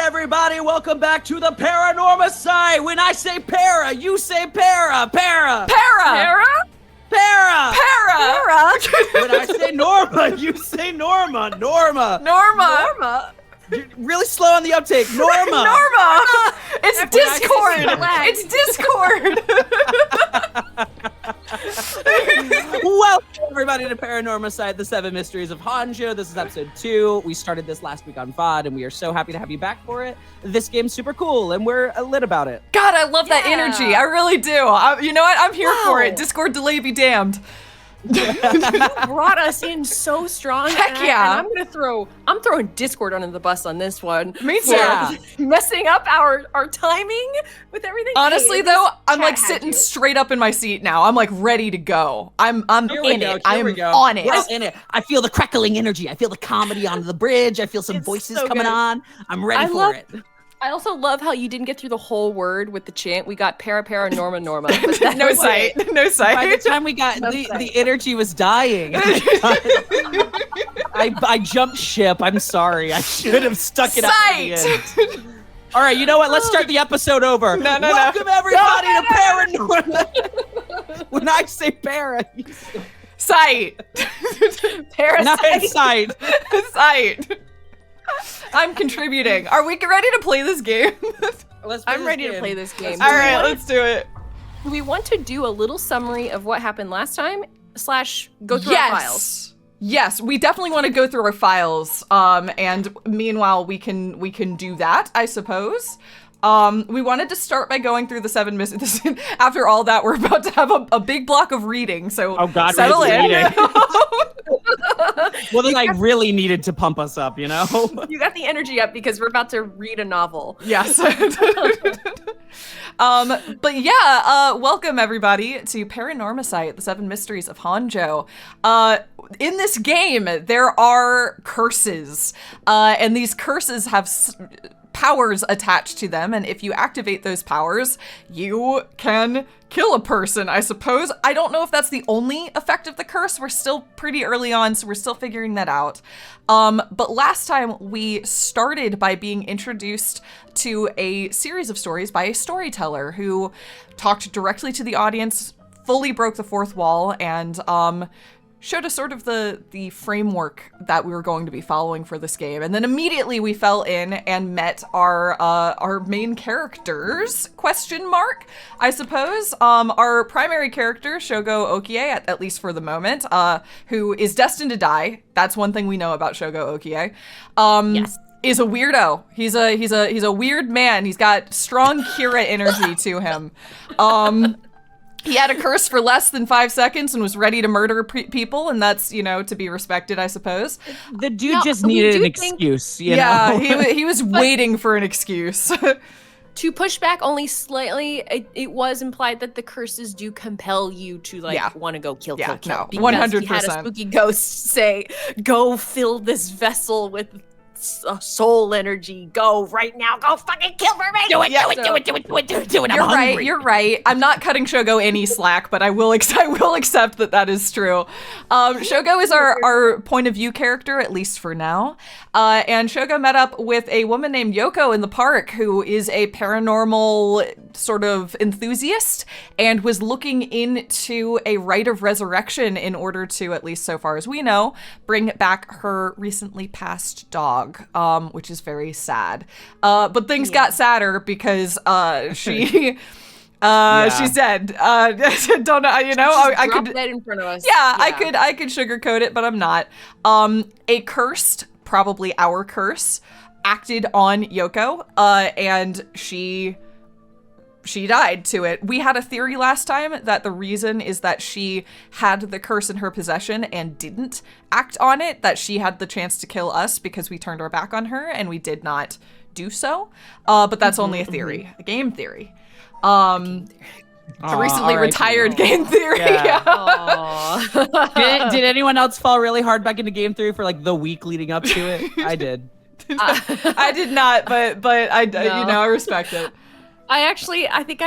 everybody. Welcome back to the Paranormasight. When I say para, you say para. Para. Para. Para. Para. When I say Norma, you say Norma. Norma. You're really slow on the uptake. Norma. Norma. It's Discord. It's Discord. Welcome everybody to Paranormasight, the 7 Mysteries of Hanjo. This is episode 2. We started this last week on VOD, and we are so happy to have you back for it. This game's super cool, and we're lit about it. God, I love that energy. I really do. You know what? I'm here for it. Discord delay be damned. You brought us in so strong. Heck yeah. And I'm throwing Discord under the bus on this one. Me too. Yeah. Messing up our timing with everything. Honestly though, I'm like sitting straight up in my seat now. I'm like ready to go. I'm in it. I'm on it. We're in it. I feel the crackling energy. I feel the comedy on the bridge. I feel some voices so coming on. I'm ready for it. I also love how you didn't get through the whole word with the chant. We got para, Norma. No sight. No sight. By the time we got, the energy was dying. I jumped ship. I'm sorry. I should have stuck it out to the end. All right, you know what? Let's start the episode over. Welcome everybody to Paranormal. When I say para, you say sight. Parasite. Sight. Sight. I'm contributing. Are we ready to play this game? I'm ready to play this game. All right, let's do it. Do we want to do a little summary of what happened last time / go through our files? Yes, we definitely want to go through our files. And meanwhile, we can do that, I suppose. We wanted to start by going through the 7 mysteries. After all that, we're about to have a big block of reading, so settle in. Well, then I really needed to pump us up, you know? You got the energy up because we're about to read a novel. Yes. But yeah, welcome everybody to Paranormasight, the 7 Mysteries of Hanjo. In this game, there are curses, and these curses have powers attached to them, and if you activate those powers, you can kill a person, I suppose. I don't know if that's the only effect of the curse. We're still pretty early on, so we're still figuring that out. But last time we started by being introduced to a series of stories by a storyteller who talked directly to the audience, fully broke the fourth wall, and showed us sort of the framework that we were going to be following for this game. And then immediately we fell in and met our main characters, I suppose. Our primary character, Shogo Okie, at least for the moment, who is destined to die. That's one thing we know about Shogo Okie. Yes. Is a weirdo. He's a weird man. He's got strong Kira energy to him. He had a curse for less than 5 seconds and was ready to murder people, and that's, to be respected, I suppose. The dude just needed an excuse, you know? Yeah, he was waiting for an excuse. To push back only slightly, it was implied that the curses do compel you to, want to go kill. No, because 100%. He had a spooky ghost say, go fill this vessel with soul energy. Go right now. Go fucking kill for me. Do it. You're right. I'm not cutting Shogo any slack, but I will accept that is true. Shogo is our point of view character, at least for now. And Shogo met up with a woman named Yoko in the park, who is a paranormal sort of enthusiast and was looking into a rite of resurrection in order to, at least so far as we know, bring back her recently passed dog. Which is very sad. But things got sadder because she's dead. Don't know, I could that in front of us. Yeah, I could sugarcoat it, but I'm not. A cursed, probably our curse, acted on Yoko, and she died to it. We had a theory last time that the reason is that she had the curse in her possession and didn't act on it, that she had the chance to kill us because we turned our back on her and we did not do so. But that's only a theory, a game theory. A recently retired game theory. Yeah. Did anyone else fall really hard back into game theory for like the week leading up to it? I did. I did not, but I respect it. I think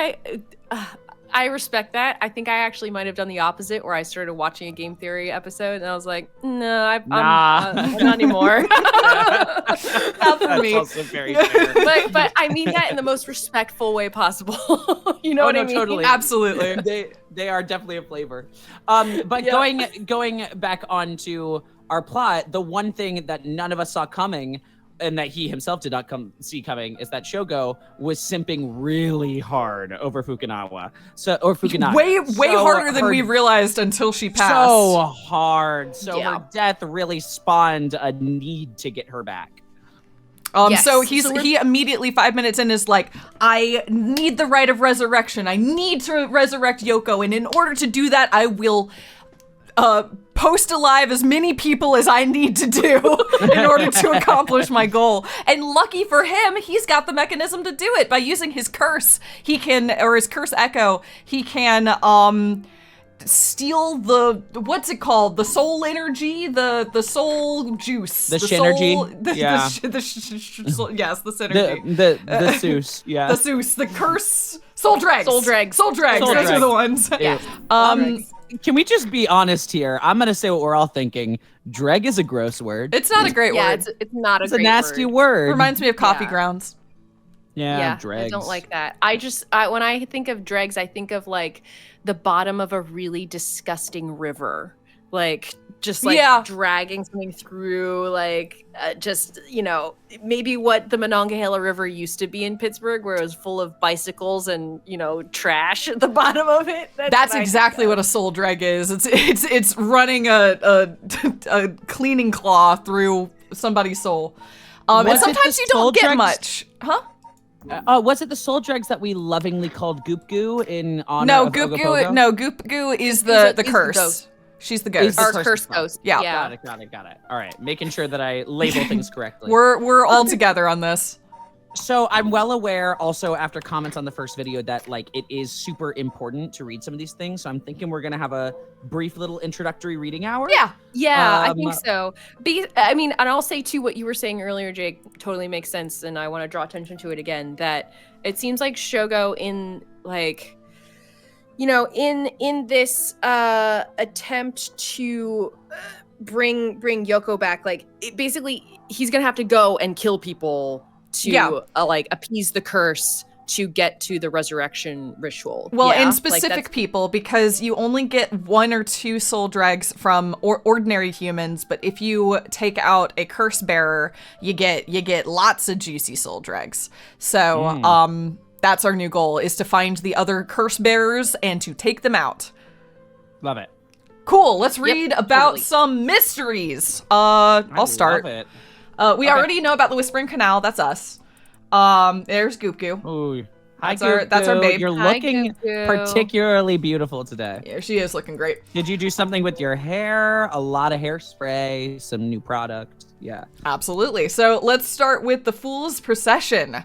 I respect that. I think I actually might have done the opposite, where I started watching a game theory episode and I was like, no, I'm not anymore. How for me. Also very fair. But I mean that in the most respectful way possible. You know what I mean? Totally. Absolutely. They are definitely a flavor. But going back onto our plot, the one thing that none of us saw coming, and that he himself did not see coming, is that Shogo was simping really hard over Fukunaga. Way harder than we realized until she passed. So hard. So her death really spawned a need to get her back. So he immediately 5 minutes in is like, I need the right of resurrection. I need to resurrect Yoko, and in order to do that, I will post alive as many people as I need to do in order to accomplish my goal. And lucky for him, he's got the mechanism to do it by using his curse. He can, or his curse echo, he can steal the, what's it called? The soul energy, the soul juice, the synergy. Yes, the synergy. The Seuss, yeah. The Seuss, the curse, soul dregs. Those are the ones. Yeah. Can we just be honest here? I'm gonna say what we're all thinking. Dreg is a gross word. It's not a great word. It's not a great word. It's a nasty word. Reminds me of coffee grounds. Yeah, dregs. I don't like that. When I think of dregs, I think of like the bottom of a really disgusting river. Like just like dragging something through, like just, you know, maybe what the Monongahela River used to be in Pittsburgh, where it was full of bicycles and, you know, trash at the bottom of it. That's exactly what a soul drag is. It's running a cleaning claw through somebody's soul. And sometimes you don't get much. Huh? Was it the soul dregs that we lovingly called Goop Goo in honor of Ogopogo? No, Goop Goo is the curse. She's the ghost. Our curse ghost. Yeah. Got it. All right, making sure that I label things correctly. We're all together on this. So I'm well aware also after comments on the first video that like it is super important to read some of these things. So I'm thinking we're going to have a brief little introductory reading hour. Yeah, I think so. I mean, and I'll say too, what you were saying earlier, Jake, totally makes sense. And I want to draw attention to it again, that it seems like Shogo in like, you know, in this attempt to bring Yoko back, like basically he's gonna have to go and kill people to like appease the curse to get to the resurrection ritual. Well, and specific people, because you only get 1 or 2 soul dregs from ordinary humans, but if you take out a curse bearer, you get lots of juicy soul dregs. So that's our new goal, is to find the other curse bearers and to take them out. Love it. Cool. Let's read about some mysteries. I'll start. Love it. We already know about the Whispering Canal. That's us. There's Goop Goo. Ooh. That's our babe. You're looking particularly beautiful today. Yeah, she is looking great. Did you do something with your hair? A lot of hairspray, some new product. Yeah. Absolutely. So let's start with the Fool's Procession.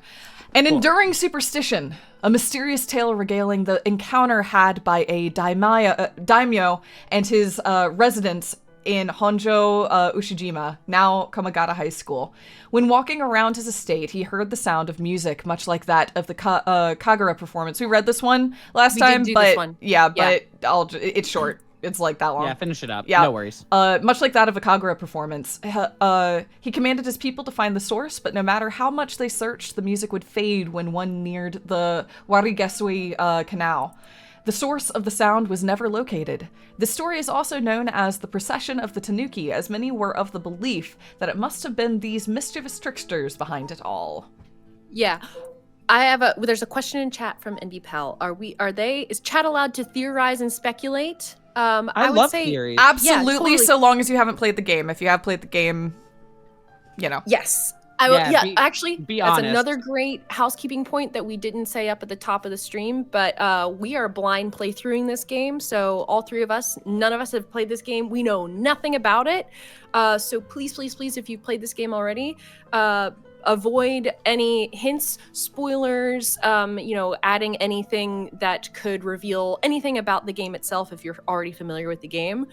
An enduring superstition, a mysterious tale regaling the encounter had by a daimyo and his residents in Honjo Ushijima, now Kamagata High School. When walking around his estate, he heard the sound of music much like that of the Kagura performance. We read this one last time, but it's short. It's like that long. Yeah, finish it up. Yeah. No worries. Much like that of a Kagura performance, he commanded his people to find the source, but no matter how much they searched, the music would fade when one neared the Warigesui Canal. The source of the sound was never located. This story is also known as the Procession of the Tanuki, as many were of the belief that it must have been these mischievous tricksters behind it all. Yeah. There's a question in chat from NBPal. Is chat allowed to theorize and speculate? I would love say theories. Absolutely, yeah, totally. So long as you haven't played the game. If you have played the game, you know. Yes. Actually, that's another great housekeeping point that we didn't say up at the top of the stream, but we are blind playthroughing this game, so all 3 of us, none of us have played this game. We know nothing about it. So please, if you've played this game already, avoid any hints, spoilers, adding anything that could reveal anything about the game itself if you're already familiar with the game.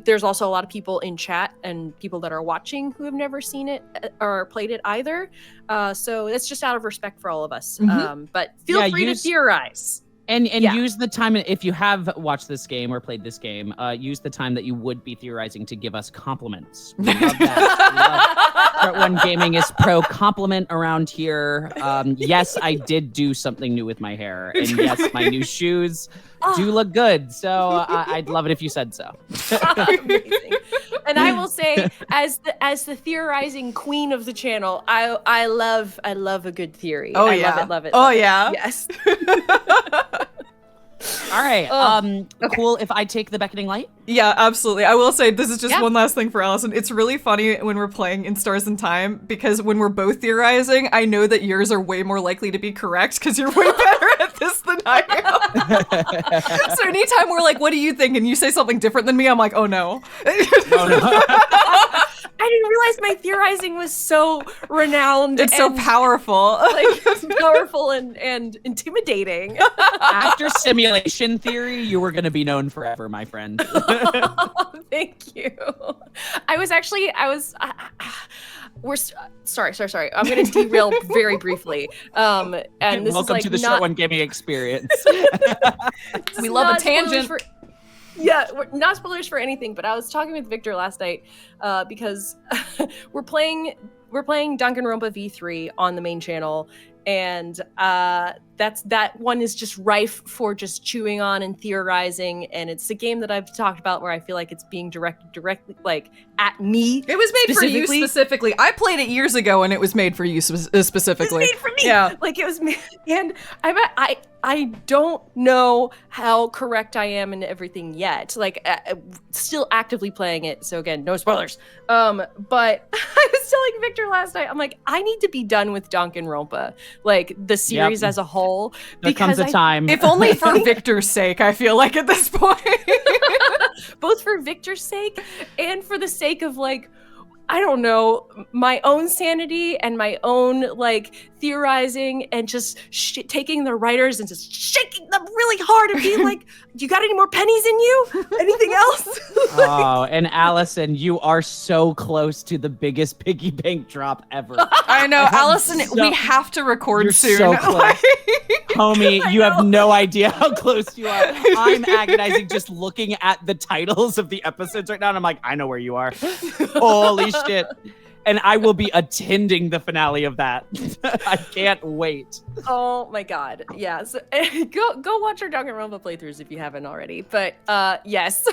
There's also a lot of people in chat and people that are watching who have never seen it or played it either. So that's just out of respect for all of us. But feel free to theorize. And use the time, if you have watched this game or played this game, use the time that you would be theorizing to give us compliments. We love that. ShortOneGaming is pro compliment around here. Yes, I did do something new with my hair. And yes, my new shoes do look good. So I'd love it if you said so. Amazing. And I will say, as the theorizing queen of the channel, I love a good theory. Oh, Love it. Oh, yeah. Yes. All right. Okay. Cool if I take the beckoning light? Yeah, absolutely. I will say this is just one last thing for Allison. It's really funny when we're playing in Stars and Time because when we're both theorizing, I know that yours are way more likely to be correct because you're way better at this than I am. So anytime we're like, what do you think? And you say something different than me, I'm like, oh no. I didn't realize my theorizing was so renowned. It's so powerful. Like, powerful and intimidating. After simulation theory, you were going to be known forever, my friend. Oh, thank you. Sorry. I'm going to derail very briefly. And this Welcome is to the ShortOneGaming experience. We love a tangent. We're not spoilers for anything, but I was talking with Victor last night because we're playing Danganronpa V3 on the main channel, and that one is just rife for just chewing on and theorizing, and it's a game that I've talked about where I feel like it's being directed directly like at me. It was made for you specifically. I played it years ago, and it was made for you specifically. It was made for me. Yeah, like it was made, and I don't know how correct I am in everything yet. Like, still actively playing it. So again, no spoilers. But I was telling Victor last night, I'm like, I need to be done with Danganronpa, like the series as a whole. There comes a time. If only for Victor's sake, I feel like at this point. Both for Victor's sake and for the sake of like, I don't know, my own sanity and my own like theorizing and just taking the writers and just shaking them really hard and being like, you got any more pennies in you? Anything else? Oh, and Allison, you are so close to the biggest piggy bank drop ever. I know, Allison, we have to record soon. So close. Homie, you have no idea how close you are. I'm agonizing just looking at the titles of the episodes right now, and I'm like, I know where you are. Holy shit. And I will be attending the finale of that. I can't wait. Oh my god. Yeah. So, go watch our Danganronpa playthroughs if you haven't already. But yes.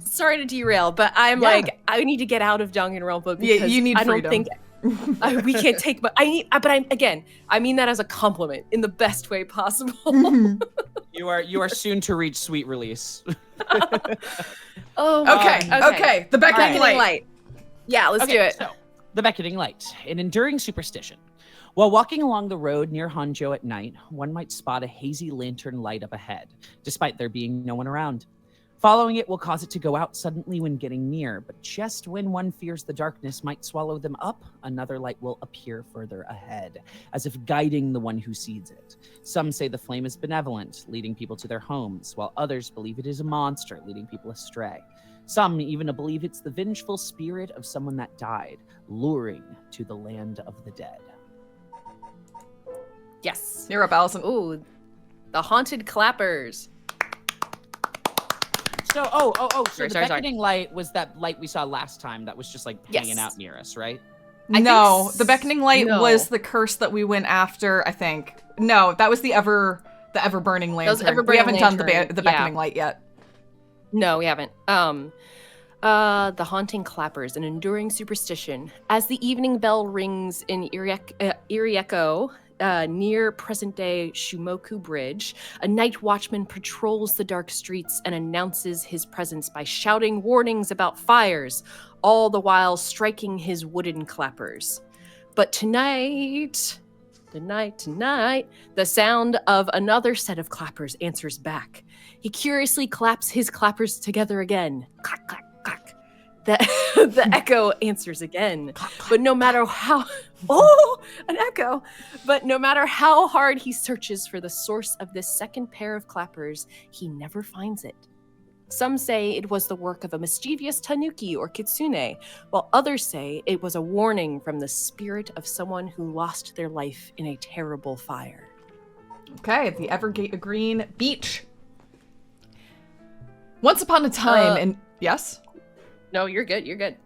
Sorry to derail, but I'm like, I need to get out of Danganronpa because you need I don't freedom. think we can't take, but I mean that as a compliment in the best way possible. You are soon to reach sweet release. Oh. Okay. The beckoning light. Yeah, let's do it. So, the beckoning light, an enduring superstition. While walking along the road near Honjo at night, one might spot a hazy lantern light up ahead, despite there being no one around. Following it will cause it to go out suddenly when getting near, but just when one fears the darkness might swallow them up, another light will appear further ahead, as if guiding the one who sees it. Some say the flame is benevolent, leading people to their homes, while others believe it is a monster, leading people astray. Some even believe it's the vengeful spirit of someone that died, luring to the land of the dead. Yes. You're up, Allison. Ooh, the haunted clappers. So, so the beckoning light was that light we saw last time that was just like hanging out near us, right? No, the beckoning light was the curse that we went after, I think. No, that was the ever burning lantern. We haven't done the beckoning light yet. No, we haven't. The haunting clappers, an enduring superstition. As the evening bell rings in eerie echo near present-day Shumoku Bridge, a night watchman patrols the dark streets and announces his presence by shouting warnings about fires, all the while striking his wooden clappers. But tonight, the sound of another set of clappers answers back. He curiously claps his clappers together again. Clack, clack, clack. The echo answers again. But no matter how... Oh, an echo! But no matter how hard he searches for the source of this second pair of clappers, he never finds it. Some say it was the work of a mischievous tanuki or kitsune, while others say it was a warning from the spirit of someone who lost their life in a terrible fire. Okay, the evergreen beach. Once upon a time in... Yes? No, you're good. You're good.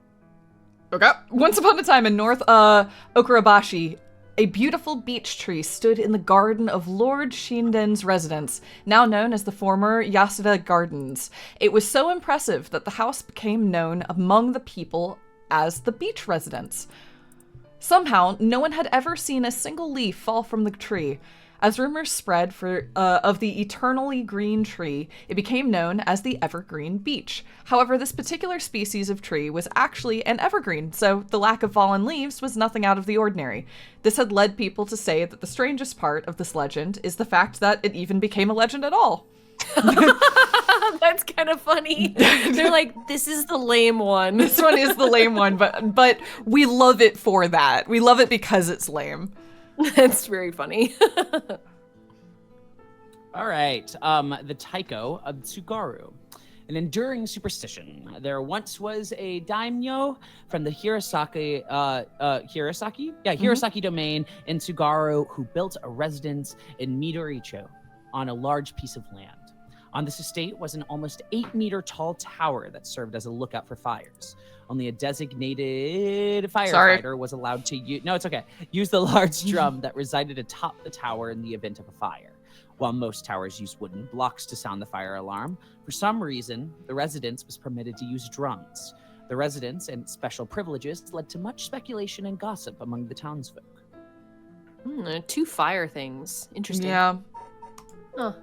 Okay. Once upon a time in North Okurabashi, a beautiful beech tree stood in the garden of Lord Shinden's residence, now known as the former Yasuda Gardens. It was so impressive that the house became known among the people as the beech residence. Somehow, no one had ever seen a single leaf fall from the tree. As rumors spread of the eternally green tree, it became known as the evergreen beech. However, this particular species of tree was actually an evergreen, so the lack of fallen leaves was nothing out of the ordinary. This had led people to say that the strangest part of this legend is the fact that it even became a legend at all. That's kind of funny. They're like, this is the lame one. This one is the lame one, but we love it for that. We love it because it's lame. That's very funny. All right. The Taiko of Tsugaru. An enduring superstition. There once was a daimyo from the Hirosaki domain in Tsugaru who built a residence in Midoricho on a large piece of land. On this estate was an almost 8-meter tall tower that served as a lookout for fires. Only a designated firefighter was allowed to use the large drum that resided atop the tower in the event of a fire. While most towers use wooden blocks to sound the fire alarm, for some reason, the residence was permitted to use drums. The residence and special privileges led to much speculation and gossip among the townsfolk. 2 fire things. Interesting. Yeah. Huh.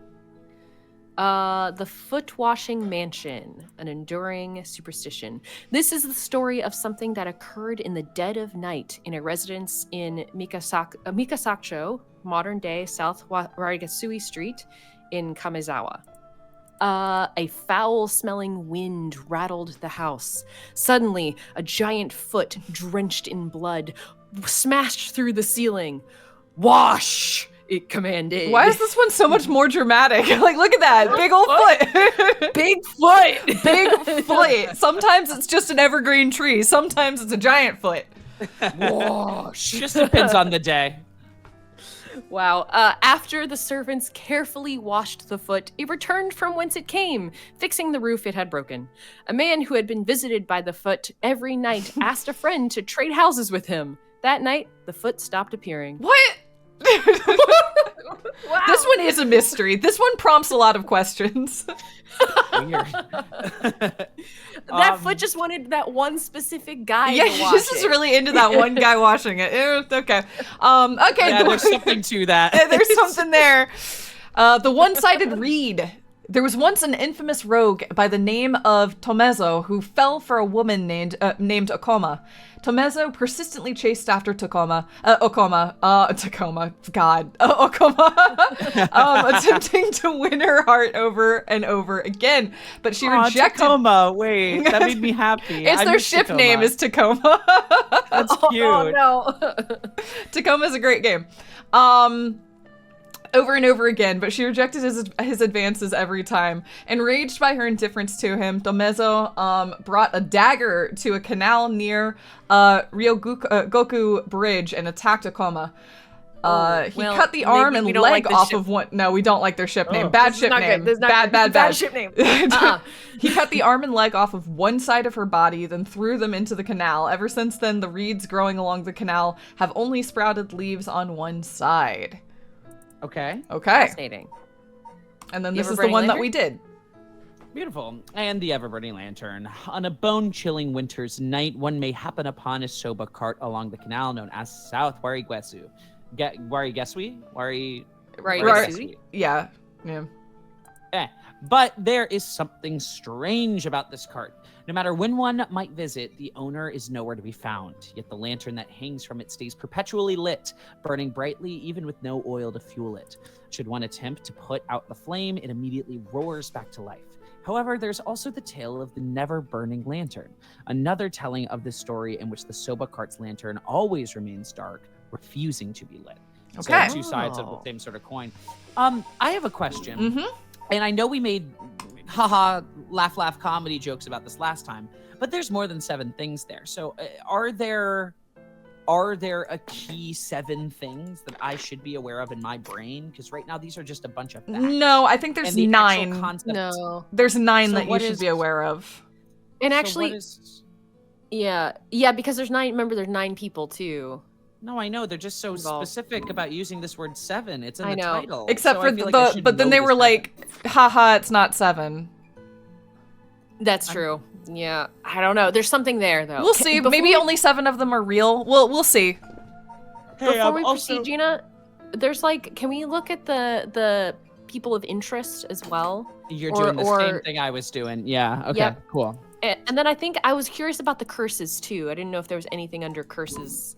The Foot-Washing Mansion, an enduring superstition. This is the story of something that occurred in the dead of night in a residence in Mikasacho, modern-day South Warigasui Street in Kamezawa. A foul-smelling wind rattled the house. Suddenly, a giant foot, drenched in blood, smashed through the ceiling. Wash! It commanded. Why is this one so much more dramatic? Like, look at that. Big old foot. Big foot. Big foot. Sometimes it's just an evergreen tree. Sometimes it's a giant foot. Wash. Just depends on the day. Wow. After the servants carefully washed the foot, it returned from whence it came, fixing the roof it had broken. A man who had been visited by the foot every night asked a friend to trade houses with him. That night, the foot stopped appearing. What? Wow. This one is a mystery. This one prompts a lot of questions. Weird. That foot just wanted that one specific guy to wash this is really into that one guy washing it. Okay. Okay. Yeah, there's something to that. There's something there. The one-sided reed. There was once an infamous rogue by the name of Tomezo who fell for a woman named Okoma. Tomezo persistently chased after Okoma, attempting to win her heart over and over again, but she rejected. Tacoma, wait, that made me happy. It's their ship name is Tacoma. That's cute. Oh no. Tacoma is a great game. Over and over again, but she rejected his advances every time. Enraged by her indifference to him, Tomezo brought a dagger to a canal near Ryogoku Bridge and attacked Okoma. He cut the arm and leg off of one. No, we don't like their ship name. Bad ship name. Bad ship name. He cut the arm and leg off of one side of her body, then threw them into the canal. Ever since then, the reeds growing along the canal have only sprouted leaves on one side. Okay. Fascinating. And then this is the one that we did. Beautiful. And the ever-burning lantern. On a bone-chilling winter's night, one may happen upon a soba cart along the canal known as South Warigasui. Warigasui? Yeah. But there is something strange about this cart. No matter when one might visit, the owner is nowhere to be found. Yet the lantern that hangs from it stays perpetually lit, burning brightly even with no oil to fuel it. Should one attempt to put out the flame, it immediately roars back to life. However, there's also the tale of the never-burning lantern, another telling of the story in which the soba cart's lantern always remains dark, refusing to be lit. Okay. So 2 sides of the same sort of coin. I have a question. Mm-hmm. And I know we made haha, laugh comedy jokes about this last time, but there's more than 7 things there. So are there are there a key 7 things that I should be aware of in my brain? Because right now these are just a bunch of facts. No, I think there's 9. No. There's 9 that you should be aware of. And actually, yeah, because there's 9. Remember, there's 9 people too. No, I know. They're just so specific about using this word 7. It's in the title. Except for but then they were like, haha, it's not 7. That's true. Yeah, I don't know. There's something there, though. We'll see. Maybe only 7 of them are real. We'll see. Hey, before we proceed, Gina, there's like, can we look at the people of interest as well? You're doing the same thing I was doing. Yeah. Okay. Yep. Cool. And then I think I was curious about the curses too. I didn't know if there was anything under curses.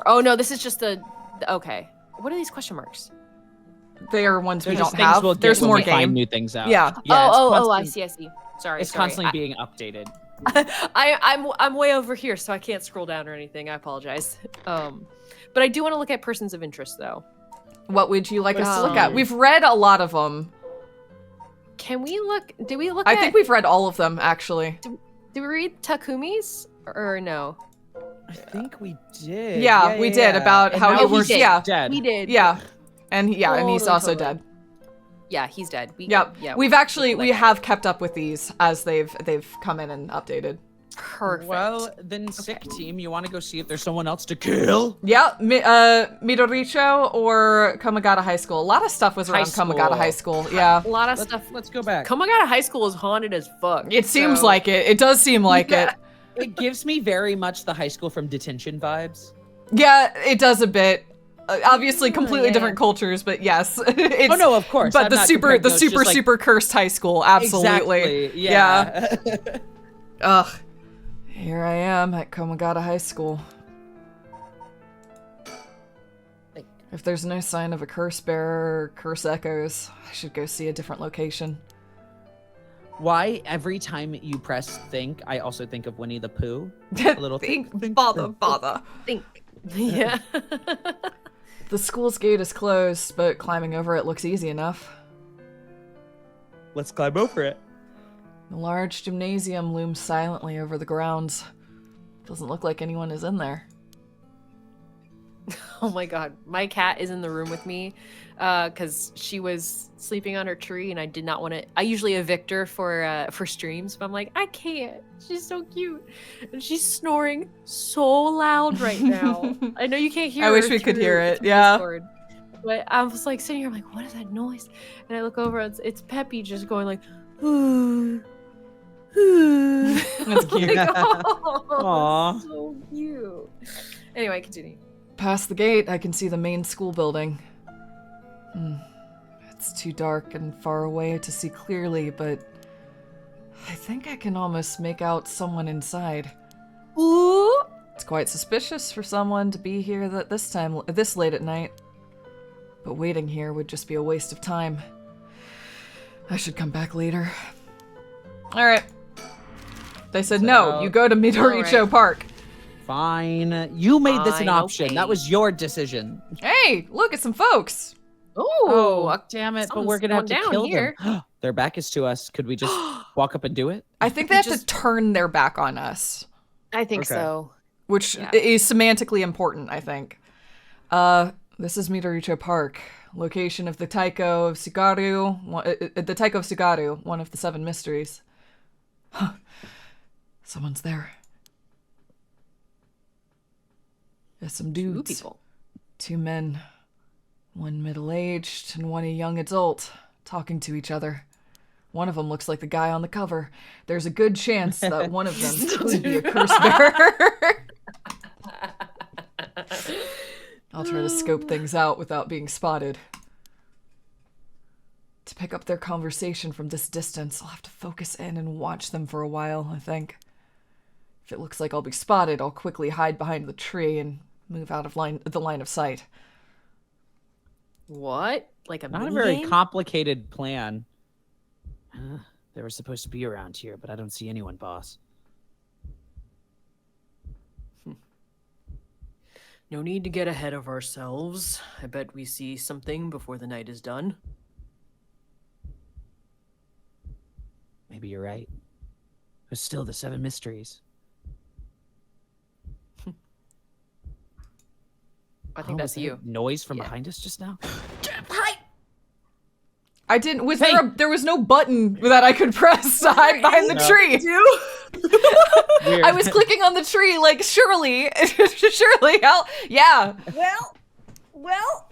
Oh no, this is just okay. What are these question marks? They are ones we don't have. There's more game. Find new things out. Yeah. I see. Sorry. It's constantly being updated. I'm way over here, so I can't scroll down or anything. I apologize. But I do want to look at persons of interest, though. What would you like us to look at? We've read a lot of them. Can we look? Did we look? I think we've read all of them, actually. Did we read Takumi's or no? I think we did. Yeah, we did about how he was. Yeah, dead. We did. Yeah, and he's also dead. Yeah, he's dead. We have kept up with these as they've come in and updated. Perfect. Well, then sick team, you want to go see if there's someone else to kill? Yeah, Midoricho or Kamagata High School. A lot of stuff was around Kamagata High School. Yeah. A lot of stuff. Let's go back. Kamagata High School is haunted as fuck. It seems like it. It does seem like it. It gives me very much the high school from Detention vibes. Yeah, it does a bit. Obviously, completely different cultures, but yes. Oh no, of course. But the super cursed high school, absolutely. Exactly. Yeah. Ugh. Here I am at Komagata High School. If there's no sign of a curse bearer or curse echoes, I should go see a different location. Why every time you press think, I also think of Winnie the Pooh? A little think. Bother. Think. Yeah. The school's gate is closed, but climbing over it looks easy enough. Let's climb over it. The large gymnasium looms silently over the grounds. Doesn't look like anyone is in there. Oh my god. My cat is in the room with me because she was sleeping on her tree and I did not want to... I usually evict her for streams, but I'm like, I can't. She's so cute. And she's snoring so loud right now. I know you can't hear her. I wish we could hear it. Yeah. Discord. But I was like sitting here, I'm like, what is that noise? And I look over, it's Peppy just going like, ooh. That's cute. Like, oh, so cute. Anyway, continue. Past the gate, I can see the main school building. It's too dark and far away to see clearly, but I think I can almost make out someone inside. Ooh! It's quite suspicious for someone to be here this late at night. But waiting here would just be a waste of time. I should come back later. Alright. They said no, you go to Midoricho Park. Fine. You made this an option. Okay. That was your decision. Hey, look at some folks. Oh, damn it. But we're going to have to kill them. Their back is to us. Could we just walk up and do it? I think they have to turn their back on us. I think so. Which is semantically important, I think. This is Midoricho Park. Location of the Taiko of Sugaru, one of the 7 mysteries. Someone's there. There's some dudes. 2 people. 2 men. One middle-aged and one a young adult, talking to each other. One of them looks like the guy on the cover. There's a good chance that one of them could be a curse bearer. I'll try to scope things out without being spotted. To pick up their conversation from this distance, I'll have to focus in and watch them for a while, I think. If it looks like I'll be spotted, I'll quickly hide behind the tree and move out of the line of sight. What? Like not a very complicated plan. They were supposed to be around here, but I don't see anyone, boss. No need to get ahead of ourselves. I bet we see something before the night is done. Maybe you're right. But still, the 7 mysteries. I think that's you. Noise from behind us just now? Hi! I didn't. There was no button that I could press to hide behind the tree. I was clicking on the tree, like surely, yeah. Well.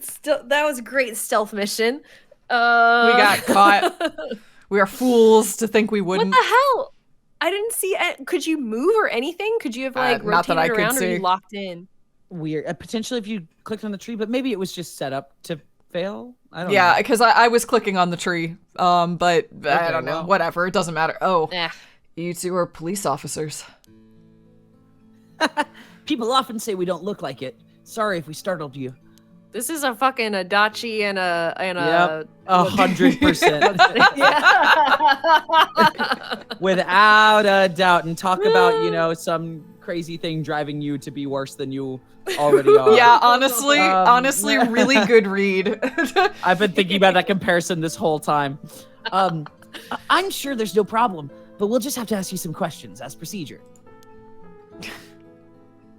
Still, that was a great stealth mission. We got caught. We are fools to think we wouldn't. What the hell? I didn't see it. Could you move or anything? Could you have like rotated around, or you locked in? Weird. Potentially if you clicked on the tree, but maybe it was just set up to fail. I don't know. Yeah, because I was clicking on the tree. But I don't know. Whatever. It doesn't matter. Oh, you two are police officers. People often say we don't look like it. Sorry if we startled you. This is a fucking Adachi and a 100%. Without a doubt. And talk about, some crazy thing driving you to be worse than you already are. Yeah, honestly, really good read. I've been thinking about that comparison this whole time. I'm sure there's no problem, but we'll just have to ask you some questions as procedure.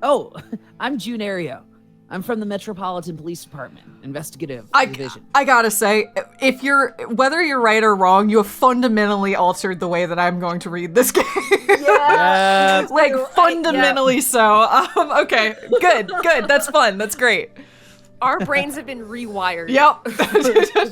Oh, I'm June Ario. I'm from the Metropolitan Police Department, Investigative Division. I gotta say, whether you're right or wrong, you have fundamentally altered the way that I'm going to read this game. Yeah. Like, fundamentally so. Okay, good. That's fun. That's great. Our brains have been rewired. Yep.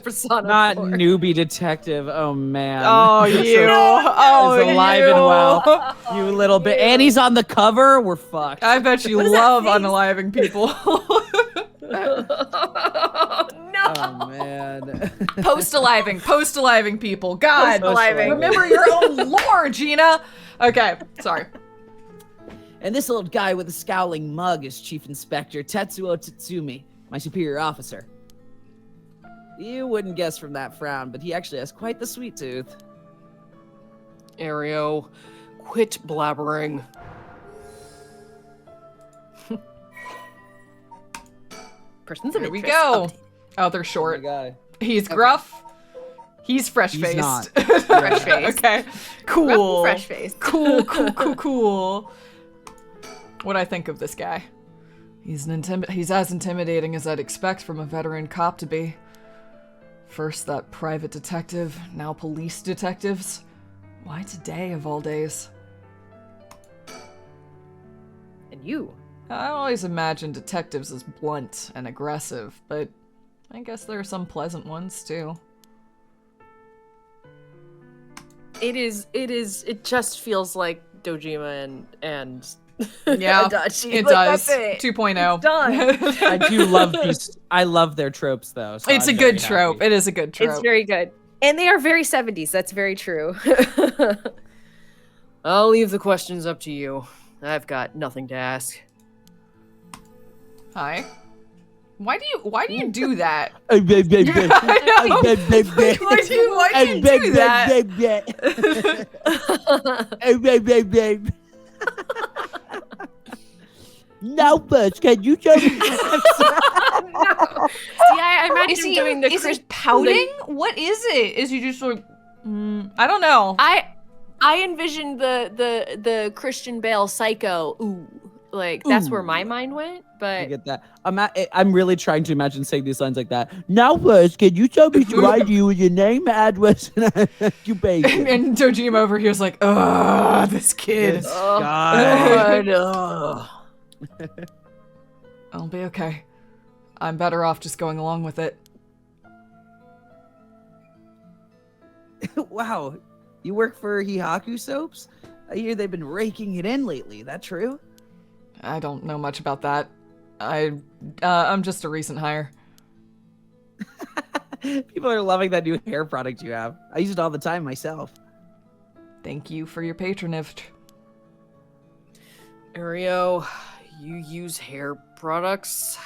Persona Not 4. newbie detective. Oh, man. Oh, you. He's alive and well. You little bit. And he's on the cover. We're fucked. I bet you love unaliving people. No. Oh, man. Post-aliving people. God. Post-aliving. Remember your own lore, Gina. Okay, sorry. And this old guy with a scowling mug is Chief Inspector Tetsuo Tatsumi, my superior officer. You wouldn't guess from that frown, but he actually has quite the sweet tooth. Ario, quit blabbering. Person's There we go. Oh, they're short. He's gruff. He's fresh-faced. He's not. Fresh-faced. Okay. Cool. Fresh-faced. Cool. What I think of this guy. He's as intimidating as I'd expect from a veteran cop to be. First that private detective, now police detectives. Why today of all days? And you? I always imagined detectives as blunt and aggressive, but I guess there are some pleasant ones too. It just feels like Dojima and yeah, Adachi. It like, does. That's it. 2.0. It's done. I do love these. I love their tropes, though. So It's a good trope. It is a good trope. It's very good. And they are very 70s. That's very true. I'll leave the questions up to you. I've got nothing to ask. Hi. Why do you do that? Why do you do that? Now, first, can you tell me? No. See, I imagine him doing the Is he pouting? What is it? Is he just like, I don't know. I envisioned the Christian Bale Psycho. Ooh, like that's where my mind went. But I get that. I'm really trying to imagine saying these lines like that. Now, first, can you tell me who I do with your name, address, and occupation? And Dojima over here is like, ugh, this kid. God. I'll be okay. I'm better off just going along with it. Wow, you work for Hihaku Soaps? I hear they've been raking it in lately. That true? I don't know much about that. I'm just a recent hire. People are loving that new hair product you have. I use it all the time myself. Thank you for your patronage. Ario, you use hair products?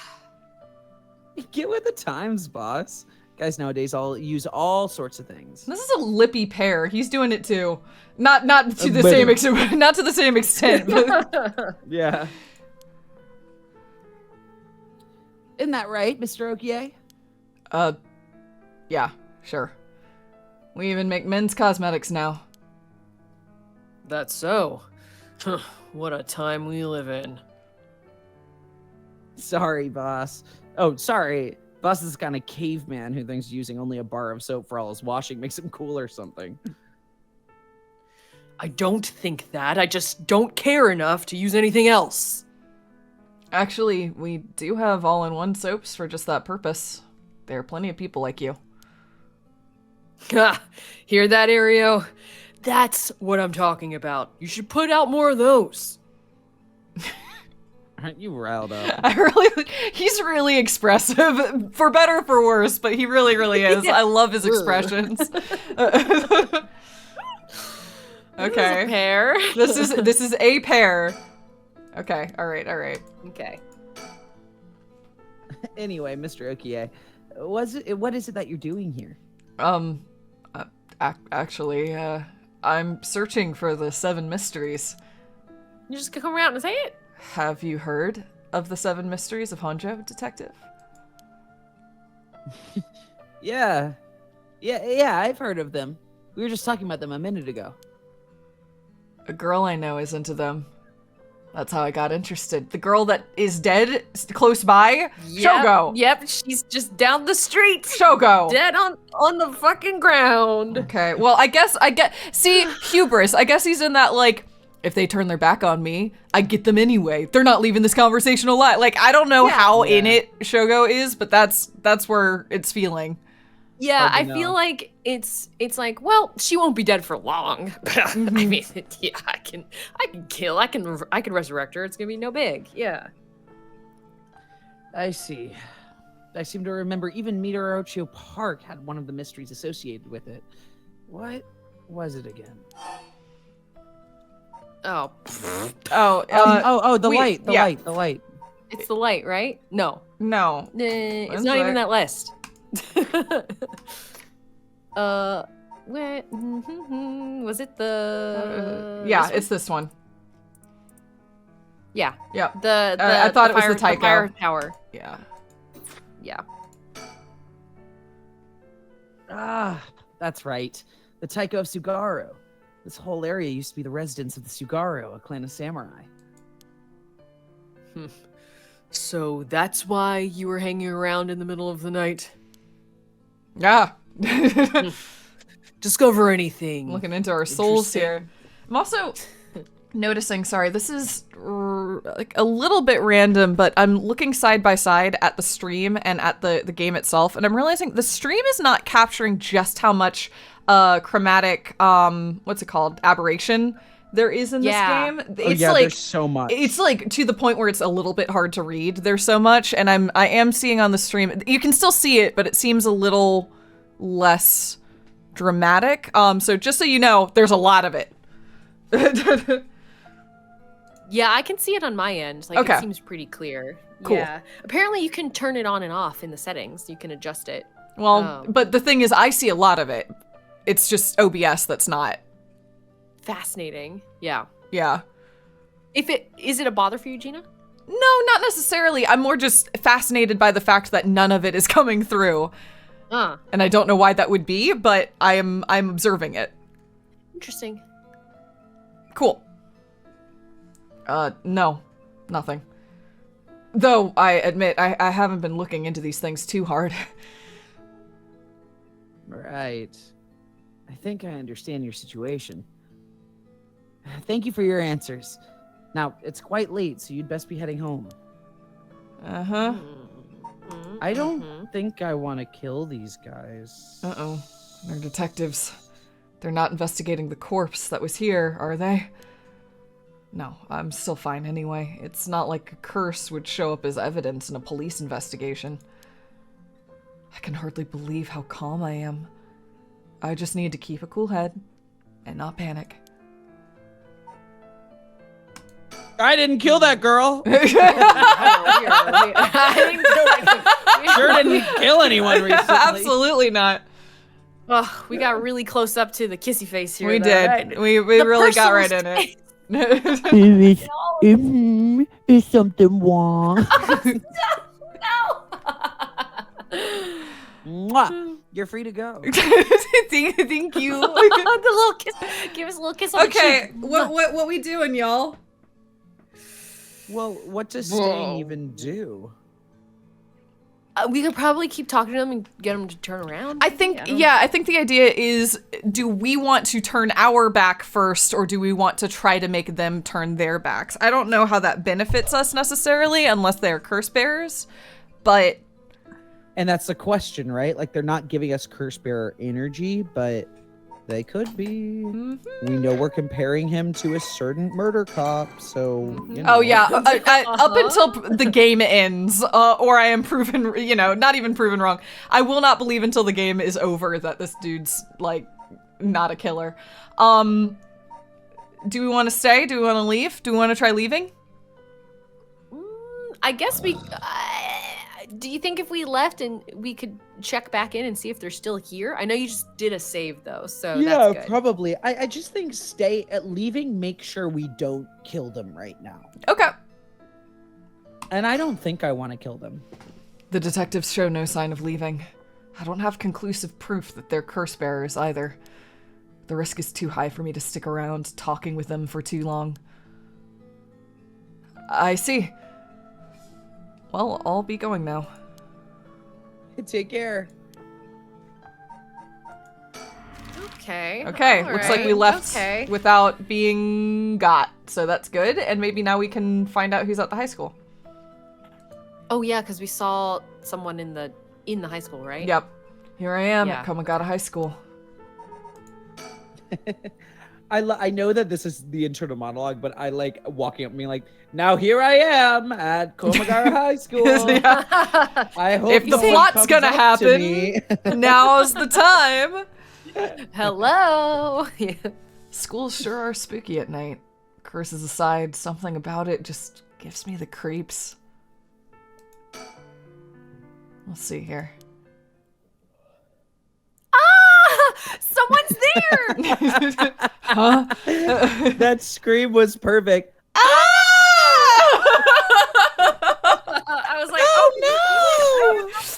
Get with the times, boss. Guys nowadays all use all sorts of things. This is a lippy pair. He's doing it too. Not to the same extent. Not to the same extent. But... Yeah. Isn't that right, Mr. Okie? Yeah, sure. We even make men's cosmetics now. That's so. What a time we live in. Sorry, boss. Oh, sorry. Boss is the kind of caveman who thinks using only a bar of soap for all his washing makes him cool or something. I don't think that. I just don't care enough to use anything else. Actually, we do have all-in-one soaps for just that purpose. There are plenty of people like you. Hear that, Aereo? That's what I'm talking about. You should put out more of those. Aren't you riled up? He's really expressive, for better or for worse, but he really, really is. I love his expressions. Okay. This is a pear. This is a pear. Okay, alright. Okay. Anyway, Mr. Okie, what is it that you're doing here? Actually, I'm searching for the 7 mysteries. You just come around and say it? Have you heard of the 7 mysteries of Honjo, detective? Yeah, I've heard of them. We were just talking about them a minute ago. A girl I know is into them. That's how I got interested. The girl that is dead close by? Shogo! Yep, she's just down the street. Shogo! Dead on the fucking ground. Okay, well, I get, see, hubris. I guess he's in that, like, if they turn their back on me, I get them anyway. They're not leaving this conversation alive. Like, I don't know how in it Shogo is, but that's where it's feeling. Yeah, I feel like it's like, well, she won't be dead for long. I mean, yeah, I can kill, I can resurrect her. It's gonna be no big. Yeah. I see. I seem to remember even Midorocho Park had one of the mysteries associated with it. What was it again? Oh. The light. It's the light, right? No. No. It's not even that list. Where was it the yeah, it's this one. Yeah. Yeah. I thought it was the Taiko. The fire tower. Yeah. Yeah. Ah, that's right. The Taiko of Sugaro. This whole area used to be the residence of the Sugaro, a clan of samurai. So that's why you were hanging around in the middle of the night? Yeah. Discover anything. Looking into our souls here. I'm also noticing, sorry, this is like a little bit random, but I'm looking side by side at the stream and at the game itself, and I'm realizing the stream is not capturing just how much chromatic, what's it called? Aberration there is in this game. It's like, there's so much. It's like to the point where it's a little bit hard to read. There's so much, and I am seeing on the stream, you can still see it, but it seems a little less dramatic. So just so you know, there's a lot of it. Yeah, I can see it on my end. Like, okay. It seems pretty clear. Cool. Yeah. Apparently you can turn it on and off in the settings. You can adjust it. Well, but the thing is, I see a lot of it. It's just OBS that's not. Fascinating. Yeah. Yeah. Is it a bother for you, Gina? No, not necessarily. I'm more just fascinated by the fact that none of it is coming through. And I don't know why that would be, but I'm observing it. Interesting. Cool. No, nothing. Though I admit I haven't been looking into these things too hard. Right. I think I understand your situation. Thank you for your answers. Now, it's quite late, so you'd best be heading home. Uh-huh. I don't think I want to kill these guys. Uh-oh. They're detectives. They're not investigating the corpse that was here, are they? No, I'm still fine anyway. It's not like a curse would show up as evidence in a police investigation. I can hardly believe how calm I am. I just need to keep a cool head and not panic. I didn't kill that girl. Sure didn't kill anyone recently. Absolutely not. Oh, we got really close up to the kissy face here. We did. Right? We really got right in it. Is something wrong? Mwah. You're free to go. Thank you. The little kiss. Give us a little kiss on the cheek. Okay, what we doing, y'all? Well, what does staying even do? We could probably keep talking to them and get them to turn around. I think the idea is, do we want to turn our back first, or do we want to try to make them turn their backs? I don't know how that benefits us necessarily, unless they're curse bearers, but... And that's the question, right? Like, they're not giving us curse bearer energy, but they could be. We know we're comparing him to a certain murder cop, so, you know. Oh, yeah. Up until the game ends, or I am proven, not even proven wrong. I will not believe until the game is over that this dude's, like, not a killer. Do we want to stay? Do we want to leave? Do we want to try leaving? I guess we... do you think if we left and we could check back in and see if they're still here? I know you just did a save though, so that's good. Probably. I just think leaving, make sure we don't kill them right now. Okay. And I don't think I want to kill them. The detectives show no sign of leaving. I don't have conclusive proof that they're curse bearers either. The risk is too high for me to stick around talking with them for too long. I see. Well, I'll be going now. Take care. Okay. Okay, all looks right. like we left without being got, so that's good. And maybe now we can find out who's at the high school. Oh yeah, because we saw someone in the high school, right? Yep. Here I am at Komagata High School. I know that this is the intro to monologue, but I like walking up and being like, now here I am at Komagata High School. I hope if the plot's gonna happen, now's the time. Hello. Schools sure are spooky at night. Curses aside, something about it just gives me the creeps. Let's see here. Someone's there! Huh? That scream was perfect. I was like, oh no!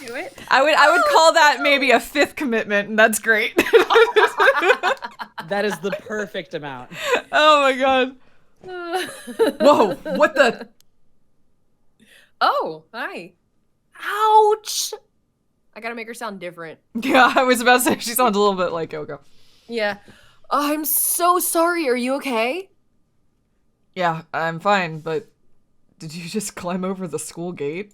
Do it. I would call that maybe a 5th commitment, and that's great. That is the perfect amount. Oh my god. Whoa, what the? Oh, hi. Ouch! I gotta make her sound different. Yeah, I was about to say she sounds a little bit like Yoko. Yeah. Oh, I'm so sorry. Are you okay? Yeah, I'm fine, but did you just climb over the school gate?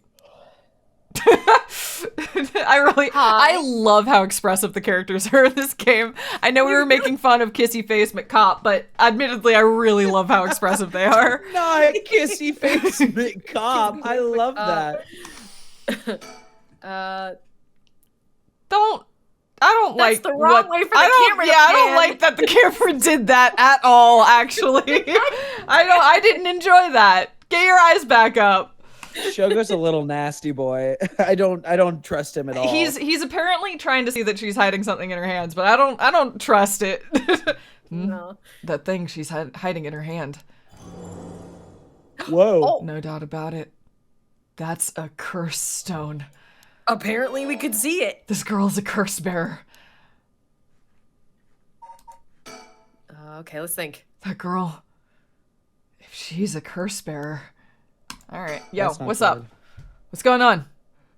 I love how expressive the characters are in this game. I know we were making fun of Kissy Face McCop, but admittedly, I really love how expressive they are. Not Kissy Face McCop. I love that. I don't That's like the wrong way for the camera to I pan. don't like that the camera did that at all, actually. I didn't enjoy that. Get your eyes back up. Shogo's a little nasty boy. I don't trust him at all. He's apparently trying to see that she's hiding something in her hands, but I don't trust it. No. That thing she's hiding in her hand. Whoa. Oh. No doubt about it. That's a curse stone. Apparently we could see it. This girl's a curse bearer. Okay, let's think. That girl, if she's a curse bearer. All right, yo, That's not what's good. up? What's going on?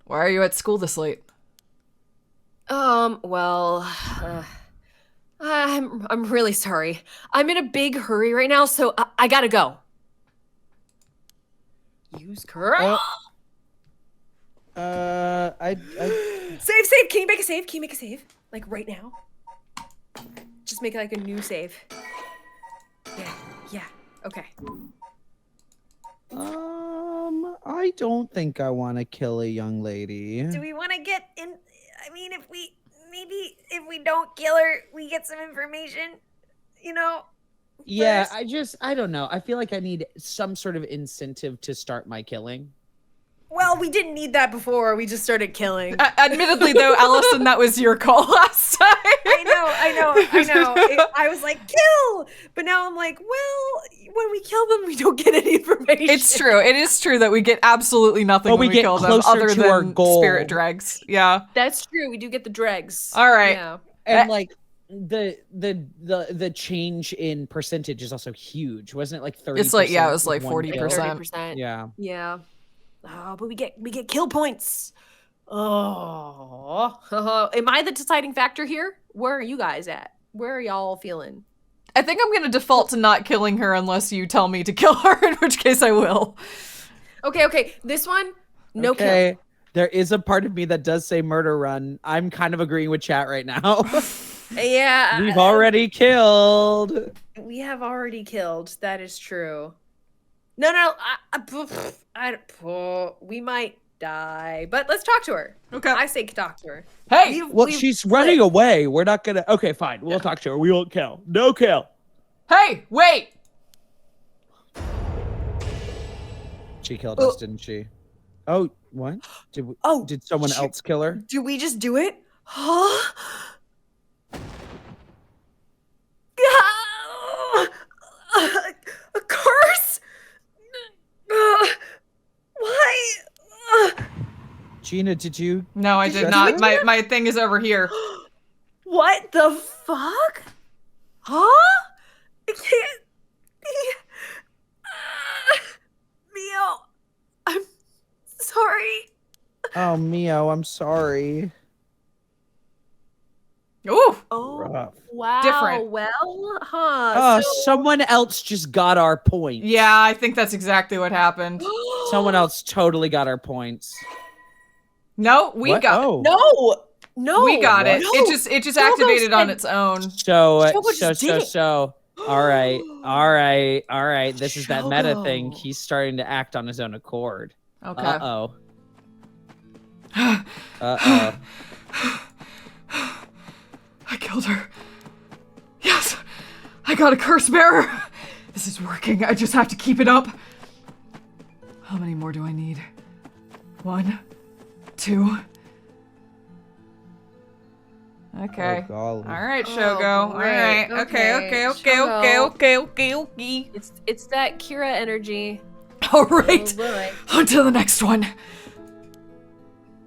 Why are you at school this late? Well, I'm really sorry. I'm in a big hurry right now, so I gotta go. Use curse. Save. Can you make a save? Can you make a save? Like right now? Just make like a new save. Yeah. Okay. I don't think I want to kill a young lady. Do we want to get in? I mean, if we don't kill her, we get some information, Yeah, first. I don't know. I feel like I need some sort of incentive to start my killing. Well, we didn't need that before. We just started killing. Admittedly, though, Allison, that was your call last time. I know. I was like, kill! But now I'm like, well, when we kill them, we don't get any information. It's true. It is true that we get absolutely nothing when we get kill them closer other to our than goal. spirit dregs. Yeah. That's true. We do get the dregs. All right. Yeah. And like, the change in percentage is also huge, wasn't it? Like 30%. It's like, yeah, it was like 40%. 30%. Yeah. Yeah. Oh, but we get kill points. Oh. Am I the deciding factor here? Where are you guys at? Where are y'all feeling? I think I'm gonna default to not killing her unless you tell me to kill her, in which case I will. Okay. This one, no Okay. kill. There is a part of me that does say murder run. I'm kind of agreeing with chat right now. Yeah. We've already killed. We have already killed. That is true. No. We might die, but let's talk to her. Okay. I say talk to her. Hey! Well, she's running away. We're not gonna. Okay, fine. We'll talk to her. We won't kill. No kill. Hey, wait! She killed us, didn't she? Oh, what? Did someone else kill her? Do we just do it? Huh? A curse? Why? Gina, did you? No, I did not. My thing is over here. What the fuck? Huh? I can't. Mio, I'm sorry. Oh, Mio, I'm sorry. Ooh! Oh, Rough. Wow. Different. Well, Oh, someone else just got our points. Yeah, I think that's exactly what happened. Someone else totally got our points. No, we What? got Oh. No, we got it. no. It just activated on its own. So. All right. This is that meta thing. He's starting to act on his own accord. Okay. Uh-oh. Uh-oh. I killed her. Yes! I got a curse bearer! This is working. I just have to keep it up. How many more do I need? 1, 2. Okay. Oh, All golly. right, Shogo. All right. Okay. It's that Kira energy. All right. Oh, boy. On to the next one.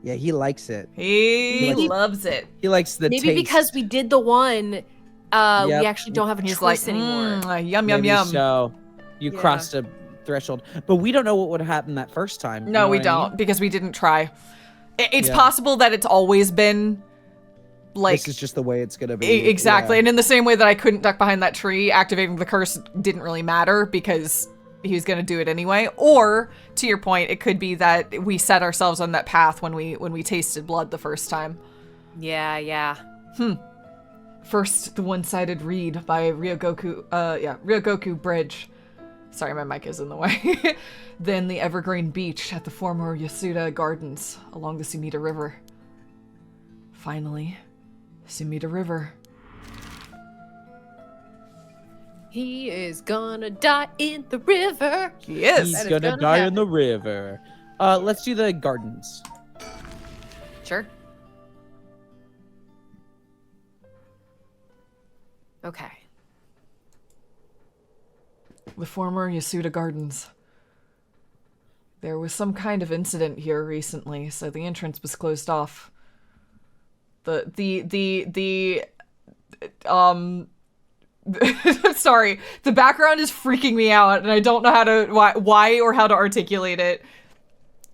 Yeah, he likes it. He loves it. He likes the Maybe taste. because we did the one, we Yep. actually don't have a He's choice like, anymore. yum, Maybe yum. So you crossed a threshold, but we don't know what would happen that first time. No, we what I don't, mean? because we didn't try. It's Yeah. possible that it's always been like This is just the way it's gonna be. exactly. Yeah. And in the same way that I couldn't duck behind that tree, activating the curse didn't really matter because he was gonna do it anyway. Or to your point, it could be that we set ourselves on that path when we tasted blood the first time. Yeah. First, the one-sided read by Ryogoku Bridge. Sorry, my mic is in the way. Then the evergreen beach at the former Yasuda Gardens along the Sumida River. Finally, Sumida River. He is gonna die in the river. He is. He's That is gonna gonna die in happen. the river. Let's do the gardens. Sure. Okay. The former Yasuda Gardens. There was some kind of incident here recently, so the entrance was closed off. Sorry, the background is freaking me out, and I don't know how to why or how to articulate it.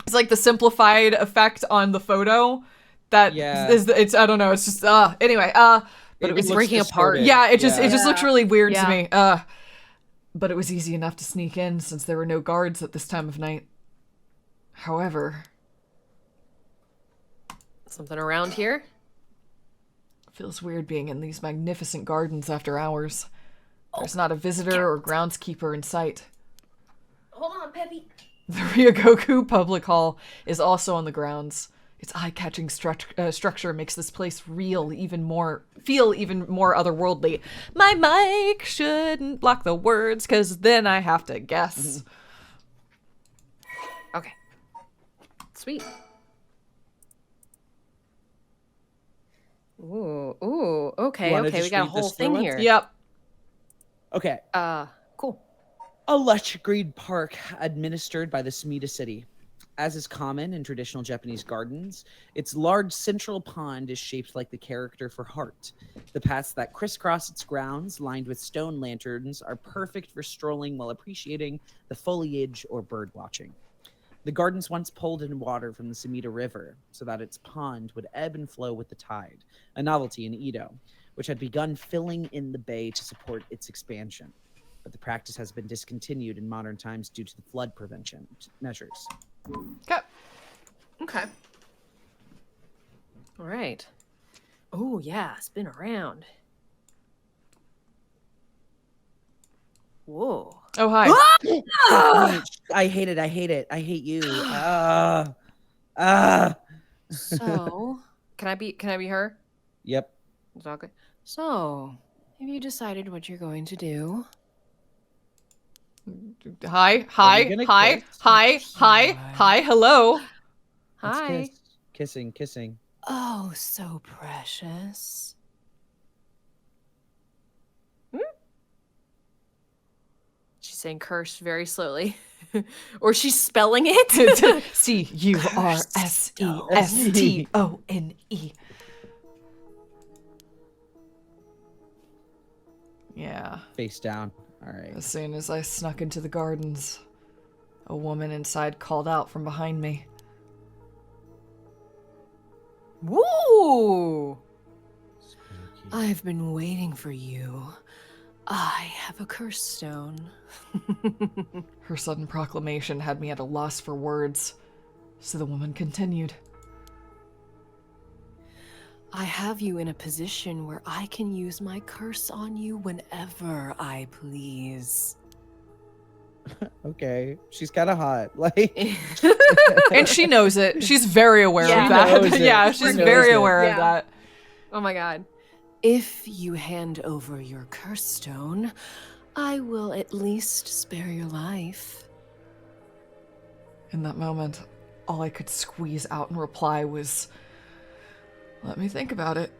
It's like the simplified effect on the photo that it's I don't know. It's just anyway. But it was breaking apart. Yeah, it just looks really weird to Yeah. me. But it was easy enough to sneak in since there were no guards at this time of night. However, Something around here? feels weird being in these magnificent gardens after hours. There's not a visitor or groundskeeper in sight. Hold on, Peppy. The Ryogoku Public Hall is also on the grounds. Its eye-catching structure makes this place feel even more otherworldly. My mic shouldn't block the words, because then I have to guess. Okay. Sweet. Ooh, okay, wanna we just got a read this whole through thing once? here. Yep. Okay. Cool. A lush green park administered by the Sumida City. As is common in traditional Japanese gardens, its large central pond is shaped like the character for heart. The paths that crisscross its grounds, lined with stone lanterns, are perfect for strolling while appreciating the foliage or bird watching. The gardens once pulled in water from the Sumida River so that its pond would ebb and flow with the tide, a novelty in Edo, which had begun filling in the bay to support its expansion. But the practice has been discontinued in modern times due to the flood prevention measures. Okay. Okay. All right. Oh, yeah, spin around. Whoa. Oh, hi. I hate it. I hate it. I hate you. So, can I be her? Yep. It's all good. So, have you decided what you're going to do? Hi, hello. Hi. Kissing. Oh, so precious. She's saying curse very slowly. Or she's spelling it. C-U-R-S-E-S-T-O-N-E. Yeah. Face down. All right. As soon as I snuck into the gardens, a woman inside called out from behind me. Woo! I've been waiting for you. I have a curse stone. Her sudden proclamation had me at a loss for words, so the woman continued. I have you in a position where I can use my curse on you whenever I please. Okay. She's kind of hot. Like, and she knows it. She's very aware of knows that. it. Yeah, She she's knows very it. aware Yeah. of that. Oh my god. If you hand over your curse stone, I will at least spare your life. In that moment, all I could squeeze out in reply was, "Let me think about it."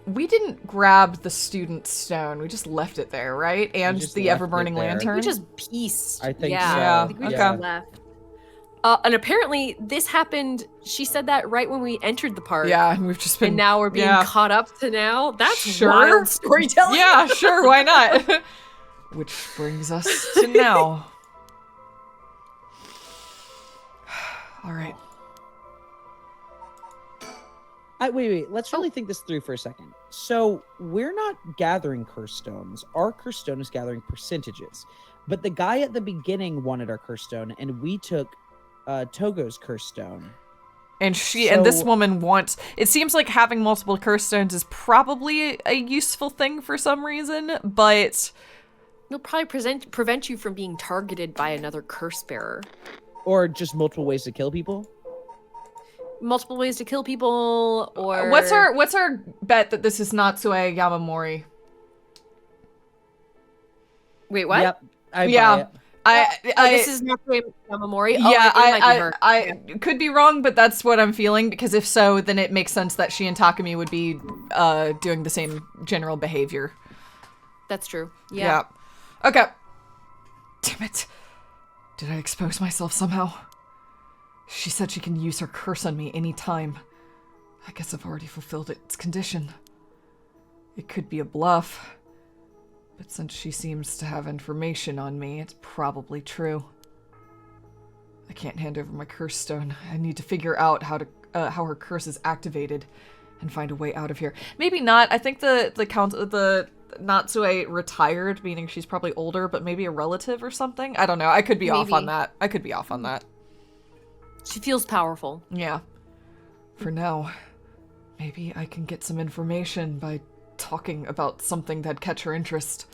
We didn't grab the student stone. We just left it there, right? And just the left ever-burning it there. lantern. We just pieced. I think yeah. so. Yeah, I think we okay. just left. And apparently this happened, she said that right when we entered the park. Yeah, and we've just been... And now we're being caught up to now. That's Sure. wild storytelling. Yeah, sure, why not? Which brings us to now. All right. Wait. Let's really think this through for a second. So we're not gathering curse stones. Our curse stone is gathering percentages. But the guy at the beginning wanted our curse stone, and we took Togo's curse stone. And and this woman wants... It seems like having multiple curse stones is probably a useful thing for some reason, but... It'll probably prevent you from being targeted by another curse bearer. Or just multiple ways to kill people. Multiple ways to kill people, or... What's our bet that this is Natsue Yamamori? Wait, what? Yep. I buy it. This is not Yamamori. Yeah, it might be her. I could be wrong, but that's what I'm feeling, because if so, then it makes sense that she and Takumi would be doing the same general behavior. That's true. Yeah. Okay. Damn it. Did I expose myself somehow? She said she can use her curse on me anytime. I guess I've already fulfilled its condition. It could be a bluff. But since she seems to have information on me, it's probably true. I can't hand over my curse stone. I need to figure out how her curse is activated and find a way out of here. Maybe not. I think the Natsue retired, meaning she's probably older, but maybe a relative or something. I don't know. I could be off on that. She feels powerful. Yeah. For now, maybe I can get some information by talking about something that'd catch her interest.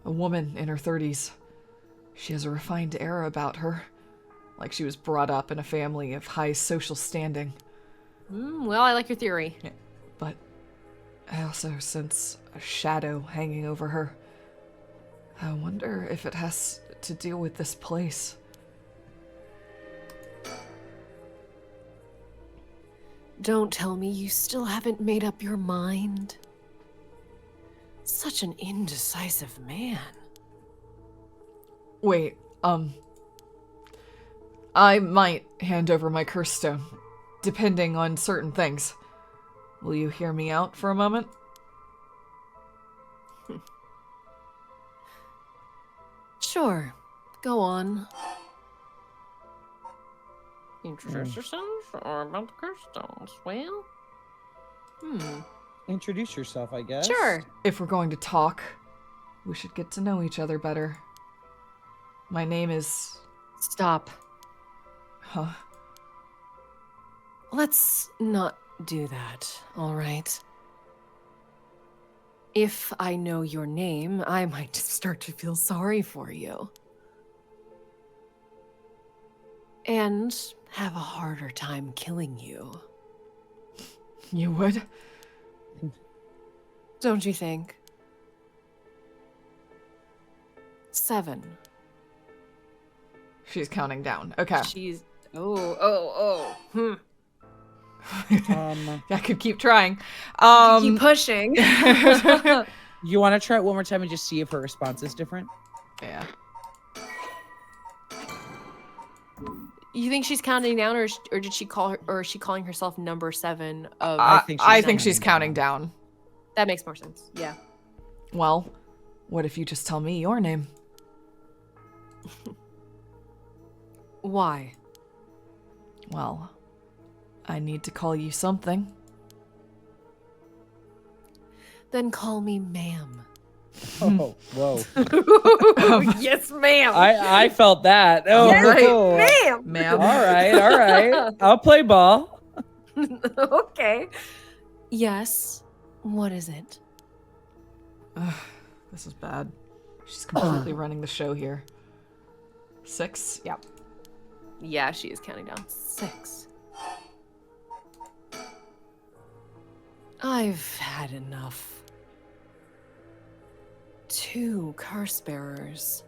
A woman in her 30s. She has a refined air about her, like she was brought up in a family of high social standing. Well, I like your theory. Yeah, but I also sense a shadow hanging over her. I wonder if it has to deal with this place. Don't tell me you still haven't made up your mind. Such an indecisive man. Wait, I might hand over my curse stone, depending on certain things. Will you hear me out for a moment? Sure. Go on. Introduce yourself or about the curse stones? Well, Introduce yourself, I guess. Sure. If we're going to talk, we should get to know each other better. My name is... Stop. Huh? Let's not do that, all right? If I know your name, I might start to feel sorry for you. And have a harder time killing you. You would? Don't you think? 7. She's counting down. Okay. She's... Oh. I could keep trying. Keep pushing. You want to try it one more time and just see if her response is different? Yeah. You think she's counting down, or did she call her, or is she calling herself number 7 of... I think she's counting down. That makes more sense. Yeah. Well, what if you just tell me your name? Why? Well, I need to call you something. Then call me ma'am. Oh, whoa. Yes, ma'am. I felt that. Oh, Yes, oh. ma'am. Ma'am. All right. I'll play ball. Okay. Yes. What is it? This is bad. She's completely running the show here. 6? Yep. Yeah, she is counting down. 6. I've had enough. 2 curse bearers.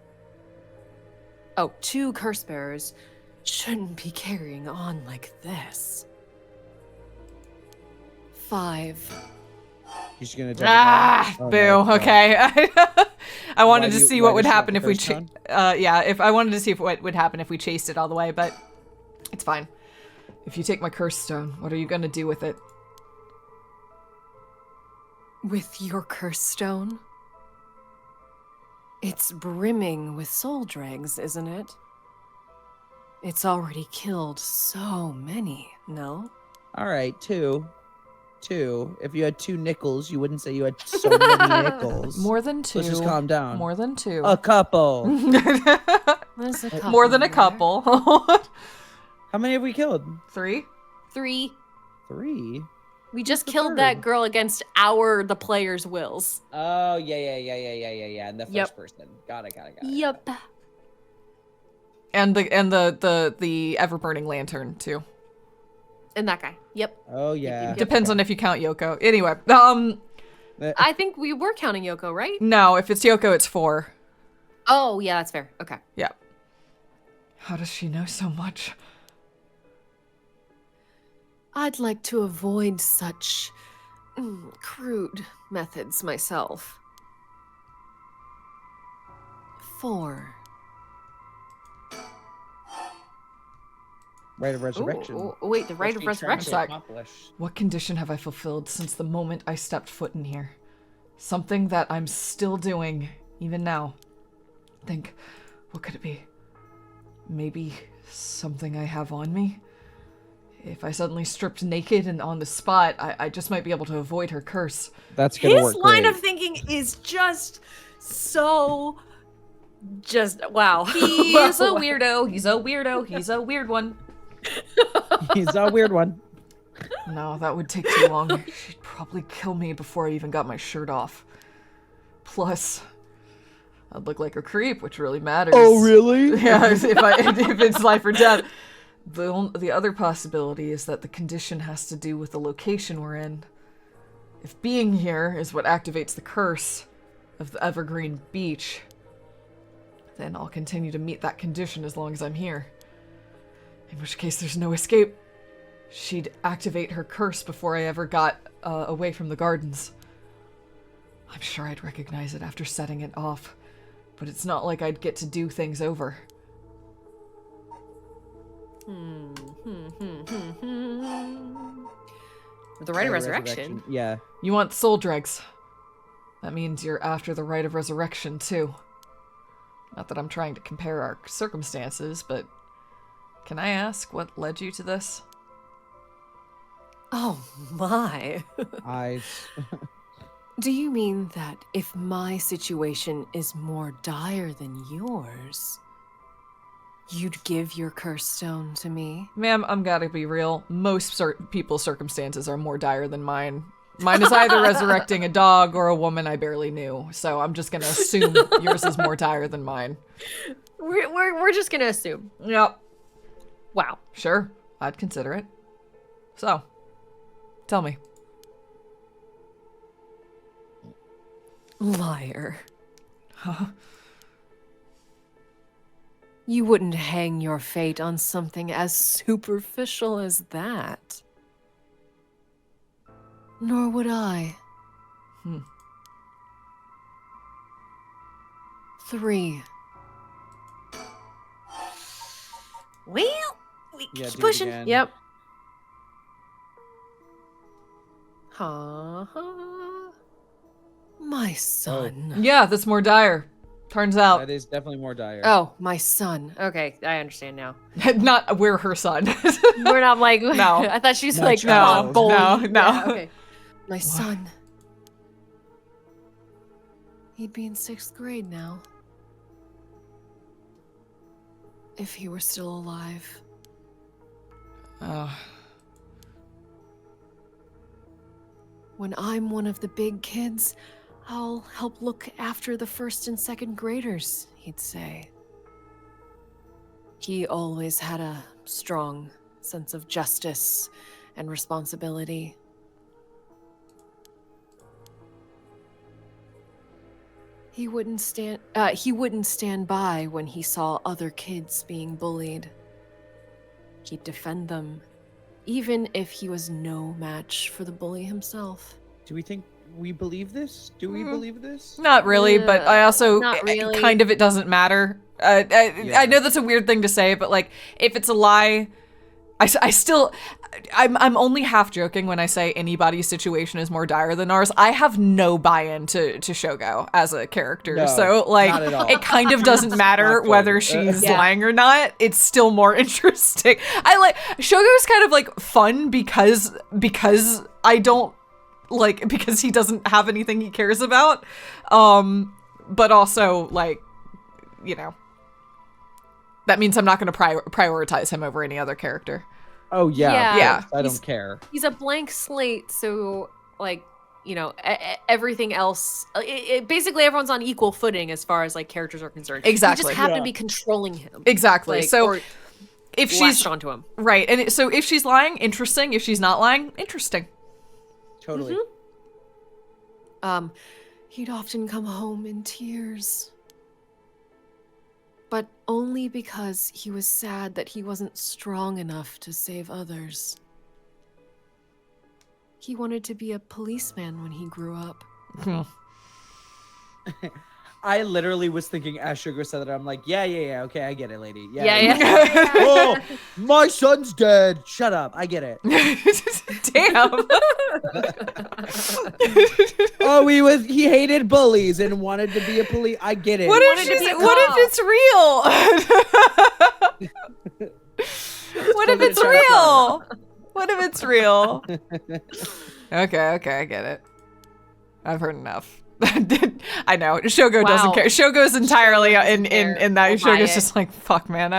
Oh, 2 curse bearers shouldn't be carrying on like this. 5. He's gonna double down. Boo. No. Okay. I wanted Why to do you- see why what would does she happen have if we the curse if I wanted to see what would happen if we chased it all the way, but it's fine. If you take my curse stone, what are you going to do with it? With your curse stone? It's brimming with soul dregs, isn't it? It's already killed so many, no? All right, 2. If you had 2 nickels, you wouldn't say you had so many nickels. More than 2. Let's just calm down. More than 2. A couple. There's a couple More than a there. couple. How many have we killed? 3? 3. 3. We just the killed that third? girl against the players' wills. Oh yeah. And the first person. Got it. Yep. And the ever burning lantern too. And that guy. Yep. Oh yeah. Depends on if you count Yoko. Anyway, I think we were counting Yoko, right? no, if it's Yoko, it's 4. Oh, yeah, that's fair. Okay. Yeah. How does she know so much? I'd like to avoid such crude methods myself. 4. Right of resurrection. Ooh, wait, the rite of resurrection. What condition have I fulfilled since the moment I stepped foot in here? Something that I'm still doing, even now. Think, what could it be? Maybe something I have on me? If I suddenly stripped naked and on the spot, I just might be able to avoid her curse. That's gonna His work line great. of thinking is just so... wow. He's a weirdo. He's a weirdo. He's a weird one. He's a weird one. No, that would take too long. She'd probably kill me before I even got my shirt off. Plus, I'd look like a creep, which really matters. Oh really? Yeah, if it's life or death. The other possibility is that the condition has to do with the location we're in. If being here is what activates the curse of the Evergreen Beach, then I'll continue to meet that condition as long as I'm here. In which case there's no escape. She'd activate her curse before I ever got away from the gardens. I'm sure I'd recognize it after setting it off, but it's not like I'd get to do things over. The Rite of Resurrection? Yeah. You want soul dregs. That means you're after the Rite of Resurrection, too. Not that I'm trying to compare our circumstances, but can I ask what led you to this? Oh my. Eyes. Do you mean that if my situation is more dire than yours, you'd give your curse stone to me? Ma'am, I'm gotta be real. Most people's circumstances are more dire than mine. Mine is either resurrecting a dog or a woman I barely knew, so I'm just gonna assume yours is more dire than mine. We're just gonna assume. Yep. Wow. Sure, I'd consider it. So, tell me. Liar. Huh? You wouldn't hang your fate on something as superficial as that. Nor would I. 3. Well, we Yeah, keep do it pushing. again. Yep. My son. Yeah, that's more dire. Turns out. That is definitely more dire. Oh, my son. Okay, I understand now. Not we're her son. We're not like No. I thought she was No, like no, bully. no. Yeah, okay. My son. He'd be in 6th grade now. If he were still alive. When I'm one of the big kids, I'll help look after the 1st and 2nd graders, he'd say. He always had a strong sense of justice and responsibility. He wouldn't stand by when he saw other kids being bullied. He'd defend them, even if he was no match for the bully himself. Do we think we believe this? Do we believe this? Not really, but I also Not really. kind of it doesn't matter. I know that's a weird thing to say, but like if it's a lie, I'm only half joking when I say anybody's situation is more dire than ours. I have no buy-in to Shogo as a character, No, so like not at all. it kind of doesn't matter Not whether good. she's Yeah. lying or not. It's still more interesting. I like Shogo's kind of like fun because I don't like because he doesn't have anything he cares about, but also like you know. That means I'm not going to prioritize him over any other character. Oh, yeah. Yeah. I don't care. He's a blank slate, so like, you know, everything else basically everyone's on equal footing as far as like characters are concerned. Exactly. You just happen to be controlling him. Exactly. Like, So or if she's latched onto him. right, and so if she's lying, interesting. If she's not lying, interesting. Totally. He'd often come home in tears. But only because he was sad that he wasn't strong enough to save others. He wanted to be a policeman when he grew up. I literally was thinking as Sugar said that. I'm like, yeah, okay, I get it, lady. Yeah. Oh, my son's dead. Shut up. I get it. Damn. Oh, he hated bullies and wanted to be a police. I get it. What if it's real? What if it's real? What if it's real? Okay, I get it. I've heard enough. I know. Shogo doesn't care. Shogo's entirely in that. Shogo's just like, fuck, man.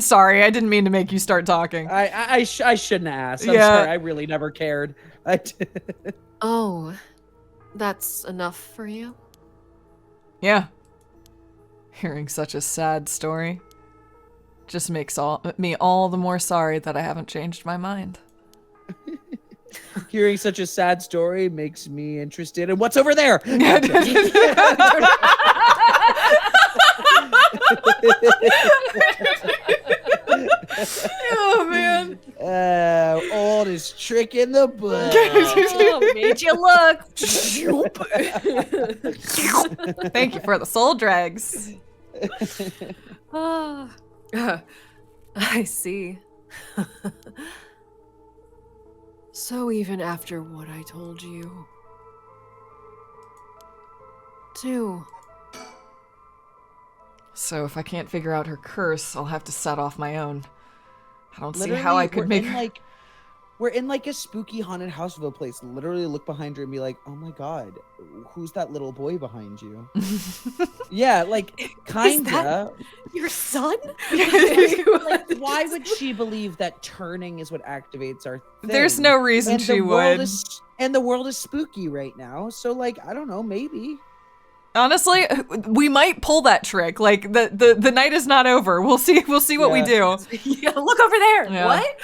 Sorry, I didn't mean to make you start talking. I shouldn't ask. I'm Yeah. sorry. I really never cared. Oh, that's enough for you? Yeah. Hearing such a sad story just makes me all the more sorry that I haven't changed my mind. Hearing such a sad story makes me interested in what's over there. Oh man. Oldest trick in the book. Oh Made you look. Thank you for the soul dregs. I see. So even after what I told you, too. So if I can't figure out her curse, I'll have to set off my own. I don't see Literally, how I could make her... We're in like a spooky haunted house of a place. Literally look behind her and be like, oh my god, who's that little boy behind you? Yeah, like, kinda. Your son? Like, why would she believe that turning is what activates our thing? There's no reason she would. And the world is spooky right now, so like, I don't know, maybe. Honestly, we might pull that trick. Like the night is not over. We'll see what we do. Yeah, look over there. Yeah. What?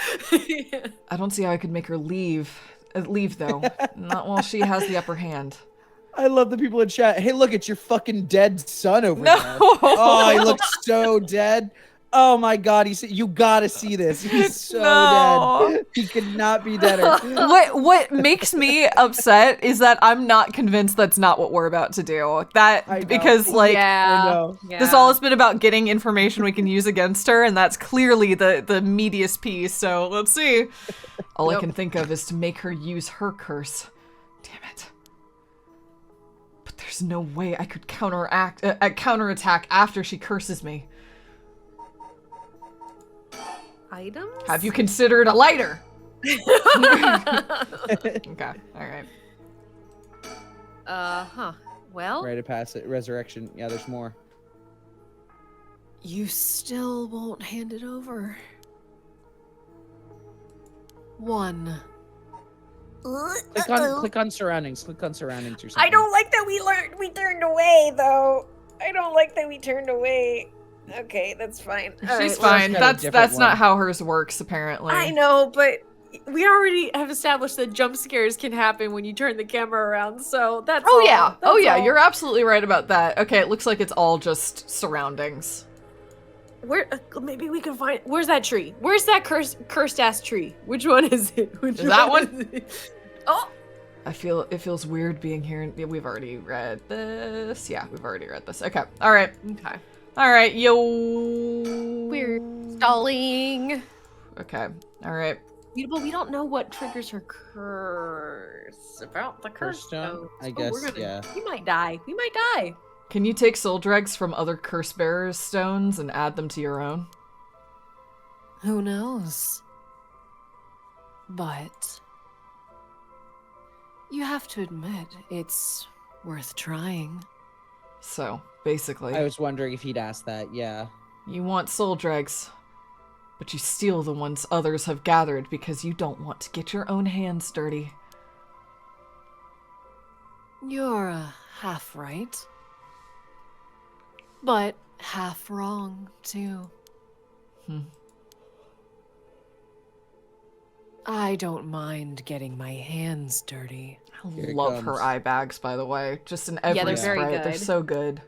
I don't see how I could make her leave. Leave though. Not while she has the upper hand. I love the people in chat. Hey, look, it's your fucking dead son over No. there. Oh, he looks so dead. Oh my god, you gotta see this. He's so dead. He could not be deader. What makes me upset is that I'm not convinced that's not what we're about to do. Because like this all has been about getting information we can use against her, and that's clearly the meatiest piece. So let's see. All I can think of is to make her use her curse. Damn it. But there's no way I could counterattack after she curses me. Items? Have you considered a lighter? Okay, alright. Well. Rite of passage, resurrection. Yeah, there's more. You still won't hand it over. 1. Click on surroundings. Click on surroundings or something. I don't like that we turned away though. I don't like that we turned away. Okay, that's fine. She's fine. That's not how hers works, apparently. I know, but we already have established that jump scares can happen when you turn the camera around, so that's all. Yeah, you're absolutely right about that. Okay, it looks like it's all just surroundings. Where maybe we can find where's that tree? Where's that cursed ass tree? Which one is it? Is that one? Oh! It feels weird being here. We've already read this. Yeah, we've already read this. Okay. Alright. Okay. Alright, We're stalling. Okay. Alright. But we don't know what triggers her curse. About the curse stone. I guess, yeah. We might die. We might die. Can you take soul dregs from other curse bearers' stones and add them to your own? Who knows? But you have to admit, it's worth trying. So, basically. I was wondering if he'd ask that, yeah. You want soul dregs, but you steal the ones others have gathered because you don't want to get your own hands dirty. You're half right. But half wrong, too. I don't mind getting my hands dirty. I love her eye bags, by the way. Just in every sprite. Very good. They're so good.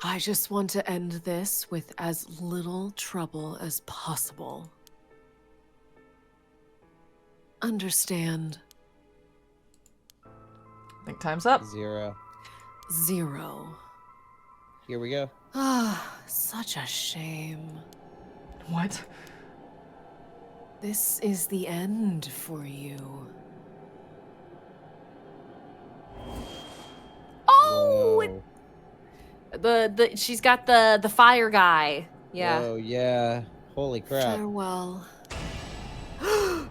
I just want to end this with as little trouble as possible. Understand? I think time's up. 0. 0. Here we go. Ah, such a shame. What? This is the end for you. Oh! She's got the fire guy. Yeah. Oh yeah. Holy crap. Farewell.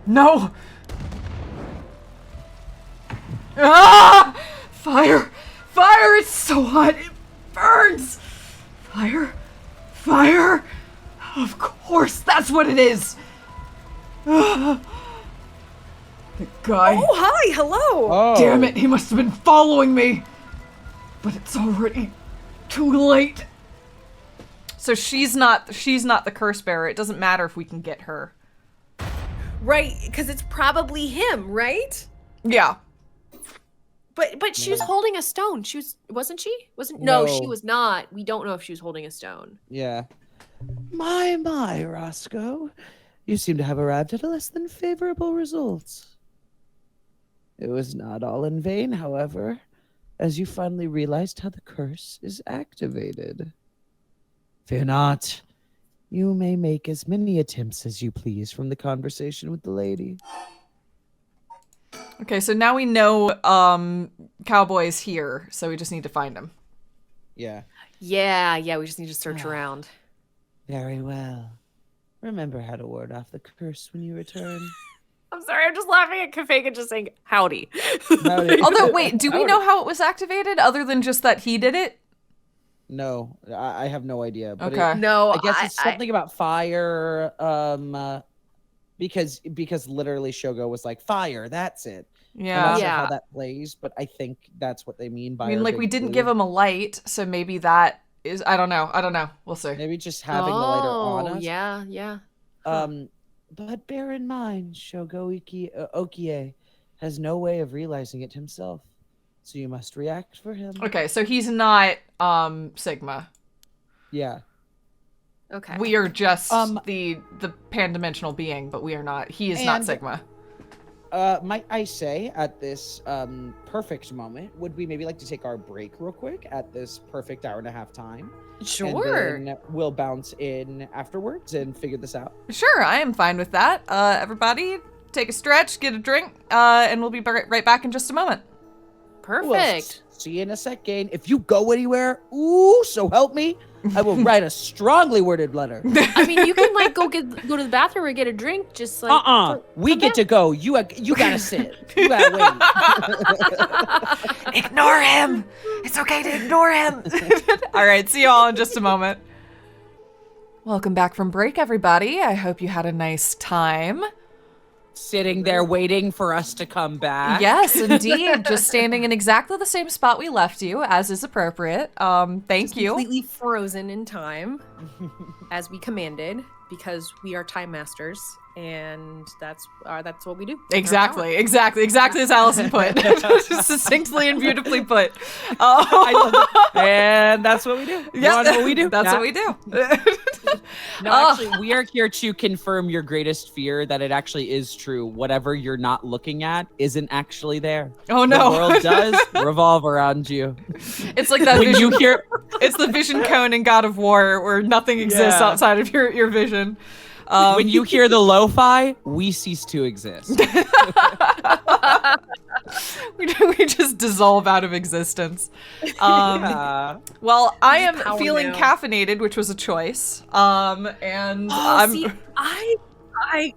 No! Ah! Fire! Fire! It's so hot! It burns! Fire! Fire! Of course, that's what it is! The guy. Oh, hi! Hello! Oh. Damn it, he must have been following me! But it's already too late. So she's not the curse bearer. It doesn't matter if we can get her. Right, because it's probably him, right? Yeah. But she was holding a stone. Wasn't she? No, she was not. We don't know if she was holding a stone. Yeah. My, Roscoe. You seem to have arrived at a less than favorable results. It was not all in vain, however, as you finally realized how the curse is activated. Fear not. You may make as many attempts as you please from the conversation with the lady. Okay, so now we know Cowboy's here, so we just need to find him. Yeah. Yeah, we just need to search around. Very well. Remember how to ward off the curse when you return. I'm sorry, I'm just laughing at Kafeka just saying howdy. Howdy. Although, wait, do we know how it was activated other than just that he did it? No, I have no idea. But Okay. No, I guess it's something about fire. Because literally Shogo was like, fire, that's it. Yeah. I'm not sure how that plays, but I think that's what they mean by. I mean, like, we didn't give him a light, so maybe that is. I don't know. We'll see. Maybe just having the lighter on us. Yeah. But bear in mind, Shogo Okie has no way of realizing it himself, so you must react for him. Okay, so he's not Sigma. Yeah. Okay. We are just the pan-dimensional being, but we are not. He is not Sigma. Might I say at this perfect moment, would we maybe like to take our break real quick at this perfect hour-and-a-half time? Sure. And then we'll bounce in afterwards and figure this out. Sure, I am fine with that. Everybody, take a stretch, get a drink, and we'll be right back in just a moment. Perfect. Well, see you in a second. If you go anywhere, so help me, I will write a strongly worded letter. I mean, you can like go to the bathroom or get a drink. Just like we get to go. You gotta sit. You gotta wait. Ignore him. It's okay to ignore him. All right, see you all in just a moment. Welcome back from break, everybody. I hope you had a nice time. Sitting there waiting for us to come back. Yes, indeed. Just standing in exactly the same spot we left you, as is appropriate. Thank you. Completely frozen in time, as we commanded, because we are time masters, and that's what we do. Exactly as Allison put. Succinctly and beautifully put. I love it. And that's what we do. Yeah, what we do. That's what we do. No, actually, we are here to confirm your greatest fear that it actually is true. Whatever you're not looking at isn't actually there. Oh no. The world does revolve around you. It's like that when vision. You hear it's the vision cone in God of War where nothing exists outside of your vision. When you hear the lo-fi, we cease to exist. we just dissolve out of existence. Well, I am feeling caffeinated, which was a choice. And I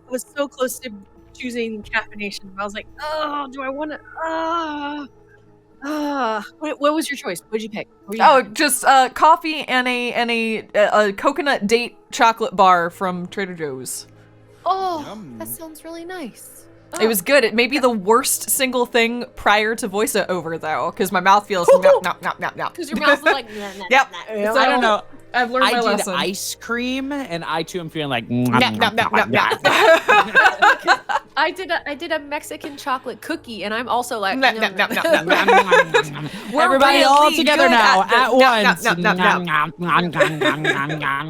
was so close to choosing caffeination. I was like, do I want to? What was your choice? What did you pick? Just coffee and a coconut date chocolate bar from Trader Joe's. That sounds really nice. It was good. It may be the worst single thing prior to voiceover though, because my mouth feels no. Because your mouth is like yep. So, I don't know. I've learned my lesson. I did ice cream, and I too am feeling like. I did a Mexican chocolate cookie, and I'm also like. Everybody all together now at once.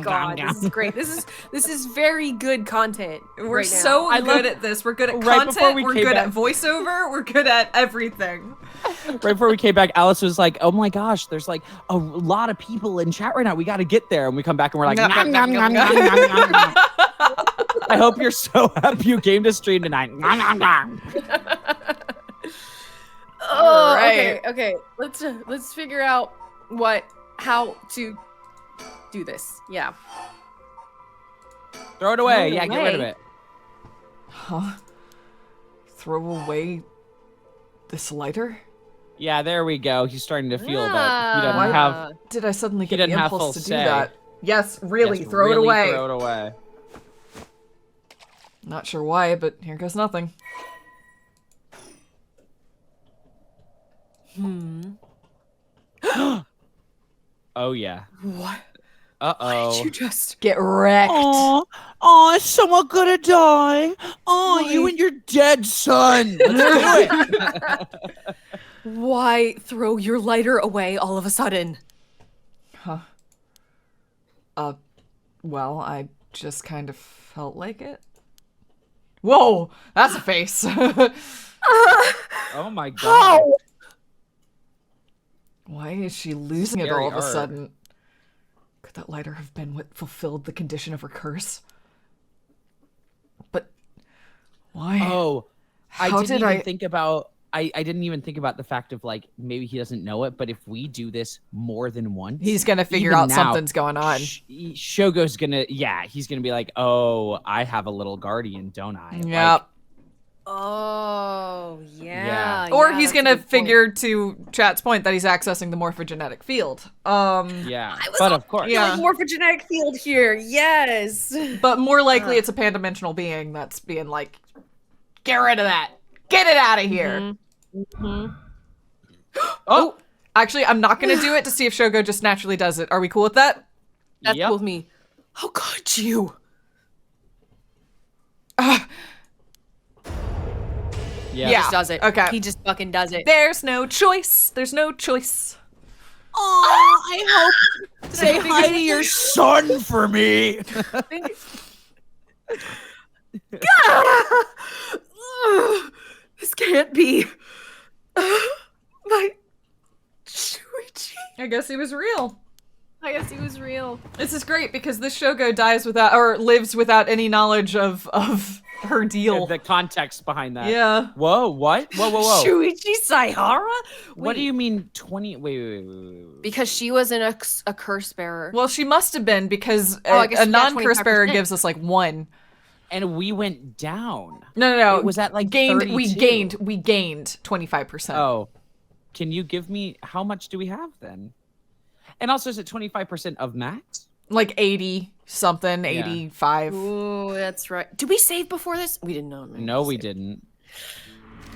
God, this is great. This is very good content. We're so good at this. We're good at content. We're good at voiceover. We're good at everything. Right before we came back, Alice was like, "Oh my gosh, there's like a lot of people in chat right now. We got to get there." And we come back and we're like, I hope you're so happy you came to stream tonight. Okay. Let's figure out how to do this. Yeah. Throw it away. Get rid of it. Huh? Throw away this lighter? Yeah, there we go. He's starting to feel that he doesn't have. Did I suddenly get the impulse to do say. that? Yes, really. Throw it away. Throw it away. Not sure why, but here goes nothing. Oh yeah. What? Uh-oh. What did you just get wrecked? Oh, is someone gonna die? Oh, you and your dead son. Let's do it. Why throw your lighter away all of a sudden? Huh. Well, I just kind of felt like it. Whoa, that's a face. Oh my god. Oh. Why is she losing it Scary all of a art. sudden? Could that lighter have been what fulfilled the condition of her curse? But why? Oh, I How didn't did even think about. I didn't even think about the fact of like maybe he doesn't know it, but if we do this more than once, He's gonna figure even out now, something's going on. Shogo's gonna, he's gonna be like, oh, I have a little guardian, don't I? Yep. Oh, yeah. Or yeah, he's that's a gonna good point. figure, to Chat's point, that he's accessing the morphogenetic field. Yeah, I was but of course, Yeah. Like morphogenetic field here. Yes. But more likely it's a pan-dimensional being that's being like, get rid of that. Get it out of here. Mm-hmm. Oh, Actually, I'm not gonna do it to see if Shogo just naturally does it. Are we cool with that? That's yep. cool with me. How could you? Yeah. He just does it. Okay. He just fucking does it. There's no choice. There's no choice. Oh, I hope. Say hi to your son for me. This can't be. My Shuichi. I guess he was real. I guess he was real. This is great because this Shogo dies without, or lives without any knowledge of her deal. The context behind that. Yeah. Whoa, what? Whoa. Shuichi Saihara? What do you mean 20? Wait. Because she was in a curse bearer. Well, she must have been because I guess a she got non-curse bearer 25%. gives us like 1. And we went down. No. It was at like gained. 32. We gained 25%. Oh, can you give me, how much do we have then? And also, is it 25% of max? Like 80 something, 85. Ooh, that's right. Did we save before this? We didn't know. No, we didn't.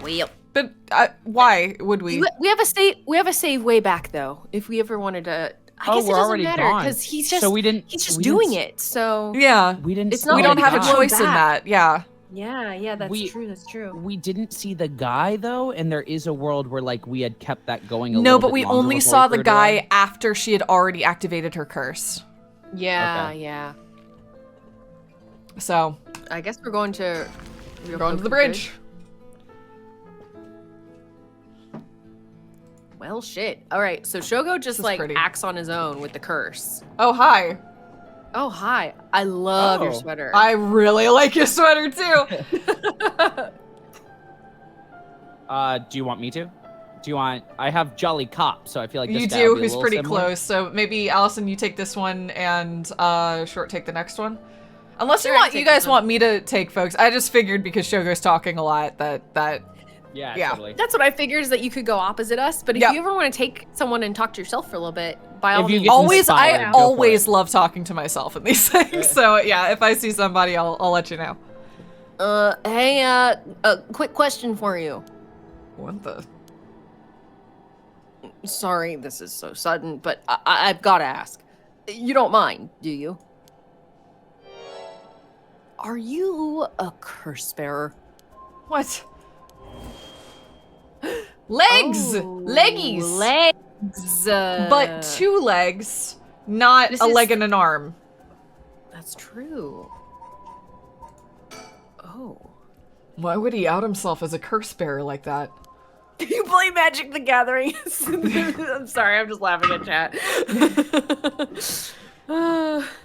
Well, But why would we? we have a save. We have a save way back though. If we ever wanted to. I guess it we're doesn't already matter gone. because he's just. So we didn't. He's just we doing didn't- it. So. Yeah. We didn't. It's not We see don't the have a guy. choice in that. Yeah. Yeah, that's We- true. That's true. We didn't see the guy though, and there is a world where like we had kept that going. No, little but bit we longer only before saw we the threw it away. guy after she had already activated her curse. Yeah, Okay. yeah. So, I guess we're going to. we're going to the bridge. Well, shit. All right, so Shogo just is like pretty. acts on his own with the curse. Oh, hi. Oh, hi. I love your Oh. sweater. I really like your sweater too. Do you want me to? Do you want? I have Jolly Cop, so I feel like this You guy do, would be a who's little pretty similar. close. So maybe Allison, you take this one, and Short take the next one. Unless Sure, I can you take guys this one. want me to take folks. I just figured because Shogo's talking a lot that Yeah. Totally. That's what I figured is that you could go opposite us. But if Yep. you ever want to take someone and talk to yourself for a little bit, by all If you means. get always inspired, I go for always it. love talking to myself in these things. So yeah, if I see somebody, I'll let you know. Hey, a quick question for you. What the? Sorry, this is so sudden, but I've got to ask. You don't mind, do you? Are you a curse bearer? What? Legs, Oh, leggies, Legs. but 2 legs, not This a is- leg and an arm. That's true. Oh. Why would he out himself as a curse bearer like that? You play Magic the Gathering. I'm sorry, I'm just laughing at chat.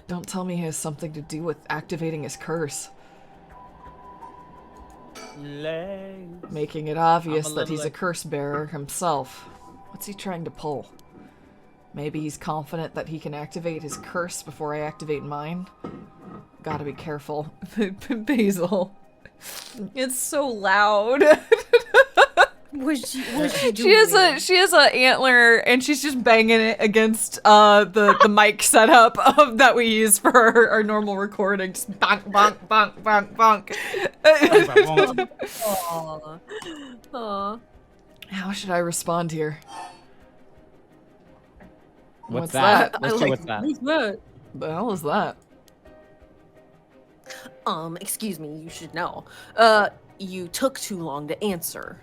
Don't tell me he has something to do with activating his curse. Legs. Making it obvious I'm a that he's a little- curse bearer himself. What's he trying to pull? Maybe he's confident that he can activate his curse before I activate mine? Gotta be careful. Basil. It's so loud. Was she She has a antler and she's just banging it against the mic setup that we use for our normal recording. Just bonk bonk bonk bonk bonk. Aw. How should I respond here? What's that? that? Let's see what's that. Who's that? The hell is that? Excuse me, you should know. You took too long to answer.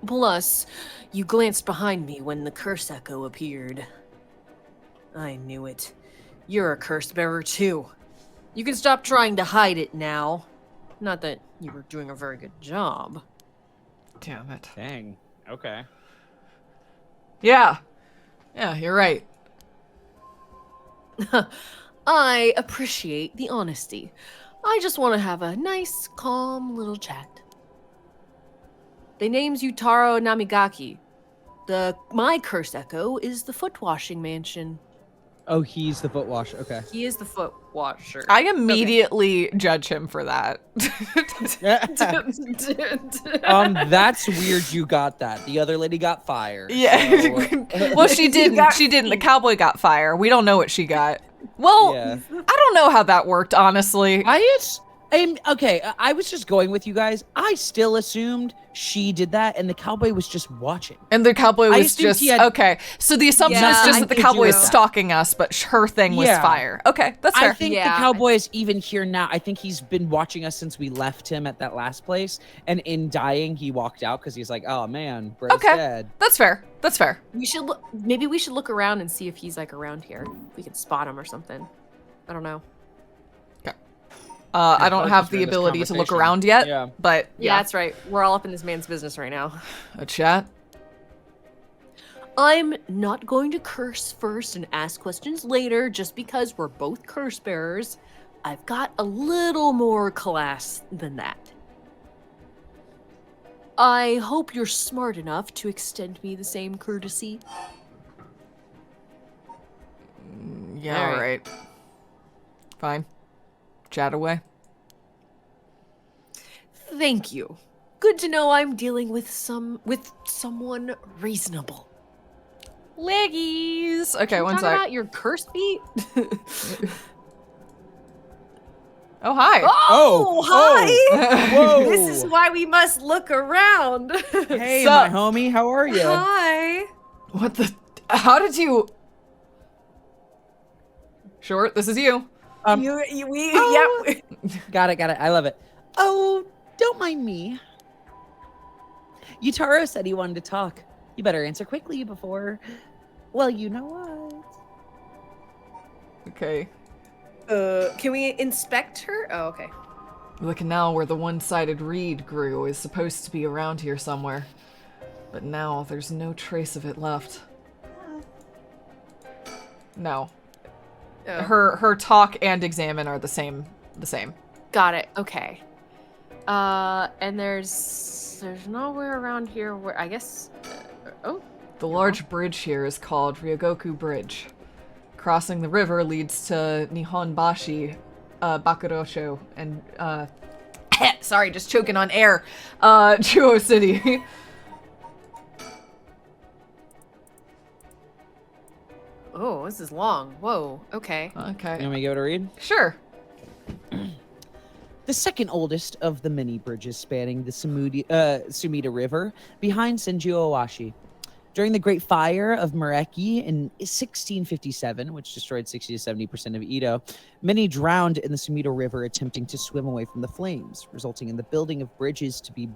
Plus, you glanced behind me when the curse echo appeared. I knew it. You're a curse bearer too. You can stop trying to hide it now. Not that you were doing a very good job. Damn it. Dang. Okay. Yeah. Yeah, you're right. I appreciate the honesty. I just want to have a nice, calm little chat. The name's Utaro Namigaki. My curse echo is the foot washing mansion. Oh, he's the foot wash. Okay. He is the foot washer. I immediately judge him for that. That's weird you got that. The other lady got fired. Yeah. So. Well, she didn't. She didn't. The cowboy got fire. We don't know what she got. Well, Yeah. I don't know how that worked, honestly. Okay, I was just going with you guys. I still assumed she did that and the cowboy was just watching. And the cowboy was just, okay. So the assumption is just that the cowboy is stalking us, but her thing was fire. Okay, that's fair. I think the cowboy is even here now. I think he's been watching us since we left him at that last place. And in dying, he walked out because he's like, oh man, bro's dead. That's fair. That's fair. Maybe we should look around and see if he's like around here. If we can spot him or something. I don't know. I don't have the ability to look around yet, but yeah, that's right. We're all up in this man's business right now. A chat? I'm not going to curse first and ask questions later just because we're both curse bearers. I've got a little more class than that. I hope you're smart enough to extend me the same courtesy. Yeah, all right. Fine. Chat away. Thank you. Good to know I'm dealing with someone reasonable. Leggies. Okay, one sec. Talk about your curse beat. Oh, hi. Oh, hi. Whoa. This is why we must look around. Hey, my homie, how are you? Hi. What the? How did you? Short, this is you. Yeah. Got it. I love it. Oh, don't mind me. Utaro said he wanted to talk. You better answer quickly before... Well, you know what? Okay. Can we inspect her? Oh, okay. The canal where the one-sided reed grew is supposed to be around here somewhere. But now there's no trace of it left. No. Oh. Her talk and examine are the same. Got it. Okay. And there's nowhere around here where I guess. The large bridge here is called Ryogoku Bridge. Crossing the river leads to Nihonbashi, Bakurosho, and sorry, just choking on air. Chuo City. Oh, this is long. Whoa. Okay. Okay. You want me to give it a read? Sure. The second oldest of the many bridges spanning the Sumida River behind Senju Owashi. During the Great Fire of Mureki in 1657, which destroyed 60 to 70% of Edo, many drowned in the Sumida River attempting to swim away from the flames, resulting in the building of bridges to be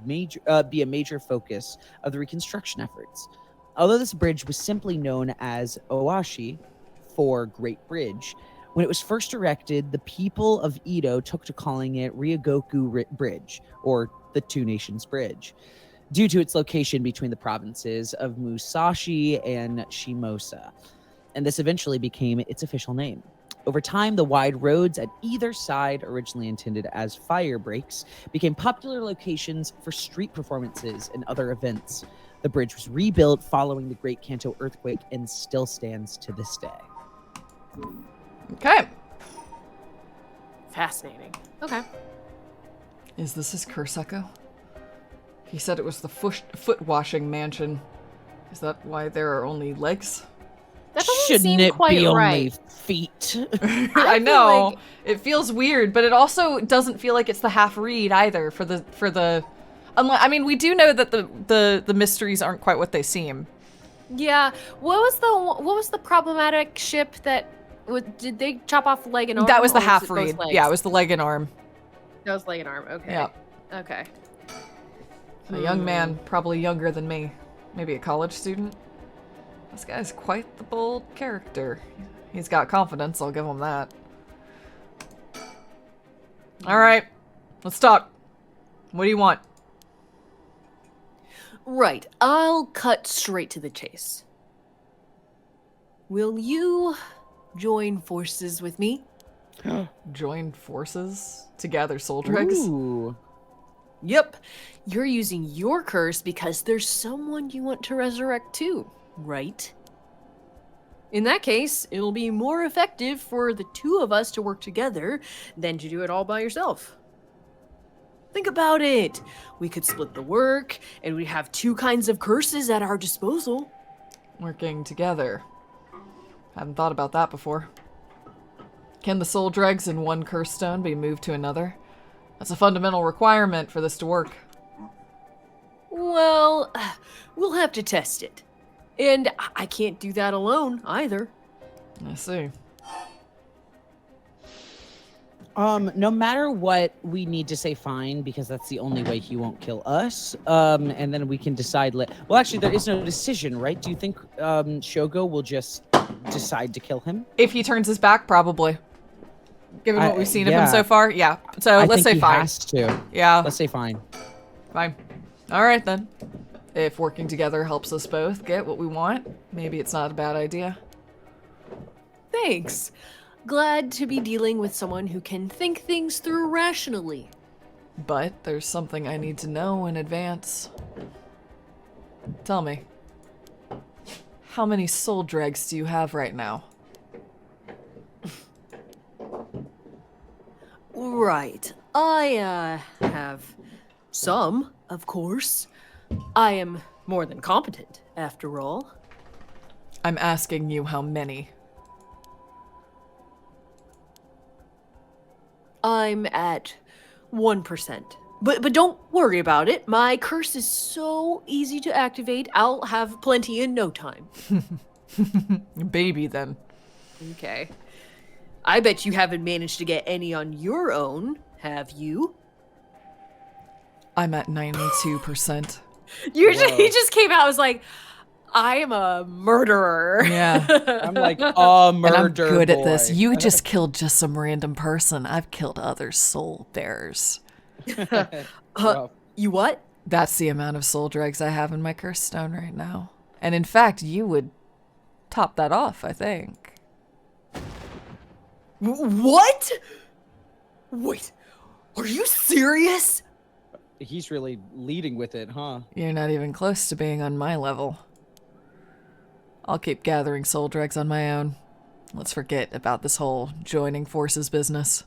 a major focus of the reconstruction efforts. Although this bridge was simply known as Owashi, for Great Bridge, when it was first erected, the people of Edo took to calling it Ryogoku Bridge, or the Two Nations Bridge, due to its location between the provinces of Musashi and Shimosa. And this eventually became its official name. Over time, the wide roads at either side, originally intended as fire breaks, became popular locations for street performances and other events. The bridge was rebuilt following the Great Kanto earthquake and still stands to this day. Okay. Fascinating. Okay. Is this his curse echo? He said it was the foot washing mansion. Is that why there are only legs? That doesn't Shouldn't seem it quite be right. only feet? I know. Like... It feels weird, but it also doesn't feel like it's the half reed either for the I mean, we do know that the mysteries aren't quite what they seem. Yeah. What was the problematic ship that did they chop off leg and arm? That was the half reed. Yeah, it was the leg and arm. That was leg and arm. Okay. Yeah. Okay. A young man, probably younger than me. Maybe a college student. This guy's quite the bold character. He's got confidence, I'll give him that. All right, let's talk. What do you want? Right. I'll cut straight to the chase. Will you join forces with me? Join forces to gather soul dregs? Ooh. Yep. You're using your curse because there's someone you want to resurrect too, right? In that case, it'll be more effective for the two of us to work together than to do it all by yourself. Think about it. We could split the work, and we'd have two kinds of curses at our disposal. Working together. Hadn't thought about that before. Can the soul dregs in one curse stone be moved to another? That's a fundamental requirement for this to work. Well, we'll have to test it. And I can't do that alone, either. I see. No matter what, we need to say fine, because that's the only way he won't kill us. And then we can decide. Well, actually, there is no decision, right? Do you think Shogo will just decide to kill him? If he turns his back, probably. Given what we've seen of him so far, yeah. So let's say fine. He has to. Yeah. Let's say fine. Fine. All right, then. If working together helps us both get what we want, maybe it's not a bad idea. Thanks. Glad to be dealing with someone who can think things through rationally. But there's something I need to know in advance. Tell me, how many soul dregs do you have right now? Right. I, have some, of course. I am more than competent, after all. I'm asking you how many. I'm at 1%. But don't worry about it. My curse is so easy to activate. I'll have plenty in no time. Baby, then. Okay. I bet you haven't managed to get any on your own, have you? I'm at 92%. He just came out, was like, I am a murderer. Yeah. I'm like, a murder And I'm good boy. at this. You just killed just some random person. I've killed other soul bearers. You what? That's the amount of soul dregs I have in my curse stone right now. And in fact, you would top that off, I think. What? Wait, are you serious? He's really leading with it, huh? You're not even close to being on my level. I'll keep gathering soul dregs on my own. Let's forget about this whole joining forces business.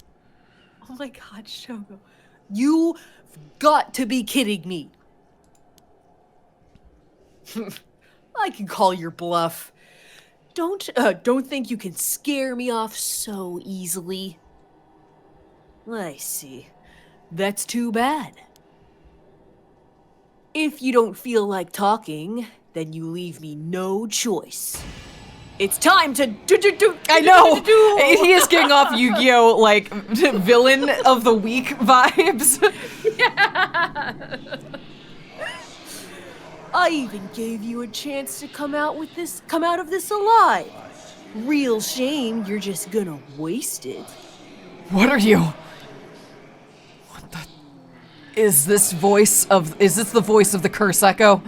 Oh my god, Shogo. You've got to be kidding me. I can call your bluff. Don't think you can scare me off so easily. I see. That's too bad. If you don't feel like talking, then you leave me no choice. It's time to I know! He is getting off Yu-Gi-Oh! Like, villain of the week vibes. Yeah. I even gave you a chance to come out of this alive. Real shame you're just gonna waste it. What are you? What the? Is this the voice of the curse echo?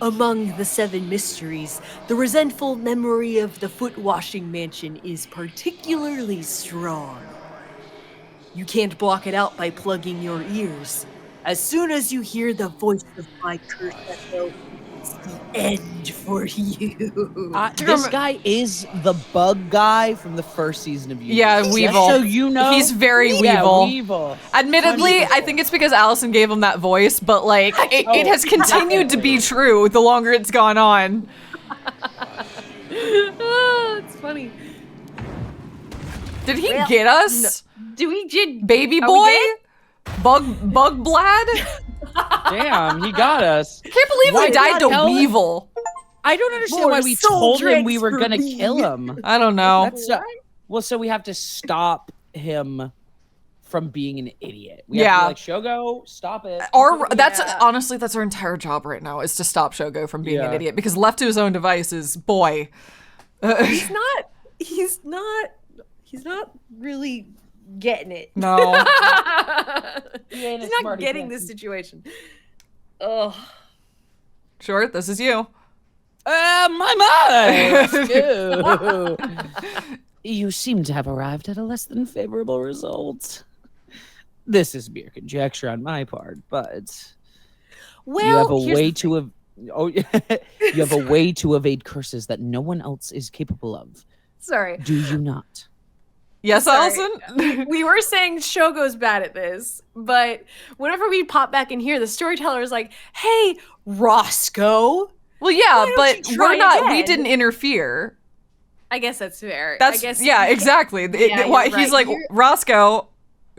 Among the 7 mysteries, the resentful memory of the foot-washing mansion is particularly strong. You can't block it out by plugging your ears. As soon as you hear the voice of my curse echo, it's the end for you. This guy is the bug guy from the first season of Yu-Gi-Oh! Yeah, Weevil. So you know, He's very Weevil. Yeah, Weevil. Admittedly, I think it's because Allison gave him that voice, but like, it has continued to be true the longer it's gone on. Oh, it's funny. Did he get us? Do we did Baby boy? Bug Blad? Damn, he got us. I can't believe we died to Weevil. I don't understand More why we told him dregs we were for gonna me. kill him. I don't know. Well, so we have to stop him from being an idiot. We Yeah. have to be like, Shogo, stop it. That's honestly, that's our entire job right now, is to stop Shogo from being an idiot, because left to his own devices, boy. He's not really getting it. No. He's not getting this situation. Ugh. Short, this is you. My mind! You seem to have arrived at a less than favorable result. This is mere conjecture on my part, but well, you have a way to you have a way to evade curses that no one else is capable of. Sorry. Do you not? Yes, Sorry. Allison? We were saying Shogo's bad at this, but whenever we pop back in here, the storyteller is like, hey, Roscoe. Well, yeah, but we're not, we again? didn't interfere. I guess that's fair. That's, I guess yeah, exactly. Yeah, He's like, Roscoe,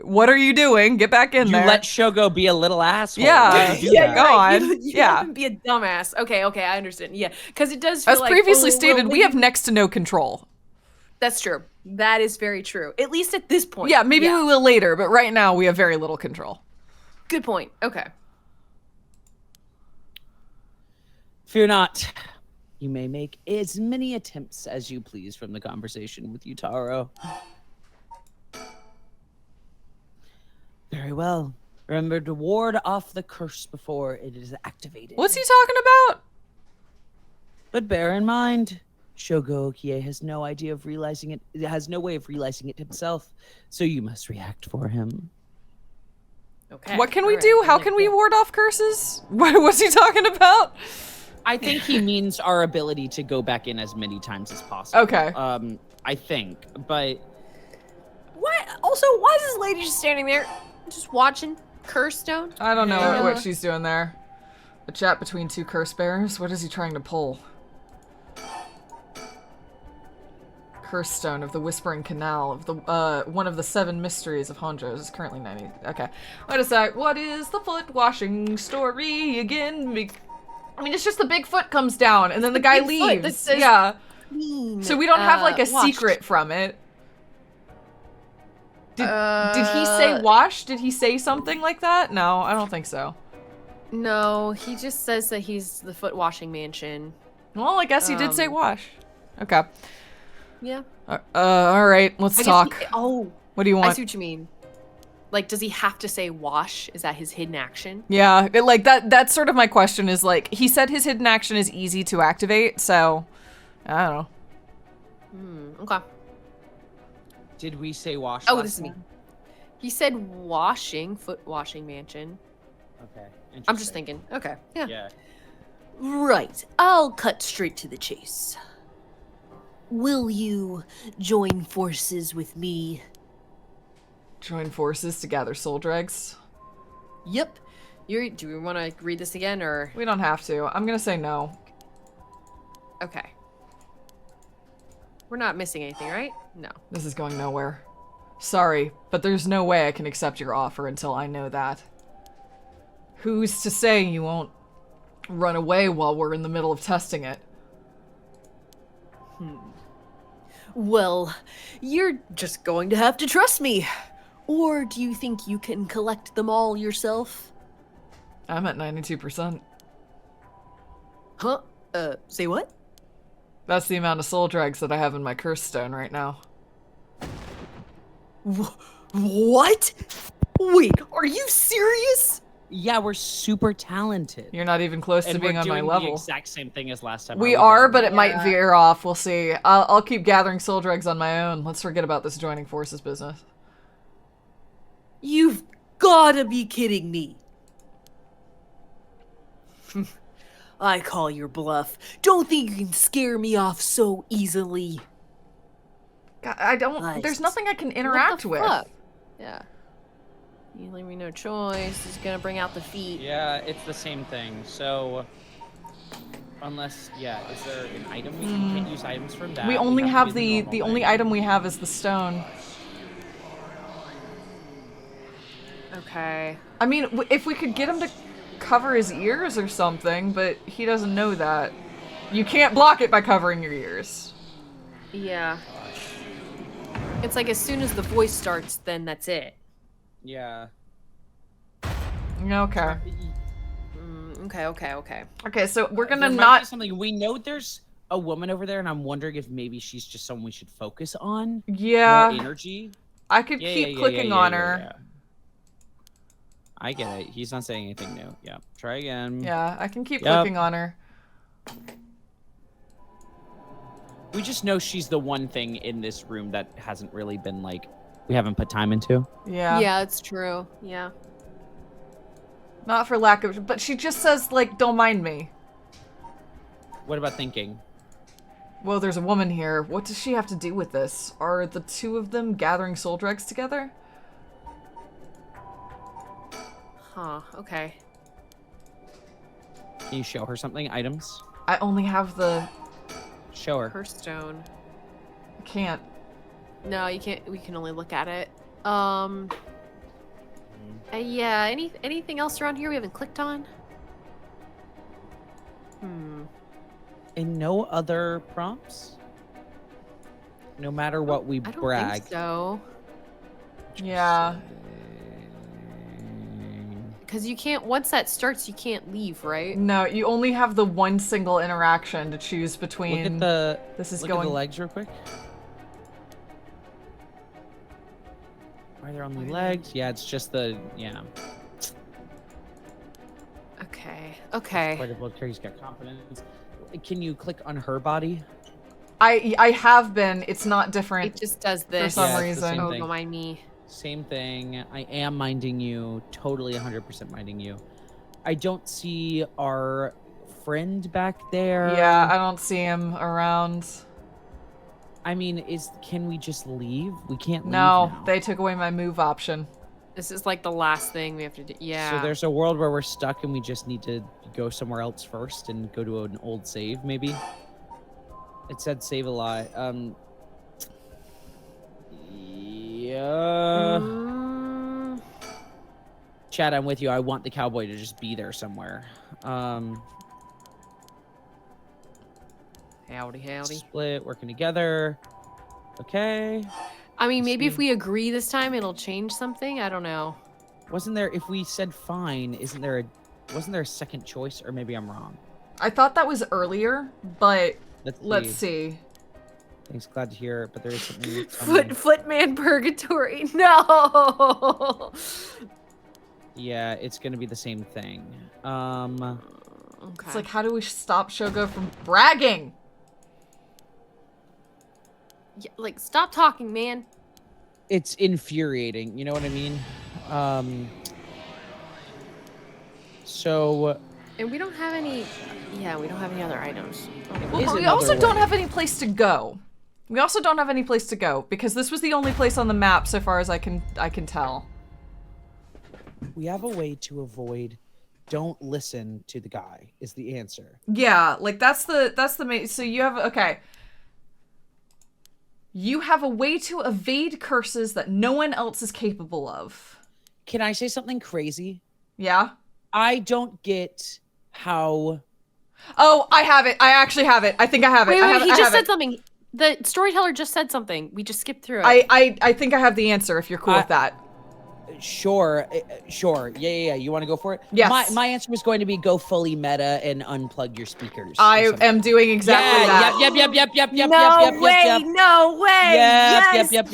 what are you doing? Get back in there. You let Shogo be a little asshole. Yeah, go on. You yeah. let him be a dumbass. Okay, I understand. Yeah, because it does feel As like, previously well, stated, we have next to no control. That's true. That is very true. At least at this point. Yeah, maybe we will later, but right now we have very little control. Good point. Okay. Fear not. You may make as many attempts as you please from the conversation with Yutaro. Very well. Remember to ward off the curse before it is activated. What's he talking about? But bear in mind, Shogo Okie has no idea of realizing it. It has no way of realizing it himself, so you must react for him. Okay. What can we do? How can we ward off curses? What's he talking about? I think he means our ability to go back in as many times as possible. Okay. I think, but What? Also, why is this lady just standing there, just watching Curse Stone? I don't know what she's doing there. A chat between two curse bearers. What is he trying to pull? Curse Stone of the Whispering Canal of the one of the 7 mysteries of Honjo is currently 90. Okay. Wait a sec. What is the foot washing story again? I mean, it's just the big foot comes down and then the guy leaves. Yeah. So we don't have like a secret from it. Did he say wash? Did he say something like that? No, I don't think so. No, he just says that he's the foot washing mansion. Well, I guess he did say wash. Okay. Yeah. All right, let's talk. What do you want? I see what you mean. Like, does he have to say wash? Is that his hidden action? Yeah, like that's sort of my question is like, he said his hidden action is easy to activate, so I don't know. Okay. did we say wash? Oh, this is me. He said washing, foot washing mansion. Okay. I'm just thinking. Okay. Yeah. Right. I'll cut straight to the chase. Will you join forces with me? Join forces to gather soul dregs? Yep. Do we want to read this again, or? We don't have to. I'm gonna say no. Okay. We're not missing anything, right? No. This is going nowhere. Sorry, but there's no way I can accept your offer until I know that. Who's to say you won't run away while we're in the middle of testing it? Well, you're just going to have to trust me. Or do you think you can collect them all yourself? I'm at 92%. Huh? Say what? That's the amount of soul dregs that I have in my curse stone right now. What? Wait, are you serious? Yeah, we're super talented. You're not even close to being on my level. The exact same thing as last time. We are, but it might veer off. We'll see. I'll keep gathering soul dregs on my own. Let's forget about this joining forces business. You've gotta be kidding me. I call your bluff. Don't think you can scare me off so easily. God, I don't. There's nothing I can interact with. Yeah. You leave me no choice. He's gonna bring out the feet. Yeah, it's the same thing. So, unless, is there an item we can't use items from that? We only have the only item we have is the stone. Okay. I mean, if we could get him to cover his ears or something, but he doesn't know that. You can't block it by covering your ears. Yeah. It's like as soon as the voice starts, then that's it. Yeah. Okay. Okay. Okay, so we're gonna There might not. be something we know. There's a woman over there, and I'm wondering if maybe she's just someone we should focus on. Yeah. More energy. I could keep clicking on her. Yeah. I get it. He's not saying anything new. Yeah. Try again. Yeah, I can keep clicking on her. We just know she's the one thing in this room that hasn't really been like, we haven't put time into. Yeah. Yeah, it's true. Yeah. Not for lack of, but she just says like, don't mind me. What about thinking? Well, there's a woman here. What does she have to do with this? Are the two of them gathering soul dregs together? Huh, okay. Can you show her something? Items? I only have the... Show her. Her stone. I can't. No, you can't. We can only look at it. Yeah, anything else around here we haven't clicked on? And no other prompts? No matter what we brag. I don't think so. Yeah. Because you can't, once that starts, you can't leave, right? No, you only have the one single interaction to choose between. Look at the, this is look going... at the legs real quick. Are there only legs? Yeah, it's just the, yeah. Okay, okay. Quite a book. He's got confidence. Can you click on her body? I have been. It's not different. It just does this. For some reason. Oh, don't mind me. Same thing. I am minding you. Totally 100% minding you. I don't see our friend back there. Yeah, I don't see him around. I mean, can we just leave? We can't leave No, now. they took away my move option. This is like the last thing we have to do. Yeah. So there's a world where we're stuck and we just need to go somewhere else first and go to an old save, maybe? It said save a lot. Yeah. Chad, I'm with you. I want the cowboy to just be there somewhere. Howdy, howdy. Split, working together. Okay. I mean, maybe if we agree this time, it'll change something. I don't know. Wasn't there, if we said fine, wasn't there a second choice? Or maybe I'm wrong. I thought that was earlier, but Let's see. Thanks, glad to hear it, but there is something. Footman purgatory. No. Yeah, it's gonna be the same thing. Okay. It's like, how do we stop Shogo from bragging? Yeah, like, stop talking, man. It's infuriating. You know what I mean? So. And we don't have any. Yeah, we don't have any other items. Okay. Well, we also don't have any place to go. We also don't have any place to go because this was the only place on the map so far as I can tell. We have a way to avoid. Don't listen to the guy is the answer. Yeah, like that's the main. So you have okay. You have a way to evade curses that no one else is capable of. Can I say something crazy? Yeah. I don't get how. Oh, I have it. I actually have it. I think I have it. Wait, he just said something. The storyteller just said something. We just skipped through it. I think I have the answer if you're cool with that. Sure. Yeah. You want to go for it? Yes. My answer was going to be go fully meta and unplug your speakers. I am doing exactly that. Yep. No way. Yep.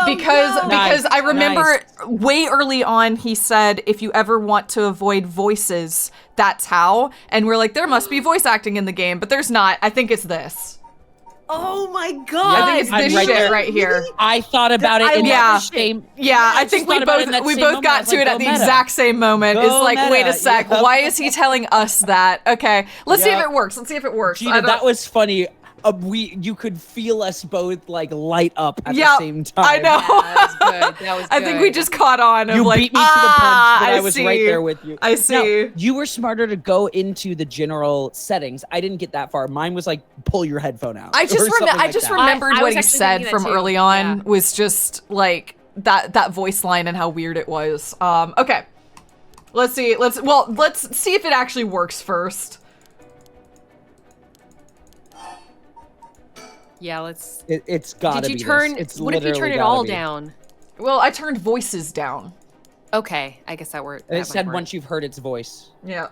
Because I remember way early on he said if you ever want to avoid voices, that's how. And we're like, there must be voice acting in the game, but there's not. I think it's this. Oh my god! I think it's this shit right here. I thought about it in the same. Yeah, I think we both got to it at the exact same moment. It's like, wait a sec, why is he telling us that? Okay, let's see if it works. Gina, that was funny. You could feel us both like light up at the same time. I know. Yeah, that was good. I think we just caught on. You like, beat me to the punch, but I was see. right there with you. I see. Now, you were smarter to go into the general settings. I didn't get that far. Mine was like, pull your headphone out. I just remembered what he said from early on. Yeah. Was just like that voice line and how weird it was. Okay. Let's see. Let's see if it actually works first. Yeah, let's. It's gotta be. What if you turn it all down? Well, I turned voices down. Okay, I guess that worked. It said once you've heard its voice. Yeah.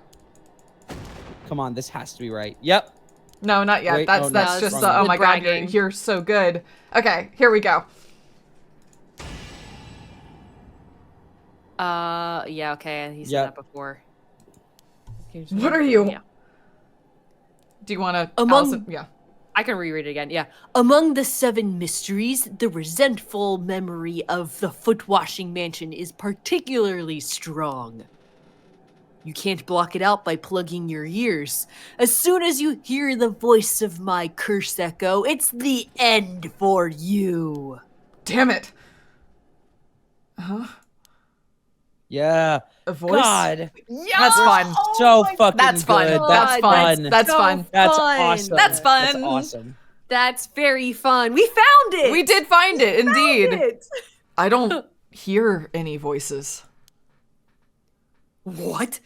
Come on, this has to be right. Yep. No, not yet. Wait, that's just wrong. oh my god, you're so good. Okay, here we go. Yeah, okay. He said that before. What are you? Yeah. Do you want to? Among Yeah. I can reread it again. Yeah. Among the 7 mysteries, the resentful memory of the foot-washing mansion is particularly strong. You can't block it out by plugging your ears. As soon as you hear the voice of my curse echo, it's the end for you. Damn it. Huh? Yeah. A voice? God. Yeah. That's fun. So fucking That's fun. good. That's fun. That's so fun. That's fun. awesome. That's fun. That's awesome. That's very fun. We found it. We did find it, indeed. Found it. I don't hear any voices. What?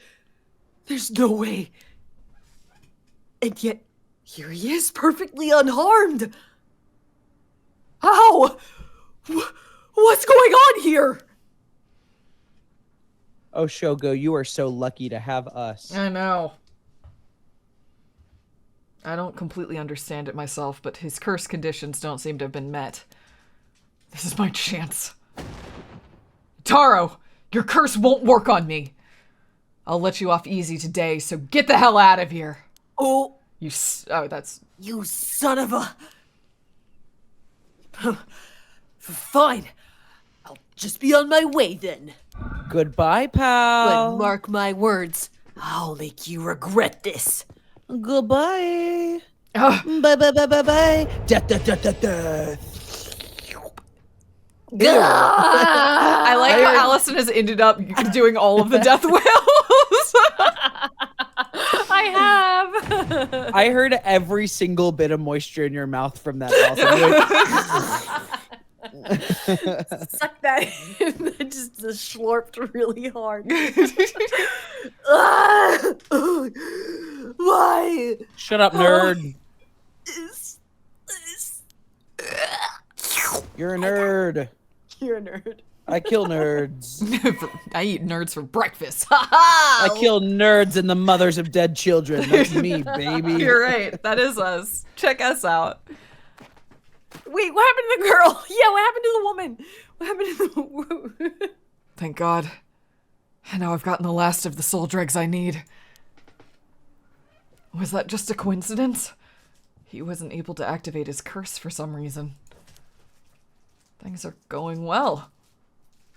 There's no way. And yet, here he is, perfectly unharmed. How? What's going on here? Oh, Shogo, you are so lucky to have us. I know. I don't completely understand it myself, but his curse conditions don't seem to have been met. This is my chance. Taro, your curse won't work on me. I'll let you off easy today, so get the hell out of here. Oh, that's... you son of a... Fine. I'll just be on my way then. Goodbye, pal. But mark my words, I'll make you regret this. Goodbye. Bye, bye, bye, bye, bye. Death, death, death, death, death. I like how Allison has ended up doing all of the death whales. I have. I heard every single bit of moisture in your mouth from that. Suck that in. I just slurped really hard. Why? Shut up, nerd. You're a nerd. You're a nerd. I kill nerds. I eat nerds for breakfast. I kill nerds and the mothers of dead children. That's me, baby. You're right. That is us. Check us out. Wait, what happened to the girl? Yeah, what happened to the woman? What happened to the... Thank God. And now I've gotten the last of the soul dregs I need. Was that just a coincidence? He wasn't able to activate his curse for some reason. Things are going well.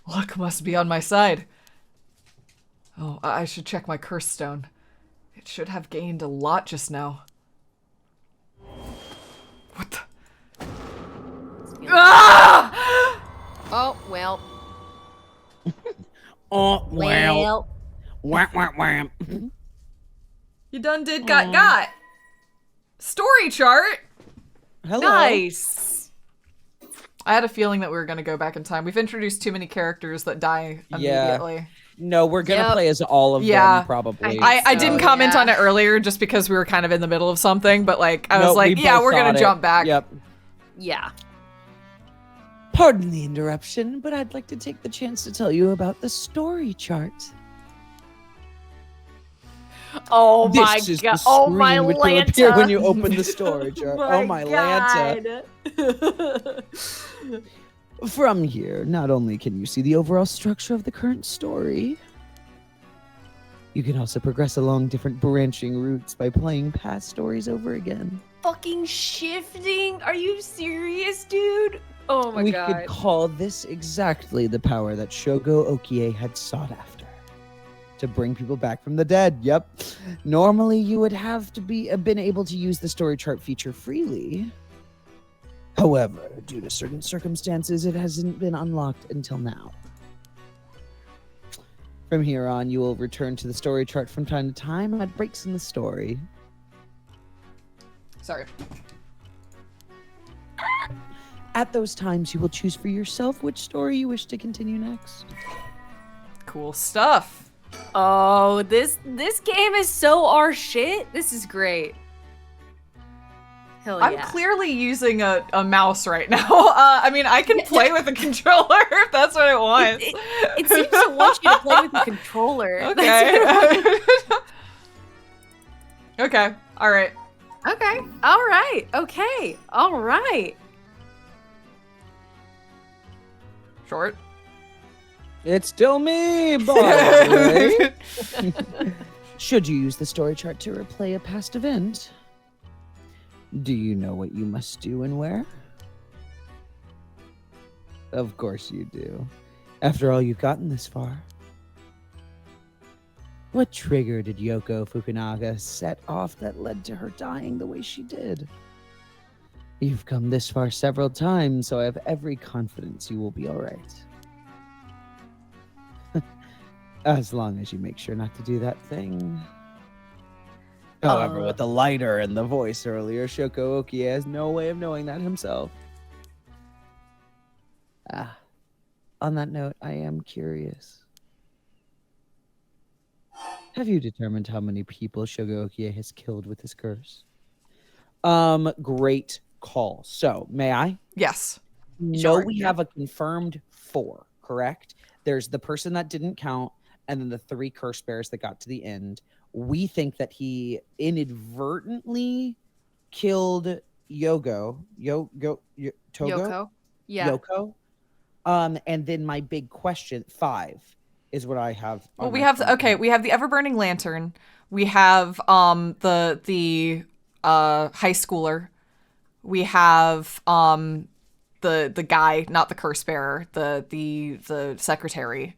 Luck must be on my side. Oh, I should check my curse stone. It should have gained a lot just now. What the? Ah! Oh, well. Oh, well. Wham, wham, wham. You done did got. Story chart. Hello. Nice. I had a feeling that we were going to go back in time. We've introduced too many characters that die immediately. Yeah. No, we're going to play as all of them, probably. I didn't comment on it earlier just because we were kind of in the middle of something, but like, I was like, yeah, we're going to jump back. Yep. Yeah. Pardon the interruption, but I'd like to take the chance to tell you about the story chart. Oh my This is god. the Oh my screen which will appear Lanta. when you open the story chart. Oh my Lanta. From here, not only can you see the overall structure of the current story, you can also progress along different branching routes by playing past stories over again. Fucking shifting? Are you serious, dude? Oh my we god. could call this exactly the power that Shogo Okie had sought after. To bring people back from the dead. Yep. Normally, you would have to been able to use the story chart feature freely. However, due to certain circumstances, it hasn't been unlocked until now. From here on, you will return to the story chart from time to time at breaks in the story. Sorry. At those times, you will choose for yourself which story you wish to continue next. Cool stuff. Oh, this game is so our shit. This is great. Hell yeah. I'm clearly using a mouse right now. I mean, I can play with a controller if that's what it wants. It seems to want you to play with the controller. Okay. Okay. All right. Okay. All right. Okay. All right. Short. It's still me, boy. Should you use the story chart to replay a past event? Do you know what you must do and where? Of course you do. After all, you've gotten this far. What trigger did Yoko Fukunaga set off that led to her dying the way she did? You've come this far several times, so I have every confidence you will be all right. As long as you make sure not to do that thing. However, with the lighter and the voice earlier, Shoko Okie has no way of knowing that himself. On that note, I am curious. Have you determined how many people Shogo Okie has killed with his curse? Great call. So, may I? Yes. No, we have a confirmed 4, correct? There's the person that didn't count, and then the 3 curse bearers that got to the end. We think that he inadvertently killed Togo? Yoko. Yeah. Yoko. And then my big question, 5, is what I have. Well, we have we have the ever-burning lantern. We have the high schooler. We have the guy, not the curse bearer, the secretary.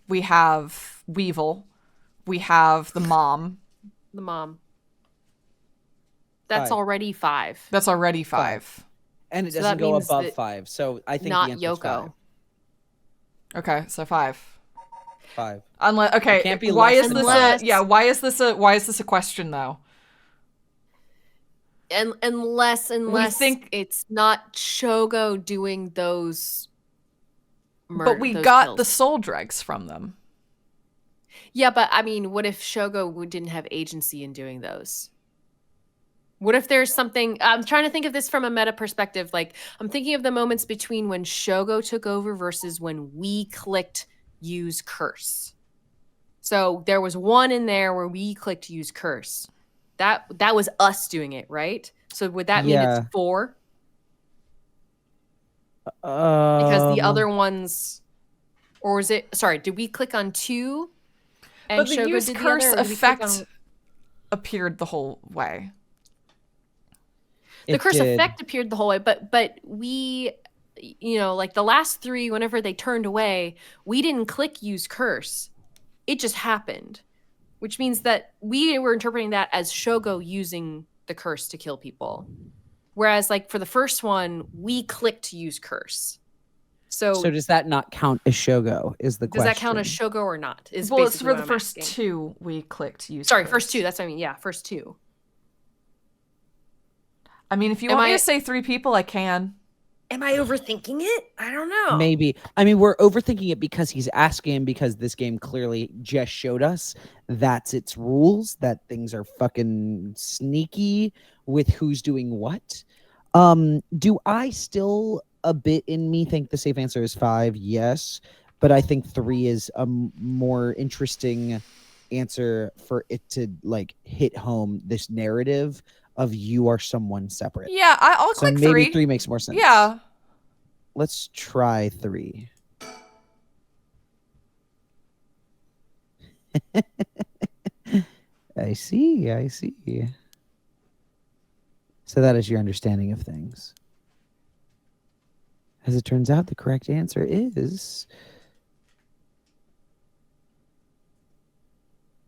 We have Weevil. We have the mom. The mom. That's already 5. That's already 5. And it doesn't go above 5. So I think not the answer's Yoko. 5. Okay, so 5. 5. Unless okay, it can't be why less is than this 5. why is this a question though? And unless we think it's not Shogo doing those but we got the soul dregs from them. Yeah, but I mean, what if Shogo didn't have agency in doing those? What if there's something... I'm trying to think of this from a meta perspective. Like, I'm thinking of the moments between when Shogo took over versus when we clicked use curse. So there was one in there where we clicked use curse. That was us doing it, right? So would that mean it's 4? Because the other ones... Or was it... Sorry, did we click on 2? And But the Shogo use did curse the other, effect appeared the whole way. The curse effect appeared the whole way, but we, like the last 3, whenever they turned away, we didn't click use curse. It just happened, which means that we were interpreting that as Shogo using the curse to kill people. Whereas like for the first one, we clicked use curse. So does that not count as Shogo is the question. Does that count as Shogo or not? Well, it's for the first 2 we clicked use curse. First 2, that's what I mean. Yeah, first 2. I mean, if you want me to say 3 people, I can. Am I overthinking it? I don't know. Maybe. I mean, we're overthinking it because he's asking, because this game clearly just showed us that's its rules, that things are fucking sneaky with who's doing what. Do I still, a bit in me, think the safe answer is 5? Yes. But I think 3 is a more interesting answer for it to, like, hit home this narrative of you are someone separate. Yeah, I'll click 3. Maybe 3 makes more sense. Yeah. Let's try 3. I see. So that is your understanding of things. As it turns out, the correct answer is...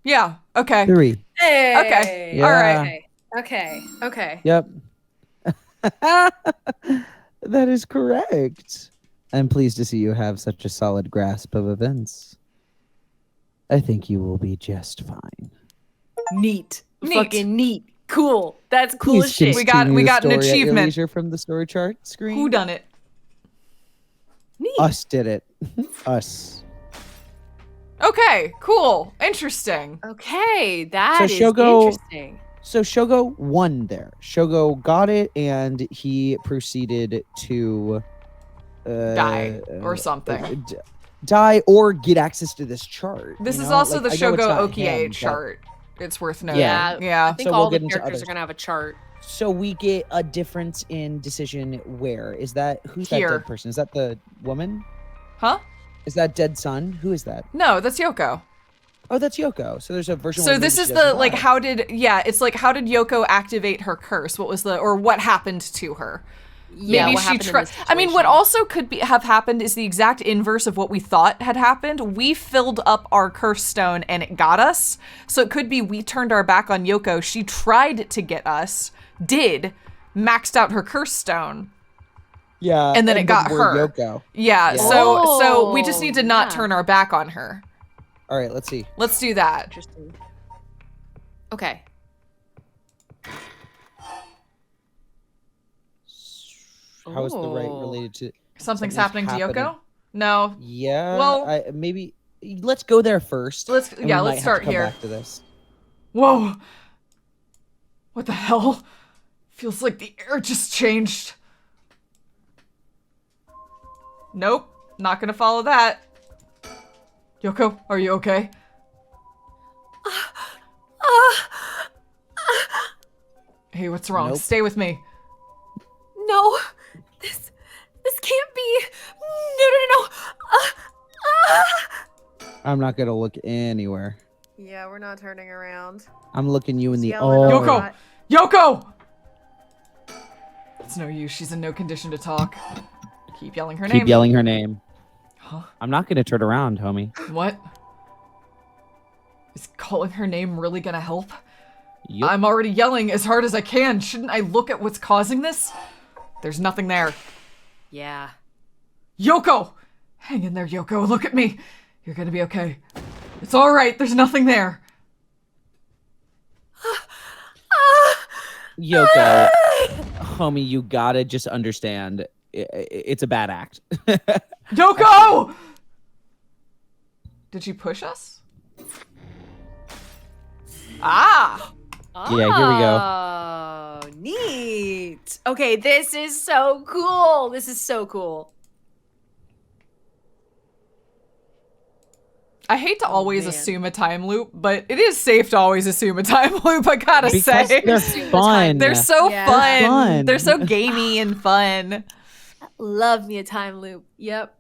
Yeah, okay. 3. Hey. Okay, yeah. All right. Okay. Yep. That is correct. I'm pleased to see you have such a solid grasp of events. I think you will be just fine. Neat. Fucking neat. Cool. That's cool as shit. We got an achievement from the story chart screen. Who done it? Neat. Us did it. Us. Okay, cool. Interesting. Okay, that is Shogo, interesting. So Shogo won there. Shogo got it, and he proceeded to die or something. Die or get access to this chart. This is also the Shogo Okie chart. It's worth noting. Yeah. I think all the characters are going to have a chart. So we get a difference in decision where? Is that, who's that dead person? Is that the woman? Huh? Is that Dead Sun? Who is that? No, that's Yoko. Oh, that's Yoko. So there's a version. So where this maybe is she the doesn't like die. it's like how did Yoko activate her curse? What happened to her? Yeah, Maybe what she happened in tried. this I mean, what situation? also could have happened is the exact inverse of what we thought had happened. We filled up our curse stone and it got us. So it could be we turned our back on Yoko. She tried to get us, maxed out her curse stone. Yeah, And then it got we're her. Yoko. Yeah, Yeah. so we just need to not yeah. turn our back on her. All right, let's see. Let's do that. Interesting. Okay. How is the right Oh. related to Something's something's happening to Yoko? No. Yeah. Well- maybe let's go there first. Let's and we might let's have start to come here. Back to this. Whoa. What the hell? Feels like the air just changed. Nope. Not gonna follow that. Yoko, are you okay? Hey, what's wrong? Nope. Stay with me. No, this can't be. No. I'm not gonna look anywhere. Yeah, we're not turning around. I'm looking you in the Yelling oh. Yoko! Yoko! It's no use. She's in no condition to talk. Keep yelling her name. Keep yelling her name. Huh? I'm not gonna turn around, homie. What? Is calling her name really gonna help? Yup. I'm already yelling as hard as I can. Shouldn't I look at what's causing this? There's nothing there. Yeah. Yoko! Hang in there, Yoko. Look at me. You're gonna be okay. It's all right. There's nothing there. Yoko, homie, you gotta just understand. It's a bad act. Yoko! Did she push us? Ah! Yeah, here we go. Oh, neat. Okay, this is so cool. This is so cool. I hate to always man. assume a time loop, but it is safe to always assume a time loop, I gotta Because say. they're fun. They're so Yeah. fun. Fun. They're so gamey and fun. Love me a time loop. Yep.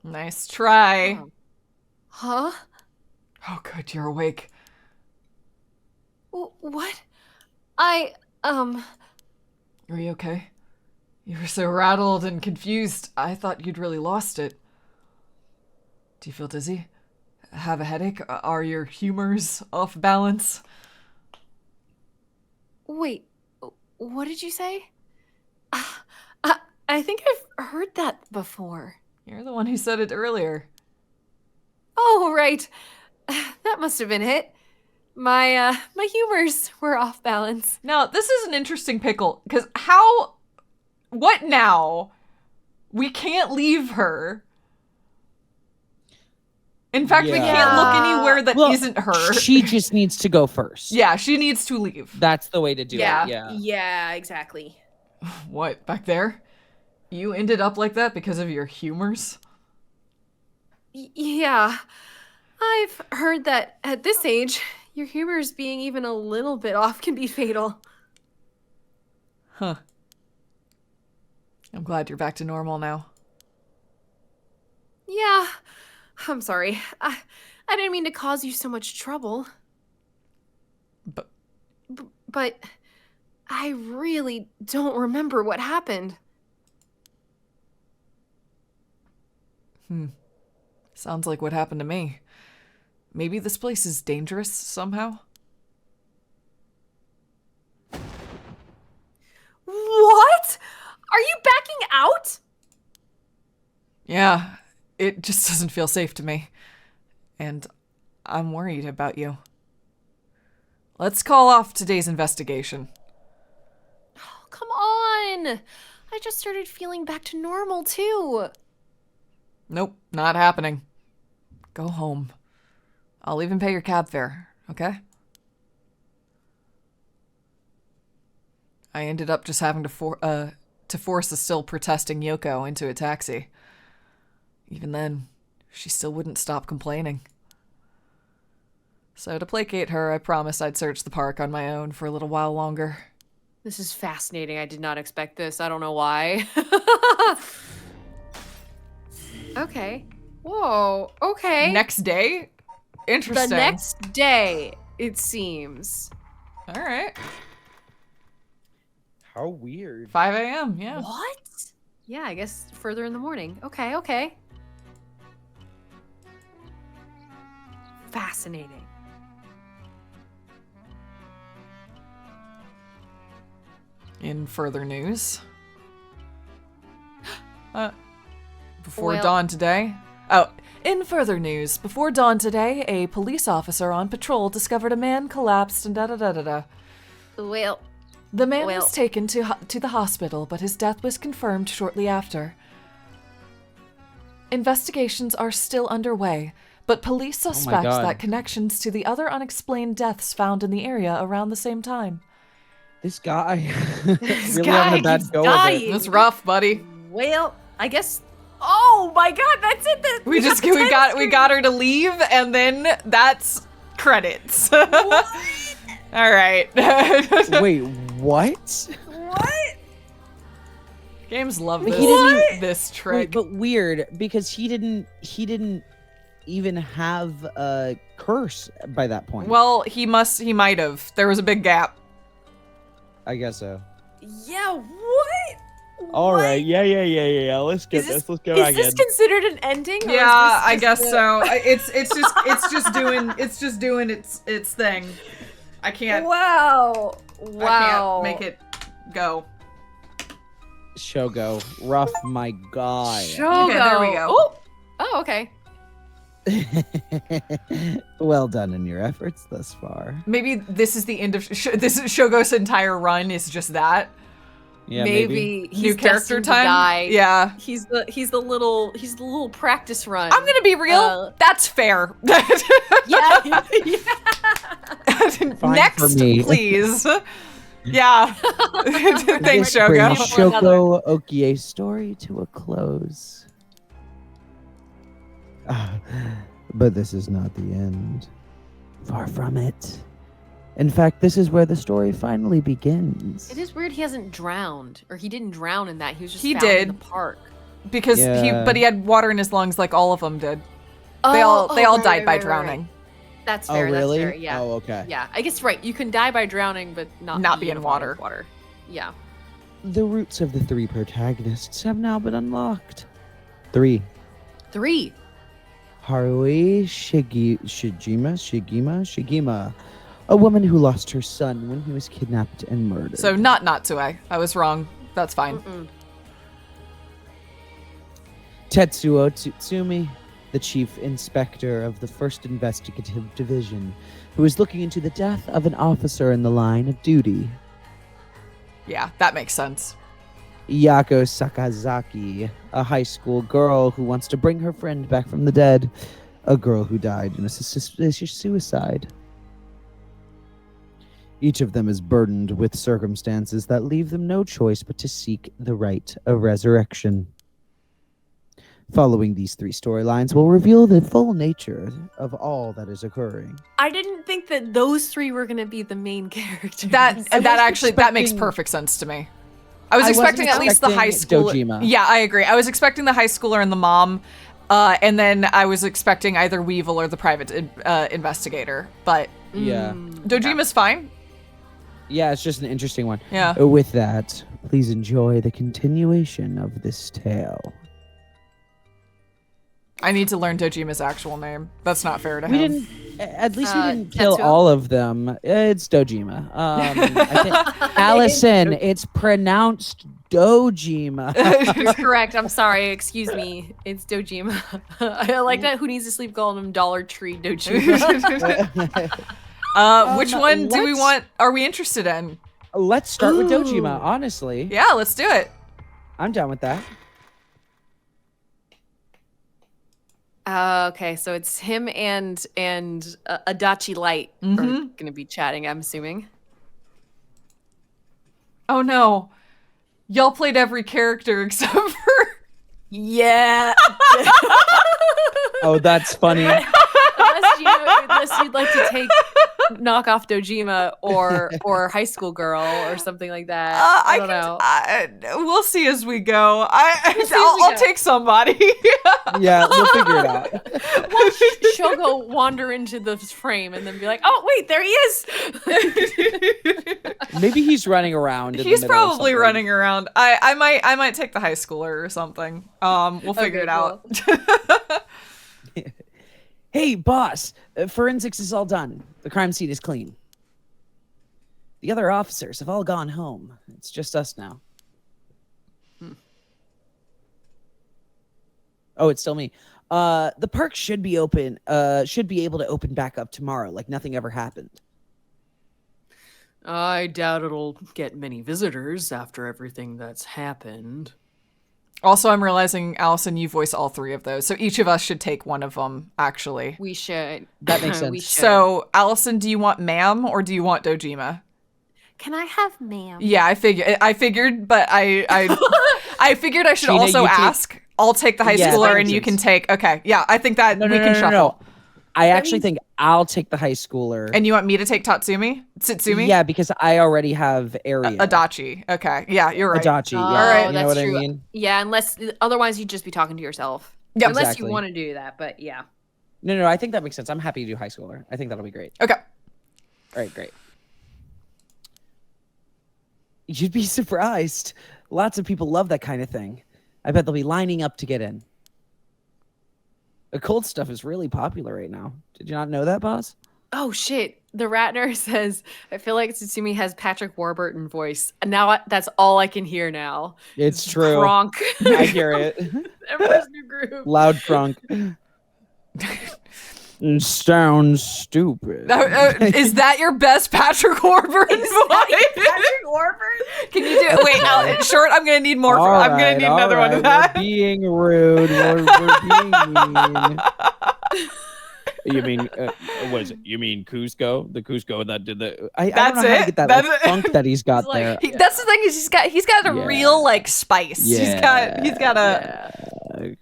Nice try. Huh? Oh, good, you're awake. What? Are you okay? You were so rattled and confused. I thought you'd really lost it. Do you feel dizzy? Have a headache? Are your humors off balance? Wait, what did you say? I think I've heard that before. You're the one who said it earlier. Oh, right. That must have been it. My humors were off balance. Now, this is an interesting pickle, because what now? We can't leave her. In fact, we Yeah. can't look anywhere that Well, isn't her. She just needs to go first. Yeah, she needs to leave. That's the way to do it. Yeah. Yeah, exactly. What, back there? You ended up like that because of your humors? Yeah. I've heard that at this age, your humors being even a little bit off can be fatal. Huh. I'm glad you're back to normal now. Yeah. I'm sorry. I didn't mean to cause you so much trouble. But But I really don't remember what happened. sounds like what happened to me. Maybe this place is dangerous somehow? What? Are you backing out? Yeah, it just doesn't feel safe to me. And I'm worried about you. Let's call off today's investigation. Oh, come on. I just started feeling back to normal, too. Nope, not happening. Go home. I'll even pay your cab fare, okay? I ended up just having to force a still protesting Yoko into a taxi. Even then, she still wouldn't stop complaining. So to placate her, I promised I'd search the park on my own for a little while longer. This is fascinating. I did not expect this. I don't know why. Okay. Whoa. Okay. Next day? Interesting. The next day, it seems. All right. How weird. 5 a.m., yeah. What? Yeah, I guess further in the morning. Okay, okay. Fascinating. In further news. Before Well- dawn today. Oh, in further news, before dawn today, a police officer on patrol discovered a man collapsed and da-da-da-da-da. Well, The man Well- was taken to the hospital, but his death was confirmed shortly after. Investigations are still underway, but police suspect God. that connections to the other unexplained deaths found in the area around the same time. This guy This really guy having a bad keeps go of it. dying. It's rough, buddy. well, I guess. Oh my God, that's it. We got her to leave, and then that's credits. All right. Wait, what? What? Games love But this, he didn't this Wait, trick. but weird because he didn't even have a curse by that point. Well, he might have. There was a big gap. I guess so. Yeah. What? All right, yeah. Let's get this. Let's go back Is this in. considered an ending? Or is Yeah, this I just guess a- so. It's just doing its thing. I can't Wow. Wow. I can't make it go. Shogo, rough, my guy. Shogo. Okay, there we go. Oh, okay. Well done in your efforts thus far. Maybe this is the end of this is Shogo's entire run is just that. Yeah, Maybe he's New character destined to time. die. Yeah. He's the little practice run. I'm gonna be real. That's fair. Yeah. Fine Next, for me. please. Yeah. Thanks, This brings Shogo. Shoko Okie's story to a close. But this is not the end. Far from it. In fact, this is where the story finally begins. It is weird he hasn't drowned, or he didn't drown in that. He was just He found in did. the park. Because Yeah. he had water in his lungs like all of them did. They all died by drowning. That's Oh, fair. really? That's fair. Yeah. Oh, okay. Yeah. I guess right. You can die by drowning, but not be in a body of water. Water. Yeah. The roots of the three protagonists have now been unlocked. 3. 3. Harui Shigima, a woman who lost her son when he was kidnapped and murdered. So not Natsue. I was wrong. That's fine. Tetsuo Tsutsumi, the chief inspector of the 1st Investigative Division, who is looking into the death of an officer in the line of duty. Yeah, that makes sense. Yako Sakazaki, a high school girl who wants to bring her friend back from the dead, a girl who died in a suspicious suicide. Each of them is burdened with circumstances that leave them no choice but to seek the right of resurrection. Following these 3 storylines will reveal the full nature of all that is occurring. I didn't think that those 3 were gonna be the main characters. That makes expecting- perfect sense to me. I was wasn't expecting at least the high expecting school. Dojima. Yeah, I agree. I was expecting the high schooler and the mom, and then I was expecting either Weevil or the private investigator. But Yeah. Dojima's fine. Yeah, it's just an interesting one. Yeah. With that, please enjoy the continuation of this tale. I need to learn Dojima's actual name. That's not fair to We him. didn't. At least we didn't kill Tetsuo? all of them. It's Dojima. I think, Allison, it's pronounced Dojima. You're correct. I'm sorry. Excuse me. It's Dojima. I like that. Who needs to sleep calling him Dollar Tree Dojima? Which one do we let's- want? Are we interested in? Let's start with Ooh. Dojima. Honestly, Yeah, let's do it. I'm down with that. Okay, so it's him and Adachi Light are gonna be chatting. I'm assuming. Oh no, y'all played every character except for. Yeah. Oh, that's funny. unless you'd like to take knock off Dojima or High School Girl or something like that. I don't know. We'll see as we go. I'll take somebody. Yeah, we'll figure it out. Well, she'll go wander into the frame and then be like, "Oh, wait, there he is." Maybe he's running around. He's probably running around. I might take the high schooler or something. We'll figure it out. Hey, boss. Forensics is all done. The crime scene is clean. The other officers have all gone home. It's just us now. Oh, it's still me. The park should be open. Should be able to open back up tomorrow, like nothing ever happened. I doubt it'll get many visitors after everything that's happened. Also, I'm realizing, Allison, you voice all three of those, so each of us should take one of them, actually. We should. That makes sense. So, Allison, do you want ma'am or do you want Dojima? Can I have ma'am? Yeah, I figured, but I figured I should Gina, also ask. I'll take the high schooler and you can take. Okay, yeah, I think that we can shuffle. No. I actually think I'll take the high schooler. And you want me to take Tatsumi? Yeah, because I already have Area. Adachi. Okay. Yeah, you're right. Adachi. All Yeah, right, you know that's what true. I mean? Yeah, unless otherwise you'd just be talking to yourself. Yeah, unless exactly. you want to do that, but yeah. No, I think that makes sense. I'm happy to do high schooler. I think that'll be great. Okay. All right, great. You'd be surprised. Lots of people love that kind of thing. I bet they'll be lining up to get in. Occult stuff is really popular right now. Did you not know that, boss? Oh shit! The Ratner says, "I feel like Tsutsumi has Patrick Warburton voice." And now that's all I can hear now. It's true. Kronk. I hear it. Emperor's New Groove. Loud Kronk. Sounds stupid. Is that your best Patrick Warburton voice? Patrick Warburton? Can you do? Wait, now, short. I'm gonna need more. I'm gonna need another one of that. We're being rude. We're being mean. You mean what is it? You mean Cusco? The Cusco that did the. I don't know how to get that funk that he's got there. That's the thing is he's got a real like spice. Yeah. He's got a.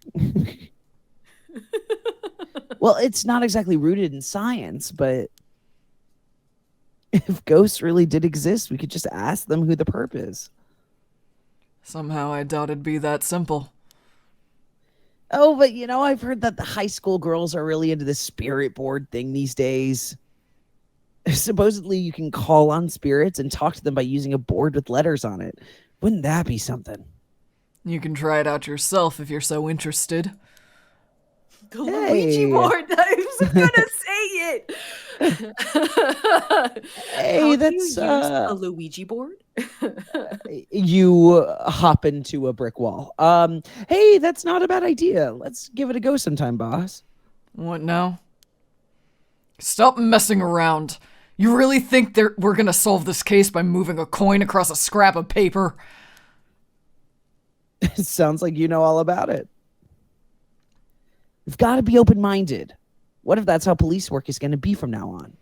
Well, it's not exactly rooted in science, but if ghosts really did exist, we could just ask them who the perp is. Somehow I doubt it'd be that simple. Oh, but I've heard that the high school girls are really into this spirit board thing these days. Supposedly you can call on spirits and talk to them by using a board with letters on it. Wouldn't that be something? You can try it out yourself if you're so interested. The Luigi board. I was gonna say it. Hey, that's a Luigi board. You hop into a brick wall. Hey, that's not a bad idea. Let's give it a go sometime, boss. What now? Stop messing around. You really think we're gonna solve this case by moving a coin across a scrap of paper? It sounds like you know all about it. We've got to be open-minded. What if that's how police work is going to be from now on?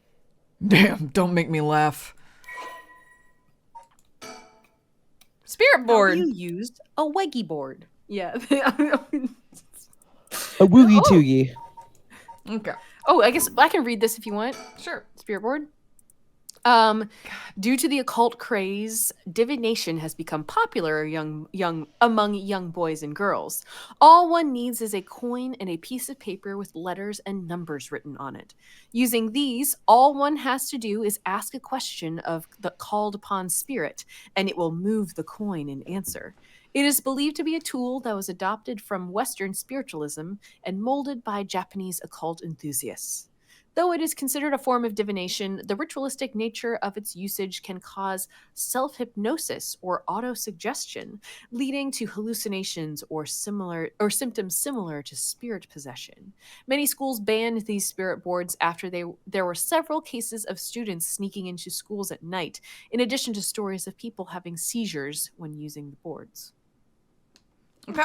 Damn, don't make me laugh. Spirit board. You used a Weggy board. Yeah. A woogie toogie. Okay. Oh, I guess I can read this if you want. Sure. Spirit board. Due to the occult craze, divination has become popular among young boys and girls. All one needs is a coin and a piece of paper with letters and numbers written on it. Using these, all one has to do is ask a question of the called upon spirit, and it will move the coin in answer. It is believed to be a tool that was adopted from Western spiritualism and molded by Japanese occult enthusiasts. Though it is considered a form of divination, the ritualistic nature of its usage can cause self-hypnosis or autosuggestion, leading to hallucinations or symptoms similar to spirit possession. Many schools banned these spirit boards after there were several cases of students sneaking into schools at night, in addition to stories of people having seizures when using the boards. Okay.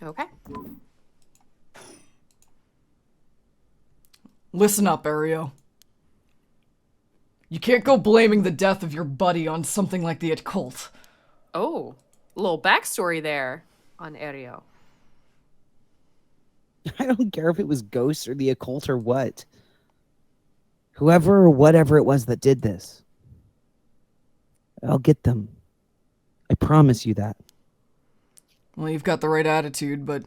Okay. Listen up, Ario. You can't go blaming the death of your buddy on something like the occult. Oh, a little backstory there on Ario. I don't care if it was ghosts or the occult or what. Whoever or whatever it was that did this, I'll get them. I promise you that. Well, you've got the right attitude, but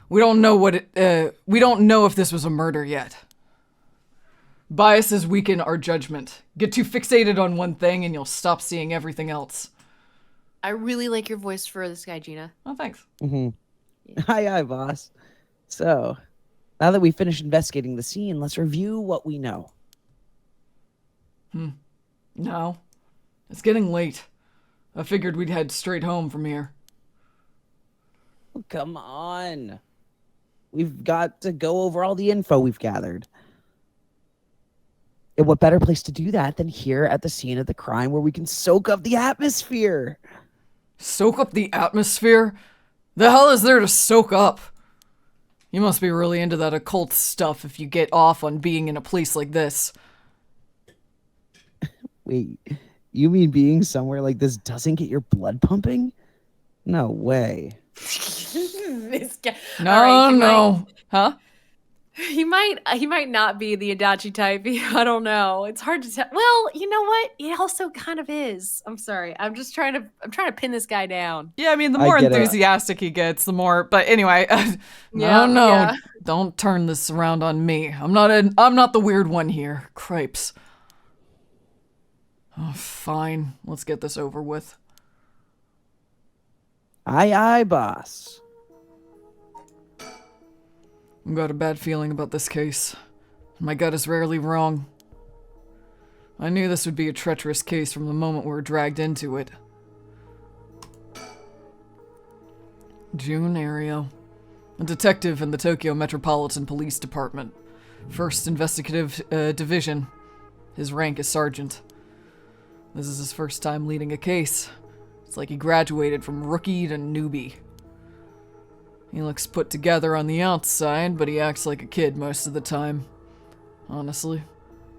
we don't know we don't know if this was a murder yet. Biases weaken our judgment. Get too fixated on one thing and you'll stop seeing everything else. I really like your voice for this guy, Gina. Oh, thanks. Mm-hmm. Yeah. Hi, boss. So, now that we've finished investigating the scene, let's review what we know. No. It's getting late. I figured we'd head straight home from here. Oh, come on. We've got to go over all the info we've gathered. And what better place to do that than here at the scene of the crime where we can soak up the atmosphere? Soak up the atmosphere? The hell is there to soak up? You must be really into that occult stuff if you get off on being in a place like this. Wait, you mean being somewhere like this doesn't get your blood pumping? No way. This guy. No. Huh? He might not be the Adachi type. I don't know. It's hard to tell. Well, you know what? It also kind of is. I'm sorry. I'm trying to pin this guy down. Yeah, I mean, the more enthusiastic he gets, the more. But anyway, no. Yeah. Don't turn this around on me. I'm not the weird one here. Cripes. Oh, fine. Let's get this over with. Aye, boss. I've got a bad feeling about this case. My gut is rarely wrong. I knew this would be a treacherous case from the moment we were dragged into it. June Ario, a detective in the Tokyo Metropolitan Police Department, 1st Investigative Division. His rank is sergeant. This is his first time leading a case. It's like he graduated from rookie to newbie. He looks put together on the outside, but he acts like a kid most of the time. Honestly,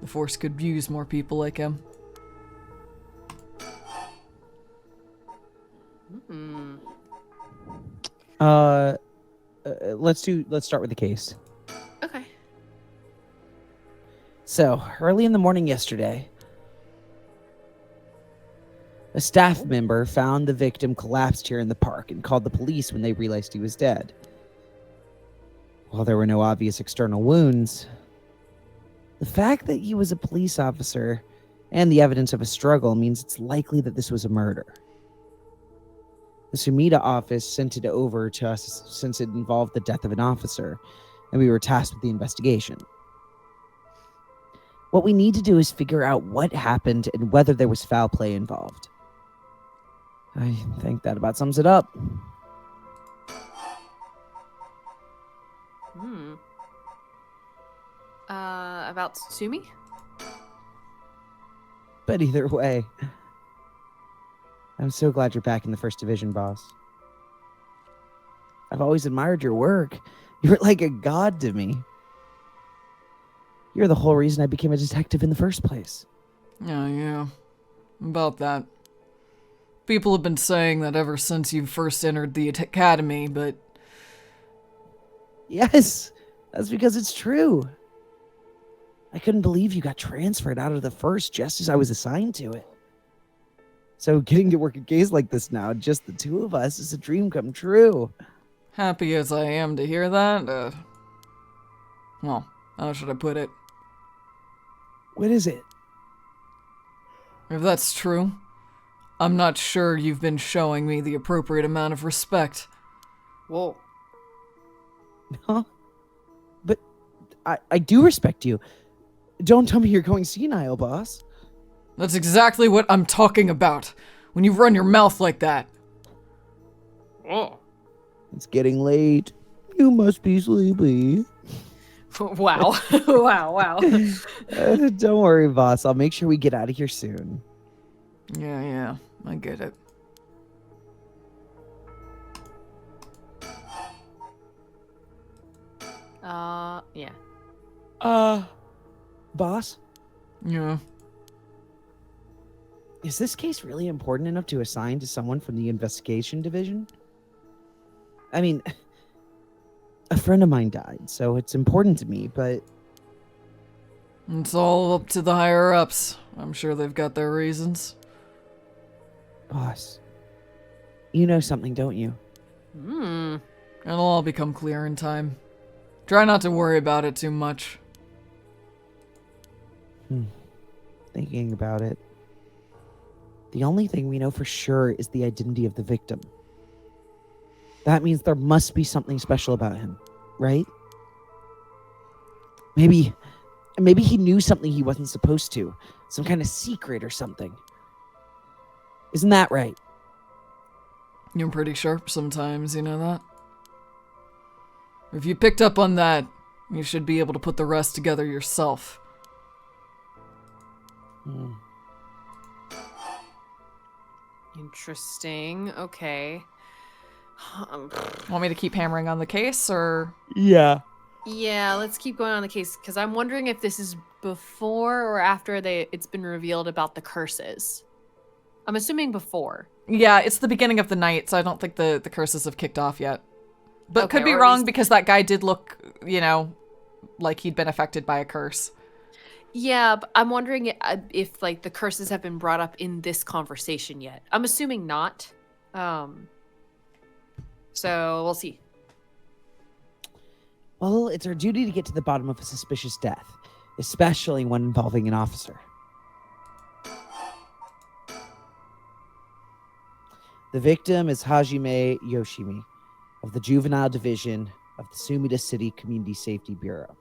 the force could use more people like him. Let's start with the case. Okay. So, early in the morning yesterday, a staff member found the victim collapsed here in the park and called the police when they realized he was dead. While there were no obvious external wounds, the fact that he was a police officer and the evidence of a struggle means it's likely that this was a murder. The Sumida office sent it over to us since it involved the death of an officer, and we were tasked with the investigation. What we need to do is figure out what happened and whether there was foul play involved. I think that about sums it up. About Sumi? But either way, I'm so glad you're back in the 1st Division, boss. I've always admired your work. You're like a god to me. You're the whole reason I became a detective in the first place. Yeah. About that. People have been saying that ever since you first entered the academy, but... Yes, that's because it's true. I couldn't believe you got transferred out of the 1st just as I was assigned to it. So getting to work a case like this now, just the two of us, is a dream come true. Happy as I am to hear that, well, how should I put it? What is it? If that's true, I'm not sure you've been showing me the appropriate amount of respect. Whoa. Huh? But I do respect you. Don't tell me you're going senile, boss. That's exactly what I'm talking about. When you run your mouth like that. Oh. It's getting late. You must be sleepy. Wow. wow. Don't worry, boss. I'll make sure we get out of here soon. Yeah. I get it. Yeah. Boss? Yeah. Is this case really important enough to assign to someone from the investigation division? I mean, a friend of mine died, so it's important to me, but It's all up to the higher-ups. I'm sure they've got their reasons. Boss, you know something, don't you? It'll all become clear in time. Try not to worry about it too much. Thinking about it. The only thing we know for sure is the identity of the victim. That means there must be something special about him, right? Maybe he knew something he wasn't supposed to. Some kind of secret or something. Isn't that right? You're pretty sharp sometimes, you know that? If you picked up on that, you should be able to put the rest together yourself. Interesting. Okay. Want me to keep hammering on the case, or? Yeah. Yeah, let's keep going on the case, because I'm wondering if this is before or after it's been revealed about the curses. I'm assuming before. Yeah, it's the beginning of the night, so I don't think the curses have kicked off yet. But Okay, could be or at wrong least- because that guy did look, like he'd been affected by a curse. Yeah, but I'm wondering if like the curses have been brought up in this conversation yet. I'm assuming not. So we'll see. Well, it's our duty to get to the bottom of a suspicious death, especially one involving an officer. The victim is Hajime Yoshimi of the Juvenile Division of the Sumida City Community Safety Bureau.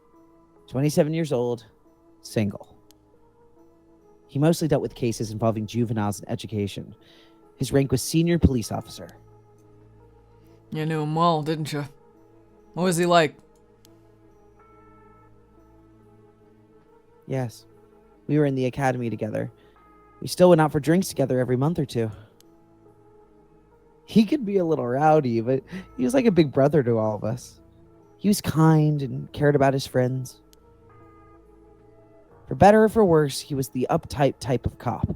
27 years old, single. He mostly dealt with cases involving juveniles in education. His rank was senior police officer. You knew him well, didn't you? What was he like? Yes. We were in the academy together. We still went out for drinks together every month or two. He could be a little rowdy, but he was like a big brother to all of us. He was kind and cared about his friends. For better or for worse, he was the uptight type of cop.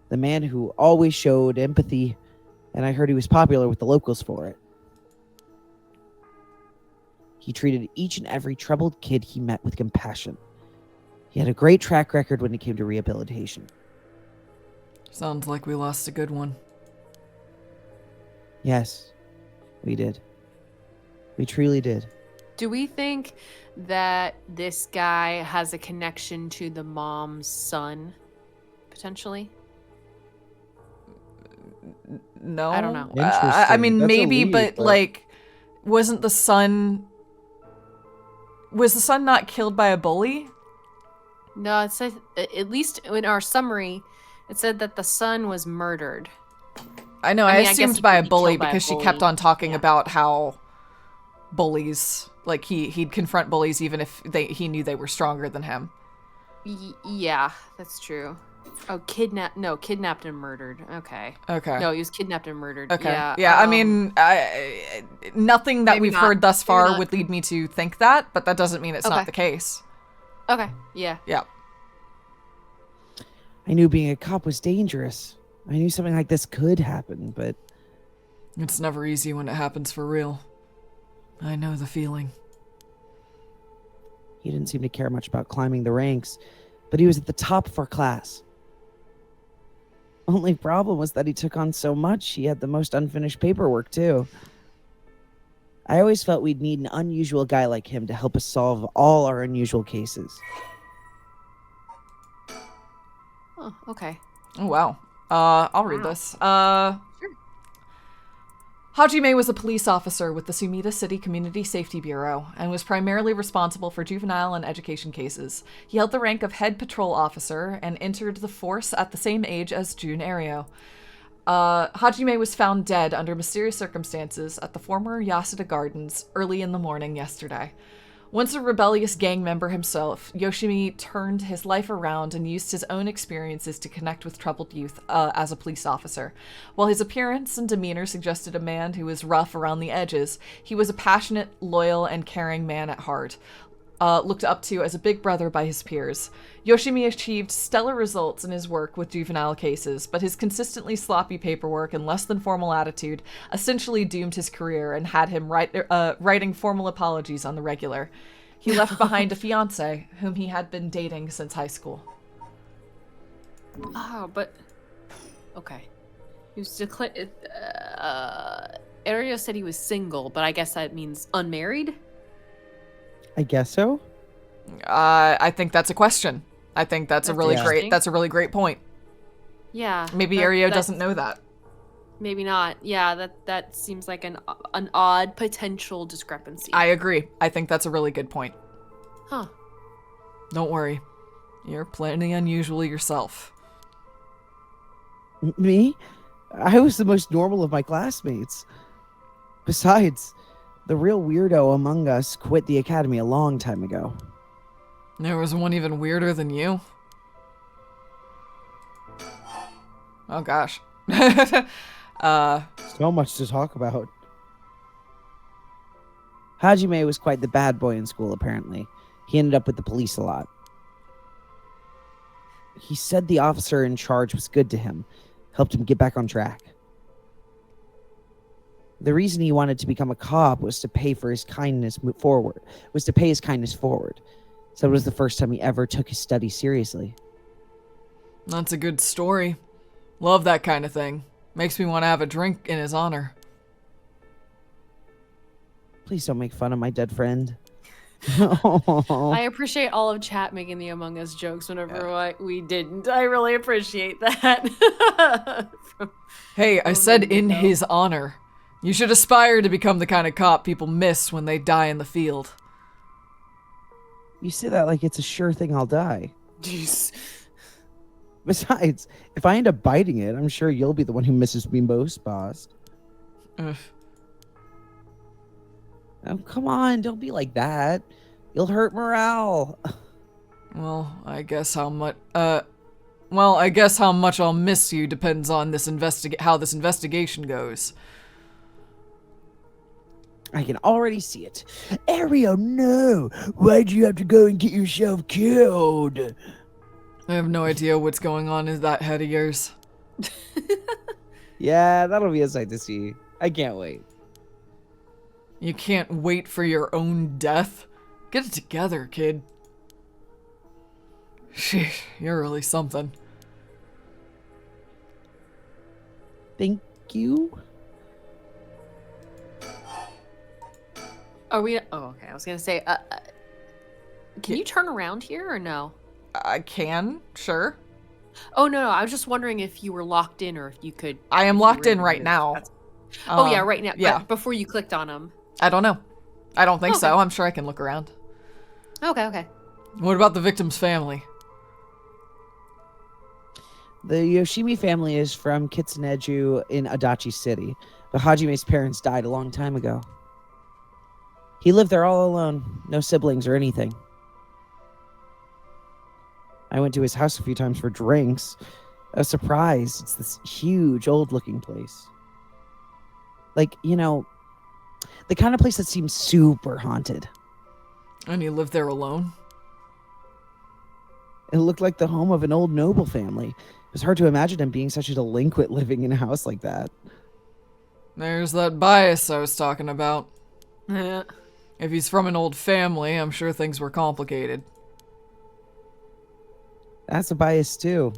The man who always showed empathy, and I heard he was popular with the locals for it. He treated each and every troubled kid he met with compassion. He had a great track record when it came to rehabilitation. Sounds like we lost a good one. Yes, we did. We truly did. Do we think that this guy has a connection to the mom's son, potentially? No. I don't know. I mean, That's a maybe, lead, but like, wasn't the son... Was the son not killed by a bully? No, it said, at least in our summary, it said that the son was murdered. I know, I mean, I guess assumed he by a could be bully killed by a because she bully. kept on talking Yeah. about how bullies, like he'd confront bullies even if he knew they were stronger than him. Yeah, that's true. Oh, kidnapped and murdered. Okay. Okay. No, he was kidnapped and murdered. Okay. Yeah, I mean, nothing that maybe we've not. heard thus Maybe far not. would lead me to think that, but that doesn't mean it's Okay. not the case. Okay, yeah. Yeah. I knew being a cop was dangerous. I knew something like this could happen, but It's never easy when it happens for real. I know the feeling. he didn't seem to care much about climbing the ranks, but he was at the top of our class. Only problem was that he took on so much, he had the most unfinished paperwork, too. I always felt we'd need an unusual guy like him to help us solve all our unusual cases. Oh, okay. Oh, wow. I'll read this. Hajime was a police officer with the Sumida City Community Safety Bureau and was primarily responsible for juvenile and education cases. He held the rank of head patrol officer and entered the force at the same age as Jun Ario. Hajime was found dead under mysterious circumstances at the former Yasuda Gardens early in the morning yesterday. Once a rebellious gang member himself, Yoshimi turned his life around and used his own experiences to connect with troubled youth as a police officer. While his appearance and demeanor suggested a man who was rough around the edges, he was a passionate, loyal, and caring man at heart, looked up to as a big brother by his peers. Yoshimi achieved stellar results in his work with juvenile cases, but his consistently sloppy paperwork and less than formal attitude essentially doomed his career and had him writing formal apologies on the regular. He left behind a fiancée whom he had been dating since high school. Oh, but okay. He was Ario said he was single, but I guess that means unmarried. I guess so. I think that's a question. I think that's a really great point. Yeah. Maybe Ario doesn't know that. Maybe not. Yeah, that seems like an odd potential discrepancy. I agree. I think that's a really good point. Huh. Don't worry. You're plenty unusual yourself. Me? I was the most normal of my classmates. Besides, the real weirdo among us quit the academy a long time ago. There was one even weirder than you? Oh gosh. So much to talk about. Hajime was quite the bad boy in school, apparently. He ended up with the police a lot. He said the officer in charge was good to him, helped him get back on track. The reason he wanted to become a cop was to pay for his kindness forward. So it was the first time he ever took his studies seriously. That's a good story. Love that kind of thing. Makes me want to have a drink in his honor. Please don't make fun of my dead friend. I appreciate all of chat making the Among Us jokes whenever we didn't. I really appreciate that. Hey, I said in his honor. You should aspire to become the kind of cop people miss when they die in the field. You say that like it's a sure thing I'll die. Jeez. Besides, if I end up biting it, I'm sure you'll be the one who misses me most, boss. Ugh. Oh, come on, don't be like that. You'll hurt morale. Well, I guess how much I'll miss you depends on how this investigation goes. I can already see it. Ario, no! Why'd you have to go and get yourself killed? I have no idea what's going on in that head of yours. Yeah, that'll be a sight to see. I can't wait. You can't wait for your own death? Get it together, kid. Sheesh, you're really something. Thank you. Are we? Oh, okay. I was gonna say, can you turn around here or no? I can, sure. Oh no, I was just wondering if you were locked in or if you could. I am locked in right now. Oh yeah, right now. Yeah. Before you clicked on them. I don't know. I don't think so. I'm sure I can look around. Okay. What about the victim's family? The Yoshimi family is from Kitsuneju in Adachi City, but Hajime's parents died a long time ago. He lived there all alone, no siblings or anything. I went to his house a few times for drinks. A surprise, it's this huge, old-looking place. Like, you know, the kind of place that seems super haunted. And you live there alone? It looked like the home of an old noble family. It was hard to imagine him being such a delinquent living in a house like that. There's that bias I was talking about. Yeah. If he's from an old family, I'm sure things were complicated. That's a bias, too.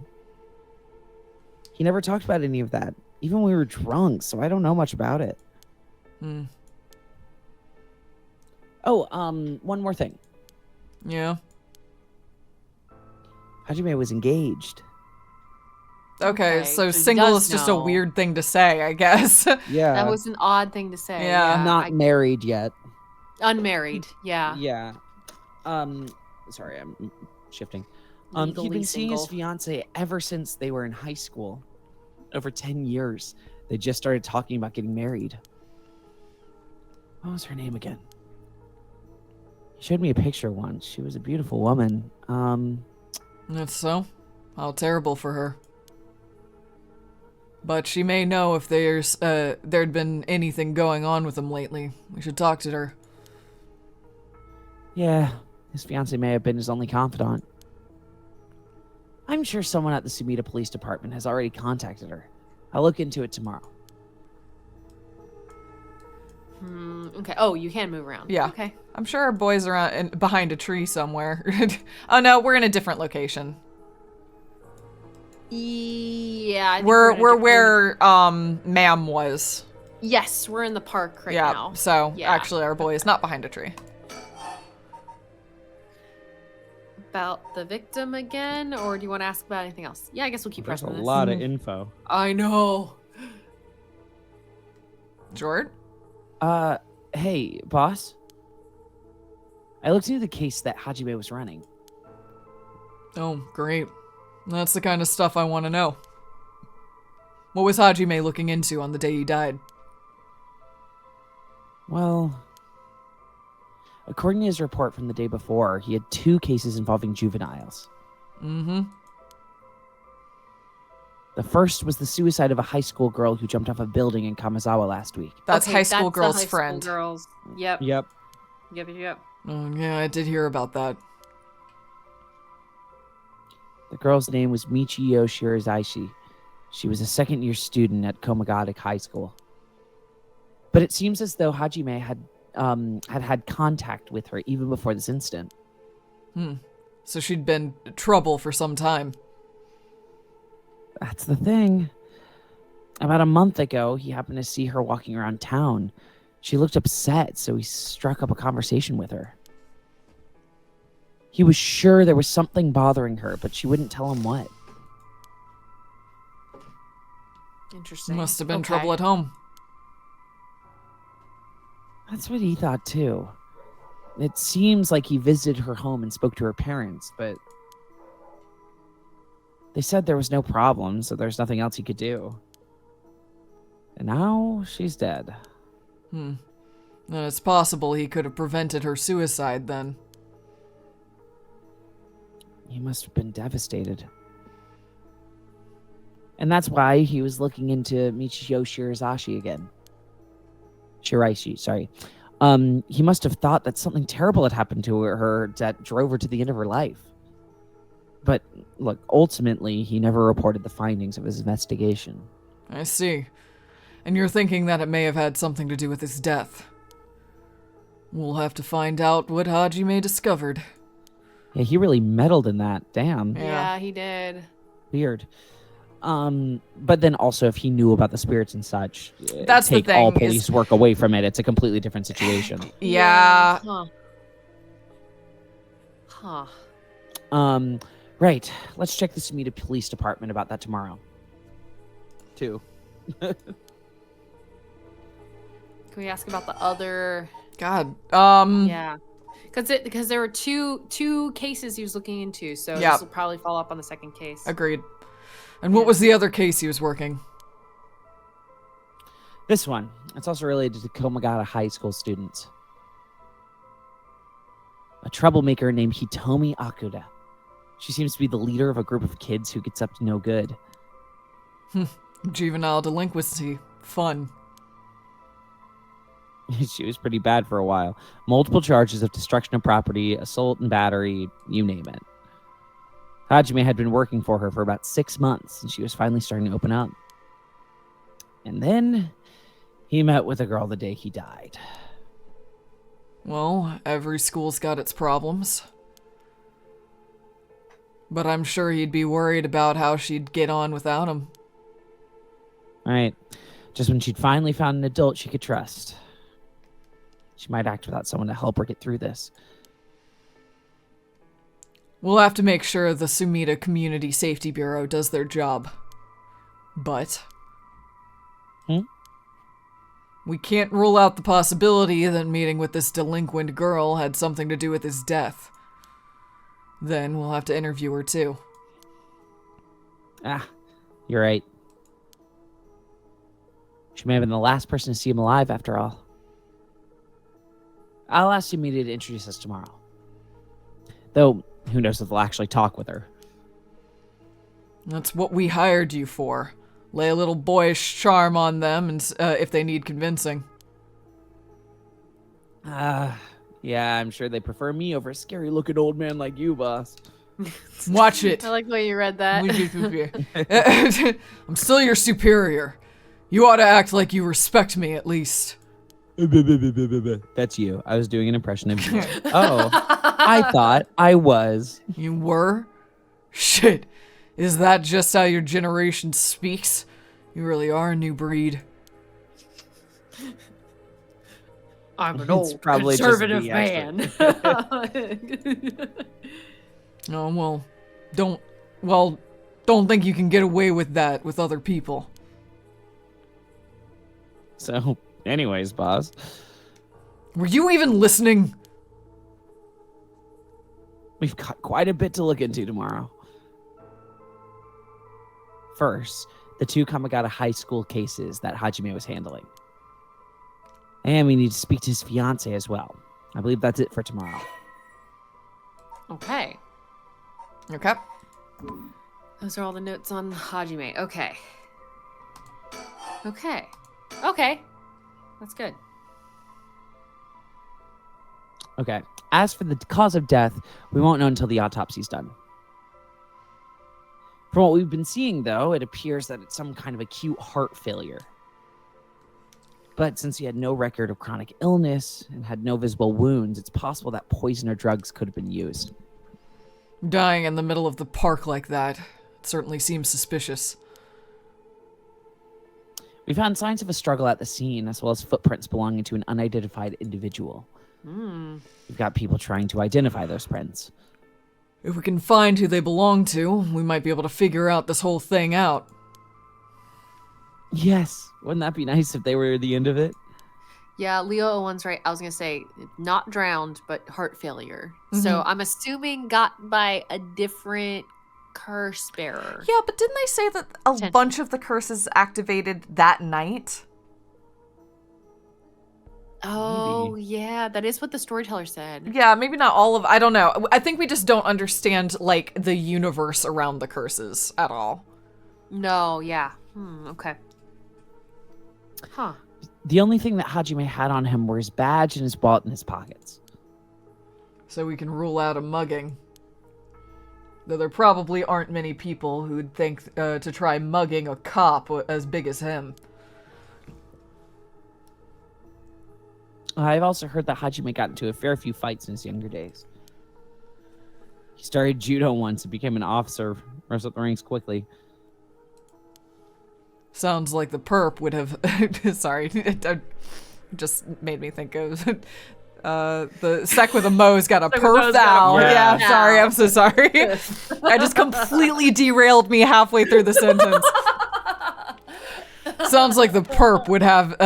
He never talked about any of that. Even when we were drunk, so I don't know much about it. Oh, one more thing. Yeah? Hajime was engaged. Okay, so single is just a weird thing to say, I guess. Yeah. That was an odd thing to say. Yeah. Not married yet. Unmarried, yeah. Yeah. Sorry, I'm shifting. Legally He'd been seeing his single. fiance ever since they were in high school. Over 10 years. They just started talking about getting married. What was her name again? He showed me a picture once. She was a beautiful woman. That's so? How terrible for her. But she may know if there'd been anything going on with him lately. We should talk to her. Yeah, his fiance may have been his only confidant. I'm sure someone at the Sumida Police Department has already contacted her. I'll look into it tomorrow. Okay. Oh, you can move around. Yeah. Okay. I'm sure our boys are behind a tree somewhere. Oh no, we're in a different location. Yeah. I think We're where Ma'am was. Yes, we're in the park right Yeah. now. So Yeah. actually, our boy is not behind a tree. About the victim again, or do you want to ask about anything else? Yeah, I guess we'll keep There's a pressing this. lot of info. I know. Jord? Hey, boss. I looked into the case that Hajime was running. Oh, great. That's the kind of stuff I want to know. What was Hajime looking into on the day he died? Well, according to his report from the day before, he had 2 cases involving juveniles. Mm-hmm. The first was the suicide of a high school girl who jumped off a building in Kamizawa last week. That's Okay, high school that's the girl's high school friend. Girls. Yep. Yep. Yep. Oh, yeah, I did hear about that. The girl's name was Michiyo Shirazaishi. She was a second-year student at Komagata High School. But it seems as though Hajime had contact with her even before this incident. So she'd been trouble for some time. That's the thing. About a month ago, he happened to see her walking around town. She looked upset, so he struck up a conversation with her. He was sure there was something bothering her, but she wouldn't tell him what. Interesting. Must have been Okay. trouble at home. That's what he thought, too. It seems like he visited her home and spoke to her parents, but they said there was no problem, so there's nothing else he could do. And now she's dead. Then it's possible he could have prevented her suicide then. He must have been devastated. And that's why he was looking into Michiyo Shiraishi again. Shiraishi, sorry. He must have thought that something terrible had happened to her that drove her to the end of her life. But look, ultimately, he never reported the findings of his investigation. I see. And you're thinking that it may have had something to do with his death. We'll have to find out what Hajime discovered. Yeah, he really meddled in that. Damn. Yeah, he did. Weird. But then also, if he knew about the spirits and such, That's the take all thing, police work away from it. It's a completely different situation. Yeah. Huh. Right. Let's check the Sumida Police Department about that tomorrow. 2. Can we ask about the other? God. Yeah. Because there were two cases he was looking into, so this will probably follow up on the second case. Agreed. And what was the other case he was working? This one. It's also related to Komagata High School students. A troublemaker named Hitomi Akuda. She seems to be the leader of a group of kids who gets up to no good. Juvenile delinquency. Fun. She was pretty bad for a while. Multiple charges of destruction of property, assault and battery, you name it. Hajime had been working for her for about 6 months, and she was finally starting to open up. And then he met with a girl the day he died. Well, every school's got its problems. But I'm sure he'd be worried about how she'd get on without him. Right. Just when she'd finally found an adult she could trust. She might act without someone to help her get through this. We'll have to make sure the Sumida Community Safety Bureau does their job. But we can't rule out the possibility that meeting with this delinquent girl had something to do with his death. Then we'll have to interview her too. You're right. She may have been the last person to see him alive after all. I'll ask Sumida to introduce us tomorrow. Though, who knows if they'll actually talk with her. That's what we hired you for. Lay a little boyish charm on them and if they need convincing. Yeah, I'm sure they prefer me over a scary-looking old man like you, boss. Watch it. I like the way you read that. I'm still your superior. You ought to act like you respect me, at least. That's you. I was doing an impression of you. Oh, I thought I was. You were? Shit. Is that just how your generation speaks? You really are a new breed. I'm an It's old probably just conservative me, man. Oh, don't think you can get away with that with other people. So, anyways, boss. Were you even listening? We've got quite a bit to look into tomorrow. First, the two Kamagata high school cases that Hajime was handling. And we need to speak to his fiance as well. I believe that's it for tomorrow. Okay. Okay. Those are all the notes on Hajime. Okay. Okay. That's good. Okay. As for the cause of death, we won't know until the autopsy's done. From what we've been seeing, though, it appears that it's some kind of acute heart failure. But since he had no record of chronic illness and had no visible wounds, it's possible that poison or drugs could have been used. Dying in the middle of the park like that certainly seems suspicious. We found signs of a struggle at the scene, as well as footprints belonging to an unidentified individual. We've got people trying to identify those prints. If we can find who they belong to, we might be able to figure out this whole thing out. Yes. Wouldn't that be nice if they were the end of it? Yeah, Leo Owen's right. I was going to say, not drowned, but heart failure. So I'm assuming got by a different curse bearer. Yeah, but didn't they say that a bunch of the curses activated that night? Oh, yeah. That is what the storyteller said. Yeah, maybe not all of... I don't know. I think we just don't understand, like, the universe around the curses at all. No, yeah. Okay. Huh. The only thing that Hajime had on him were his badge and his wallet in his pockets. So we can rule out a mugging. Though there probably aren't many people who'd think to try mugging a cop as big as him. I've also heard that Hajime got into a fair few fights in his younger days. He started judo once and became an officer, rose up the ranks quickly. Sounds like the perp would have... Sorry, it just made me think of... the sec with a Mo's got a perf thou. Yeah, sorry, I'm so sorry. I just completely derailed me halfway through the sentence. Sounds like the perp would have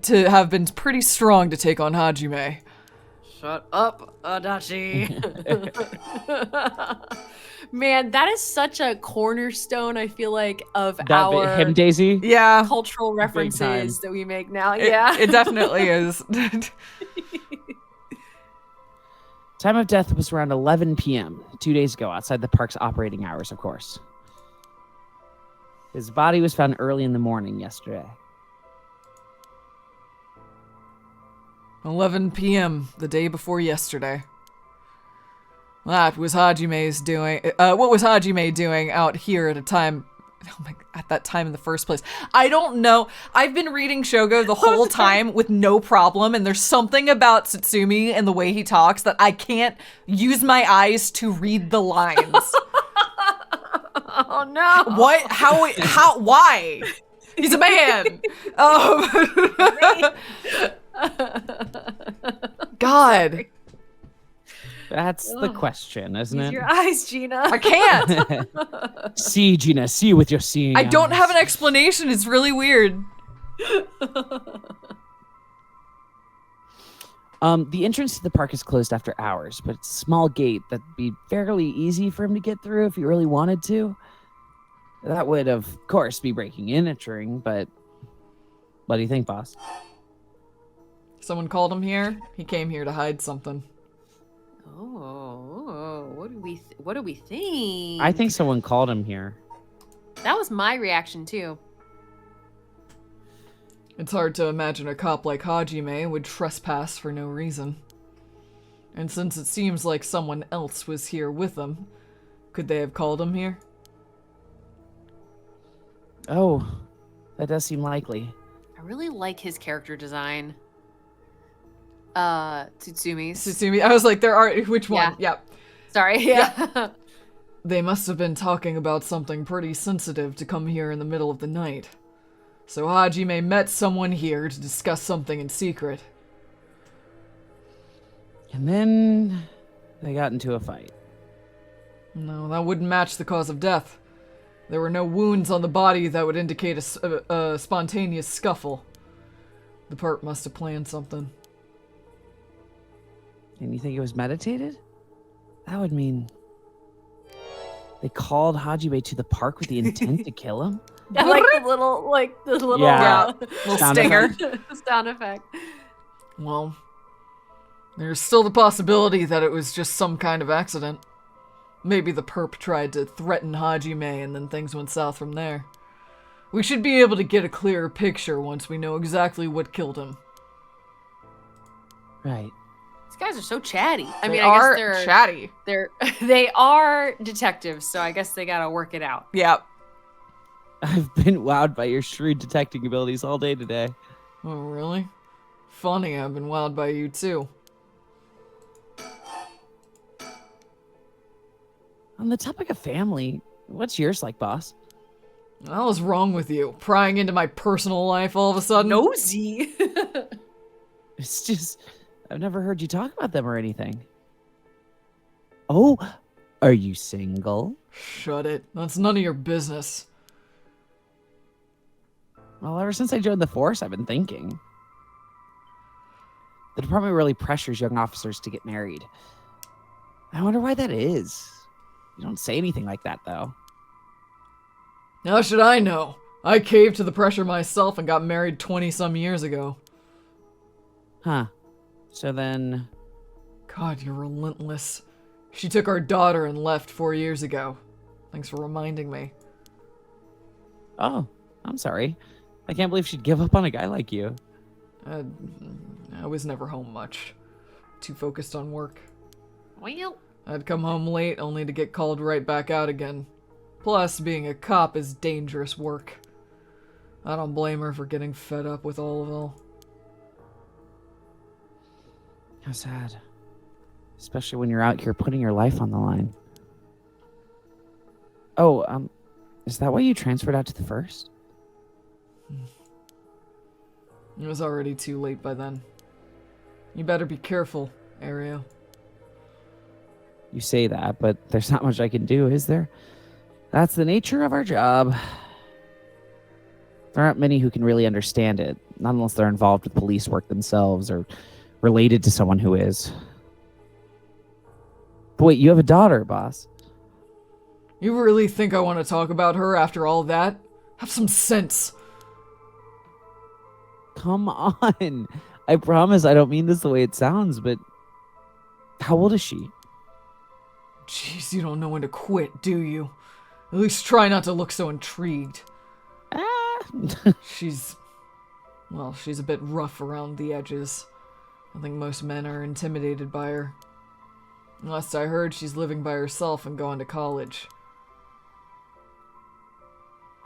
to have been pretty strong to take on Hajime. Shut up, Adachi. Man, that is such a cornerstone, I feel like, of our him, Daisy? Yeah. Cultural references that we make now. It definitely is. Time of death was around 11 p.m. 2 days ago, outside the park's operating hours, of course. His body was found early in the morning yesterday. 11 p.m. the day before yesterday. That was Hajime's doing. What was Hajime doing out here at that time in the first place? I don't know. I've been reading Shogo the whole time with no problem, and there's something about Tsutsumi and the way he talks that I can't use my eyes to read the lines. Oh no! What? How? Why? He's a man. God. That's the question, isn't Use it? your eyes, Gina. I can't. See, Gina, see with your seeing I don't eyes. have an explanation. It's really weird. The entrance to the park is closed after hours, but it's a small gate that'd be fairly easy for him to get through if he really wanted to. That would, of course, be breaking and entering, but what do you think, boss? Someone called him here. He came here to hide something. Oh, what do we think? I think someone called him here. That was my reaction too. It's hard to imagine a cop like Hajime would trespass for no reason. And since it seems like someone else was here with him, could they have called him here? Oh, that does seem likely. I really like his character design. Tsutsumi's. Tsutsumi. I was like, there are. Which one? Yeah. Yep. Sorry. Yeah. They must have been talking about something pretty sensitive to come here in the middle of the night. So Hajime met someone here to discuss something in secret. And then they got into a fight. No, that wouldn't match the cause of death. There were no wounds on the body that would indicate a spontaneous scuffle. The perp must have planned something. And you think it was meditated? That would mean they called Hajime to the park with the intent to kill him? I like the little Yeah. Little Sound stinger. sound effect. Well, there's still the possibility that it was just some kind of accident. Maybe the perp tried to threaten Hajime and then things went south from there. We should be able to get a clearer picture once we know exactly what killed him. Right. These guys are so chatty. I They mean, are I guess they're chatty. they are detectives, so I guess they gotta work it out. Yep. I've been wowed by your shrewd detecting abilities all day today. Oh, really? Funny, I've been wowed by you too. On the topic of family, what's yours like, boss? What the hell is wrong with you? Prying into my personal life all of a sudden? Nosy. It's just, I've never heard you talk about them or anything. Oh, are you single? Shut it. That's none of your business. Well, ever since I joined the force, I've been thinking. The department really pressures young officers to get married. I wonder why that is. You don't say anything like that, though. How should I know? I caved to the pressure myself and got married 20-some years ago. Huh. So then... God, you're relentless. She took our daughter and left 4 years ago. Thanks for reminding me. Oh, I'm sorry. I can't believe she'd give up on a guy like you. I was never home much. Too focused on work. Well, I'd come home late only to get called right back out again. Plus, being a cop is dangerous work. I don't blame her for getting fed up with all of it. How sad. Especially when you're out here putting your life on the line. Oh, is that why you transferred out to the first? It was already too late by then. You better be careful, Aria. You say that, but there's not much I can do, is there? That's the nature of our job. There aren't many who can really understand it, not unless they're involved with police work themselves or related to someone who is. But wait, you have a daughter, boss. You really think I want to talk about her after all that? Have some sense. Come on. I promise I don't mean this the way it sounds, but how old is she? Jeez, you don't know when to quit, do you? At least try not to look so intrigued. She's a bit rough around the edges. I think most men are intimidated by her. Last I heard, she's living by herself and going to college.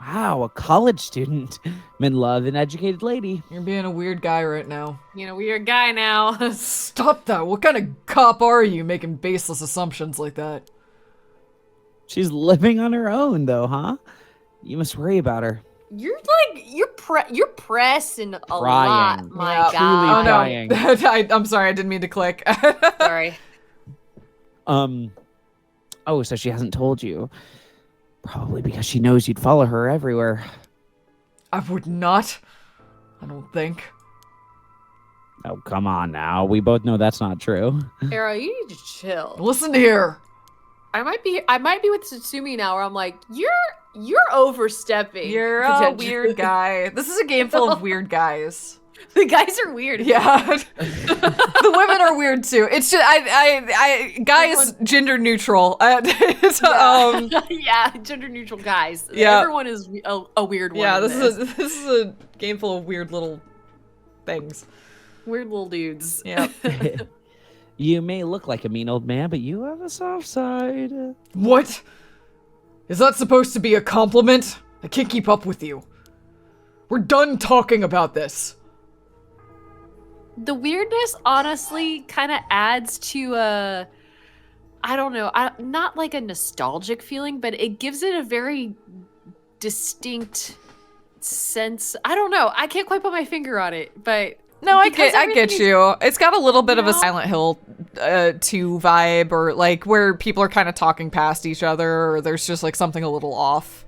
Wow, a college student. Men love an educated lady. You're being a weird guy right now. you know, weird guy now. Stop that! What kind of cop are you making baseless assumptions like that? She's living on her own, though, huh? You must worry about her. You're pressing a lot, my Yeah. God. Truly crying. I'm sorry, I didn't mean to click. Sorry. Oh, so she hasn't told you. Probably because she knows you'd follow her everywhere. I would not. I don't think. Oh, come on now. We both know that's not true. Era, you need to chill. Listen here. I might be with Tsutsumi now where I'm like, you're overstepping. You're a weird guy. This is a game full of weird guys. The guys are weird. Yeah. The women are weird too. It's just guys gender neutral. Yeah, gender neutral guys. Yeah. Everyone is a weird one. Yeah, in this is a game full of weird little things. weird little dudes. Yeah. You may look like a mean old man, but you have a soft side. What? Is that supposed to be a compliment? I can't keep up with you. We're done talking about this. The weirdness honestly kind of adds to a, I don't know, not like a nostalgic feeling, but it gives it a very distinct sense. I don't know. I can't quite put my finger on it, but no, I get you. It's got a little bit of a Silent Hill 2 vibe, or like where people are kind of talking past each other, or there's just like something a little off.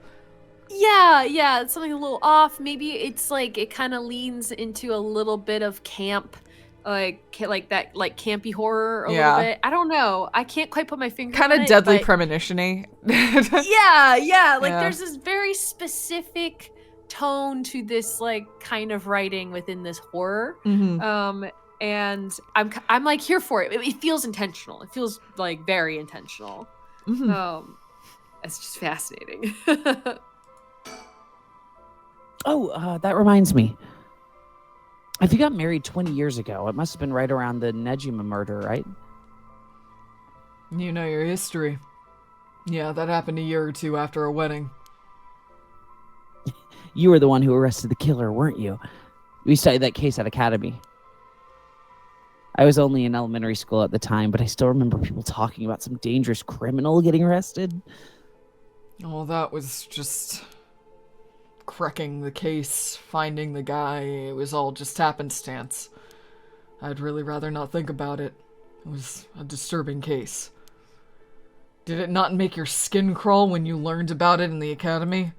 Yeah, it's something a little off. Maybe it's like it kind of leans into a little bit of camp, like that, like campy horror a little bit. I don't know. I can't quite put my finger on it. Kind of Deadly Premonition-y. yeah. Like there's this very specific tone to this like kind of writing within this horror. And I'm like here for it. It feels intentional. It feels like very intentional. It's just fascinating. Oh, that reminds me. If you got married 20 years ago, it must have been right around the Naima murder, right? You know your history. Yeah, that happened a year or two after our wedding. You were the one who arrested the killer, weren't you? We studied that case at Academy. I was only in elementary school at the time, but I still remember people talking about some dangerous criminal getting arrested. Oh, that was just cracking the case, finding the guy. It was all just happenstance. I'd really rather not think about it. It was a disturbing case. Did it not make your skin crawl when you learned about it in the academy?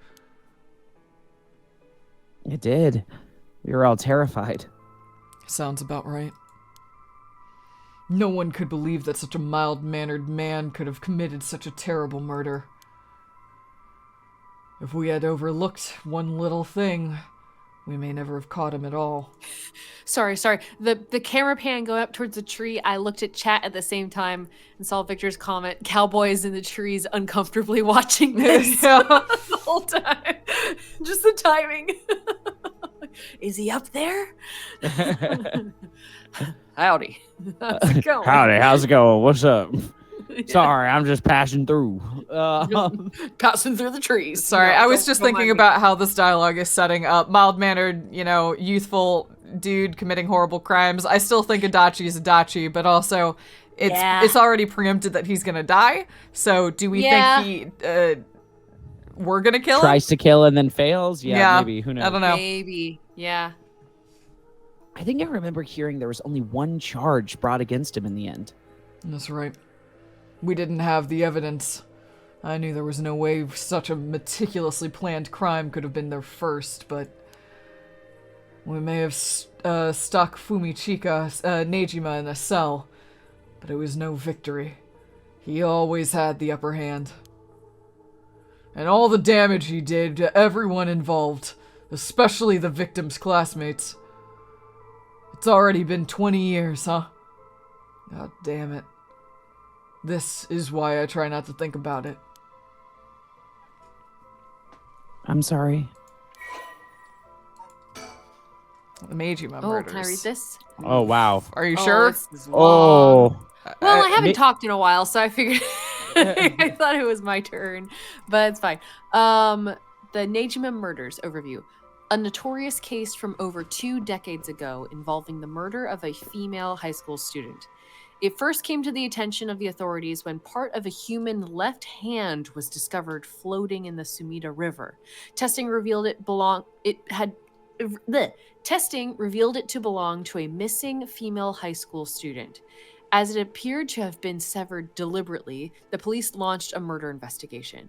It did. We were all terrified. Sounds about right. No one could believe that such a mild-mannered man could have committed such a terrible murder. If we had overlooked one little thing, we may never have caught him at all. Sorry. The camera pan going up towards the tree, I looked at chat at the same time and saw Victor's comment, cowboys in the trees uncomfortably watching this the whole time. Just the timing. Is he up there? Howdy. How's it going? Howdy, how's it going? What's up? Sorry, I'm just passing through. Passing through the trees. Sorry, I was just thinking about how this dialogue is setting up. Mild-mannered, youthful dude committing horrible crimes. I still think Adachi is Adachi, but also it's already preempted that he's gonna die. So do we think we're gonna kill him? Tries to kill and then fails? Yeah, maybe. Who knows? I don't know. Maybe. Yeah. I think I remember hearing there was only one charge brought against him in the end. That's right. We didn't have the evidence. I knew there was no way such a meticulously planned crime could have been there first, but we may have stuck Fumichika Naima in a cell, but it was no victory. He always had the upper hand. And all the damage he did to everyone involved, especially the victim's classmates. It's already been 20 years, huh? God damn it. This is why I try not to think about it. I'm sorry. The Naima murders. Can I read this? Oh, wow. Are you sure? This is long. Oh. Well, I haven't talked in a while, so I figured I thought it was my turn, but it's fine. The Naima murders overview. A notorious case from over 2 decades ago involving the murder of a female high school student. It first came to the attention of the authorities when part of a human left hand was discovered floating in the Sumida River. Testing revealed it to belong to a missing female high school student. As it appeared to have been severed deliberately, the police launched a murder investigation.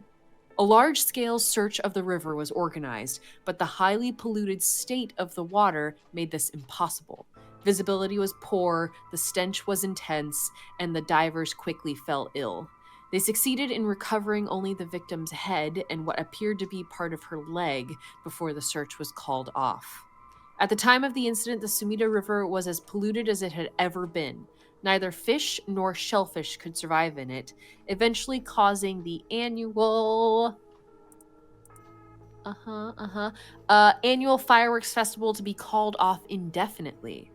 A large-scale search of the river was organized, but the highly polluted state of the water made this impossible. Visibility was poor, the stench was intense, and the divers quickly fell ill. They succeeded in recovering only the victim's head and what appeared to be part of her leg before the search was called off. At the time of the incident, the Sumida River was as polluted as it had ever been. Neither fish nor shellfish could survive in it, eventually causing the annual fireworks festival to be called off indefinitely.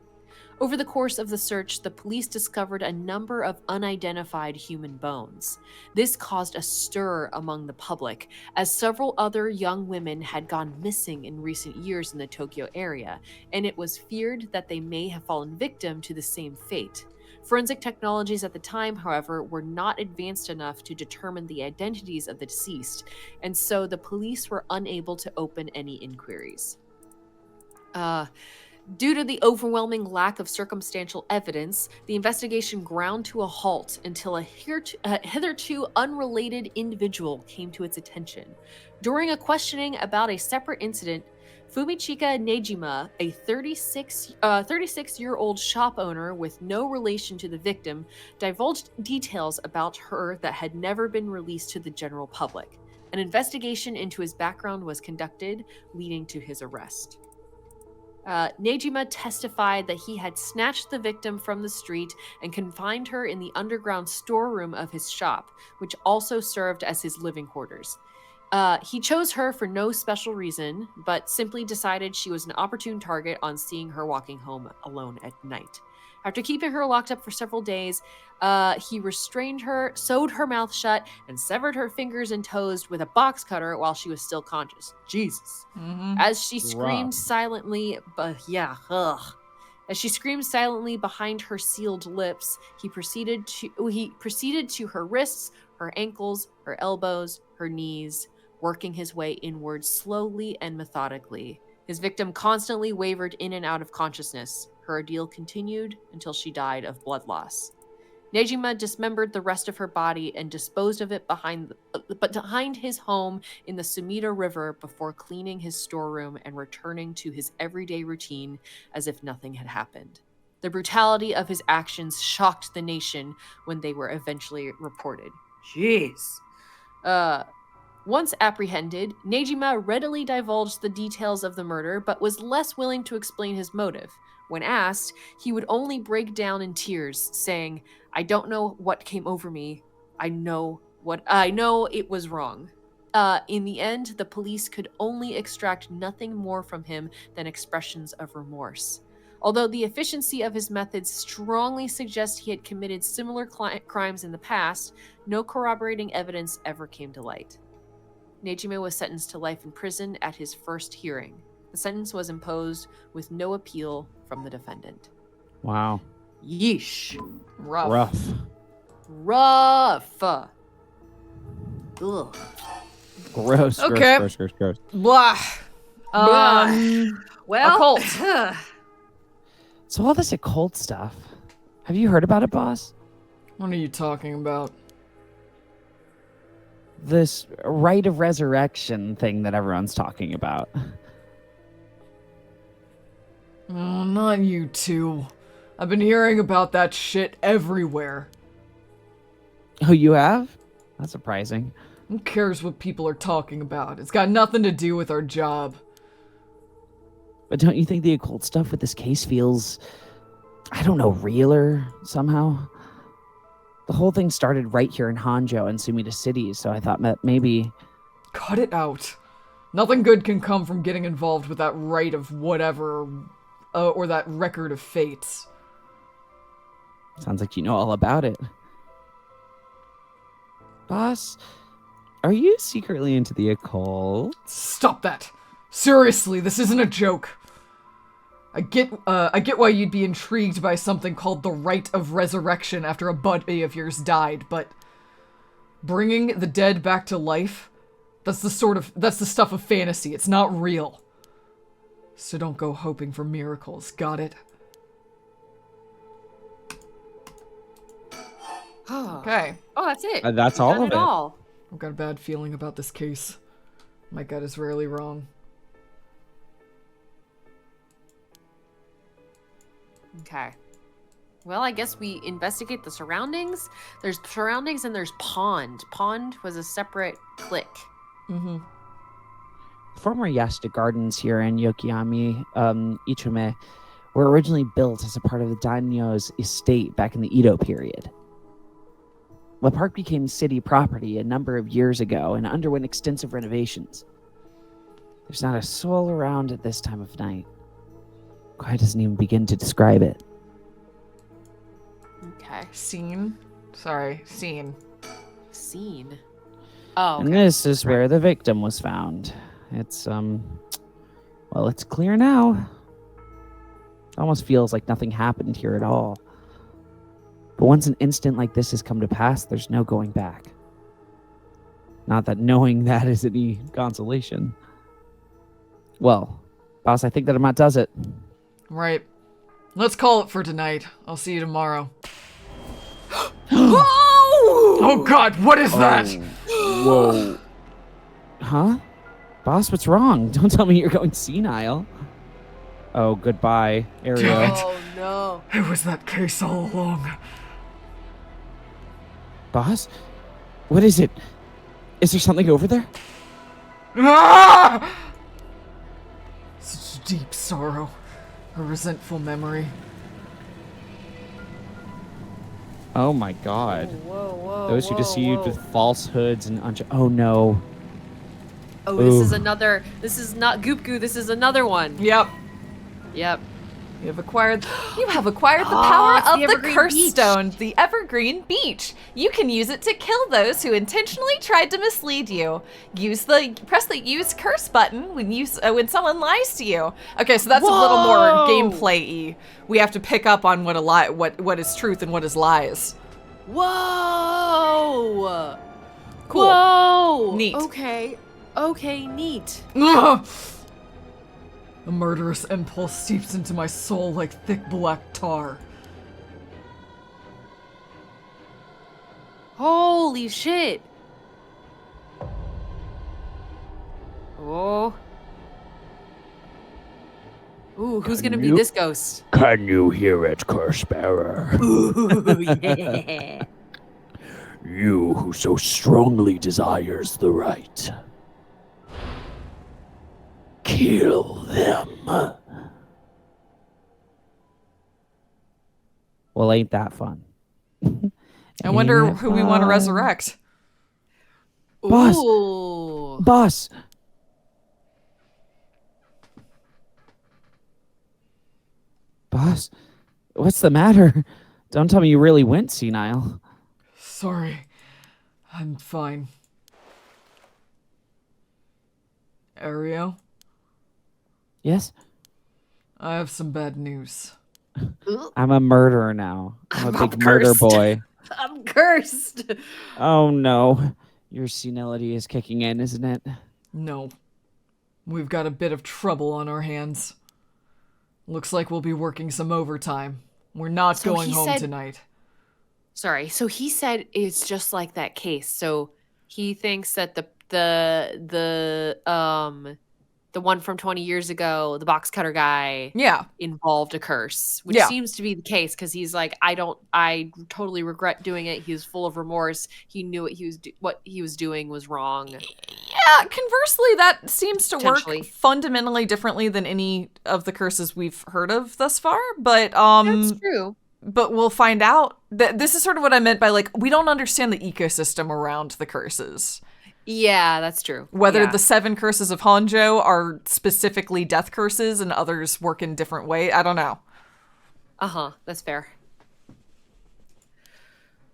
Over the course of the search, the police discovered a number of unidentified human bones. This caused a stir among the public, as several other young women had gone missing in recent years in the Tokyo area, and it was feared that they may have fallen victim to the same fate. Forensic technologies at the time, however, were not advanced enough to determine the identities of the deceased, and so the police were unable to open any inquiries. Due to the overwhelming lack of circumstantial evidence, the investigation ground to a halt until a hitherto unrelated individual came to its attention. During a questioning about a separate incident, Fumichika Naima, a 36-year-old shop owner with no relation to the victim, divulged details about her that had never been released to the general public. An investigation into his background was conducted, leading to his arrest. Naima testified that he had snatched the victim from the street and confined her in the underground storeroom of his shop, which also served as his living quarters. He chose her for no special reason, but simply decided she was an opportune target on seeing her walking home alone at night. After keeping her locked up for several days, he restrained her, sewed her mouth shut, and severed her fingers and toes with a box cutter while she was still conscious. Jesus. Mm-hmm. As she screamed silently, As she screamed silently behind her sealed lips, he proceeded to her wrists, her ankles, her elbows, her knees, working his way inward slowly and methodically. His victim constantly wavered in and out of consciousness. Her ordeal continued until she died of blood loss. Naima dismembered the rest of her body and disposed of it behind his home in the Sumida River before cleaning his storeroom and returning to his everyday routine as if nothing had happened. The brutality of his actions shocked the nation when they were eventually reported. Jeez. Once apprehended, Naima readily divulged the details of the murder, but was less willing to explain his motive. When asked, he would only break down in tears, saying, "I don't know what came over me. I know it was wrong." In the end, the police could only extract nothing more from him than expressions of remorse. Although the efficiency of his methods strongly suggests he had committed similar crimes in the past, no corroborating evidence ever came to light. Naima was sentenced to life in prison at his first hearing. The sentence was imposed with no appeal from the defendant. Wow. Yeesh. Rough. Ugh. Gross. Okay. Gross. Blah. Well, occult. So all this occult stuff, have you heard about it, boss? What are you talking about? This rite of resurrection thing that everyone's talking about. Oh, not you two. I've been hearing about that shit everywhere. Oh, you have? That's surprising. Who cares what people are talking about? It's got nothing to do with our job. But don't you think the occult stuff with this case feels, I don't know, realer somehow? The whole thing started right here in Honjo and Sumida City, so I thought maybe... Cut it out. Nothing good can come from getting involved with that rite of whatever, or that record of fates. Sounds like you know all about it. Boss, are you secretly into the occult? Stop that. Seriously, this isn't a joke. I get why you'd be intrigued by something called the Rite of Resurrection after a buddy of yours died, but bringing the dead back to life, that's the stuff of fantasy. It's not real. So don't go hoping for miracles, got it? Okay. Oh, that's it. That's all of it. I've got a bad feeling about this case. My gut is rarely wrong. Okay. Well, I guess we investigate the surroundings. There's surroundings and there's pond. Pond was a separate clique. Mm-hmm. Former Yasuda Gardens here in Yokoyama, Ichome, were originally built as a part of the daimyo's estate back in the Edo period. The park became city property a number of years ago and underwent extensive renovations. There's not a soul around at this time of night. Quiet doesn't even begin to describe it. Okay. Scene. Sorry, scene. Scene. Oh. And this is where the victim was found. It's well, it's clear now. It almost feels like nothing happened here at all. But once an incident like this has come to pass, there's no going back. Not that knowing that is any consolation. Well, boss, I think that about does it. Right. Let's call it for tonight. I'll see you tomorrow. Whoa! Oh God, what is that? Whoa. Huh? Boss, what's wrong? Don't tell me you're going senile. Oh, goodbye, Ariel. Damn it. Oh no. It was that case all along. Boss? What is it? Is there something over there? Ah! Such deep sorrow. A resentful memory. Oh my god. Whoa. Those who deceived with falsehoods and oh no. Oh, this is Ooh. another. This is not Goop Goo. This is another one. Yep. Yep. You have acquired the power it's of the the Evergreen Curse Beach. Stone, the Evergreen Beach. You can use it to kill those who intentionally tried to mislead you. Press the use curse button when someone lies to you. Okay, so that's a little more gameplay-y. We have to pick up on what is truth and what is lies. Whoa. Cool. Whoa. Neat. Okay, neat. Ugh. A murderous impulse seeps into my soul like thick black tar. Holy shit. Oh. Ooh, who's gonna be this ghost? Can you hear it, curse bearer? Ooh, yeah. You who so strongly desires the right. Kill them. Well, ain't that fun? I wonder Ain't who we want to fun? resurrect. Boss! Ooh. Boss! Boss? What's the matter? Don't tell me you really went senile. Sorry. I'm fine. Ariel, Yes? I have some bad news. I'm a murderer now. I'm a I'm big murder cursed. boy. I'm cursed. Oh no. Your senility is kicking in, isn't it? No. We've got a bit of trouble on our hands. Looks like we'll be working some overtime. We're not So going he home said- tonight. Sorry. So he said it's just like that case. So he thinks that the one from 20 years ago, the box cutter guy, Yeah. involved a curse, which Yeah. seems to be the case because he's like, I totally regret doing it. He was full of remorse. He knew what he was doing was wrong. Yeah, conversely, that seems to work Potentially. fundamentally differently than any of the curses we've heard of thus far. But That's true. but we'll find out. This is sort of what I meant by, like, we don't understand the ecosystem around the curses. Yeah, that's true. Whether Yeah. the 7 curses of Honjo are specifically death curses and others work in different ways. I don't know. That's fair.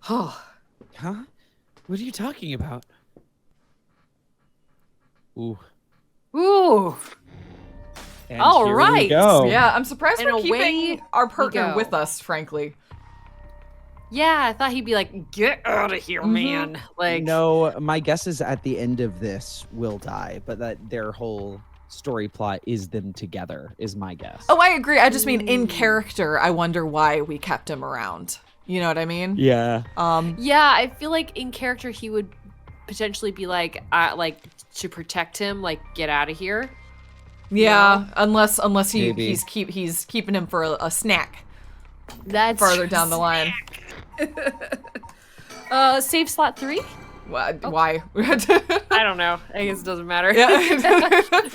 Oh, Huh? What are you talking about? Ooh. ooh. And All here we right. go. Yeah, I'm surprised And we're keeping away our we partner go. with us, frankly. Yeah, I thought he'd be like, "Get out of here, man!" Like, No, my guess is at the end of this will die, but that their whole story plot is them together, is my guess. Oh, I agree. I just mean in character, I wonder why we kept him around. You know what I mean? Yeah. yeah, I feel like in character he would potentially be like to protect him, like, get out of here. Yeah, unless Maybe. he's keeping him for a snack That's farther down the line. Save slot 3? Why? I don't know. I guess it doesn't matter. Yeah.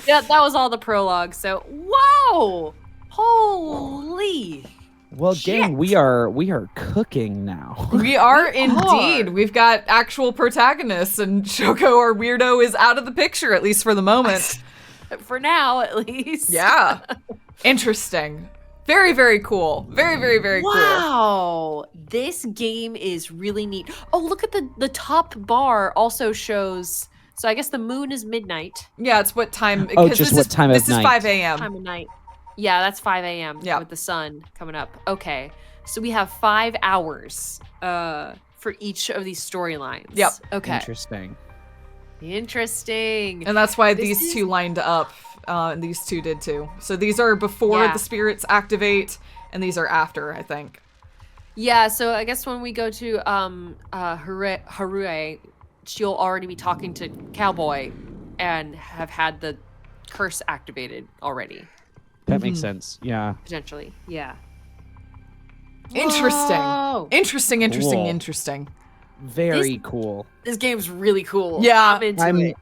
Yeah, that was all the prologue. So, wow! Holy! Well, gang, we are cooking now. We are indeed. We've got actual protagonists, and Shoko, our weirdo, is out of the picture, at least for the moment. For now, at least. Yeah. Interesting. Very, very cool. Very, very, very cool. Wow, this game is really neat. Oh, look at the top bar also shows. So I guess the moon is midnight. Yeah, it's what time. Oh, just what time of This is night. 5 a.m. Time of night. Yeah, that's 5 a.m. Yeah. with the sun coming up. Okay, so we have 5 hours for each of these storylines. Yep. Okay. Interesting. And that's why these two lined up, and these two did too. So these are before the spirits activate, and these are after, I think. Yeah, so I guess when we go to Harue, she'll already be talking to Cowboy and have had the curse activated already. That makes sense. Yeah. Potentially. Yeah. Interesting. Whoa. Interesting. Cool. Interesting. Very cool. This game's really cool. Yeah. I'm into it.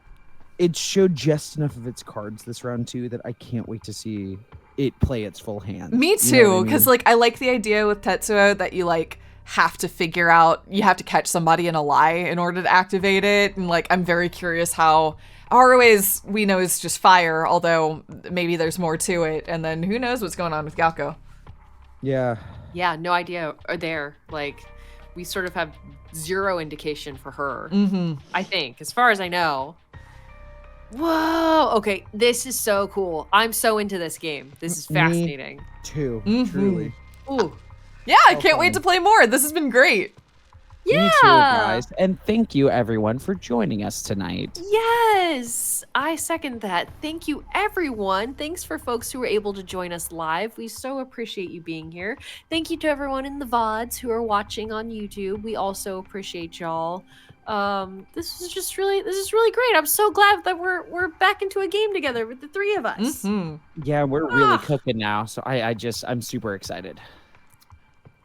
It showed just enough of its cards this round too that I can't wait to see it play its full hand. Me too, because like I like the idea with Tetsuo that you like have to figure out, you have to catch somebody in a lie in order to activate it, and like I'm very curious how Harue's we know is just fire, although maybe there's more to it, and then who knows what's going on with Galco. Yeah. Yeah, no idea there. Like, we sort of have zero indication for her. I think, as far as I know. Whoa. Okay, this is so cool. I'm so into this game. This is fascinating. Me too. Truly. Ooh. Yeah, I can't wait to play more. This has been great. Yeah. Me too, guys. And thank you, everyone, for joining us tonight. Yes, I second that. Thank you, everyone. Thanks for folks who were able to join us live. We so appreciate you being here. Thank you to everyone in the VODs who are watching on YouTube. We also appreciate y'all. This is really great. I'm so glad that we're back into a game together with the three of us. Yeah, we're really cooking now. So I'm super excited.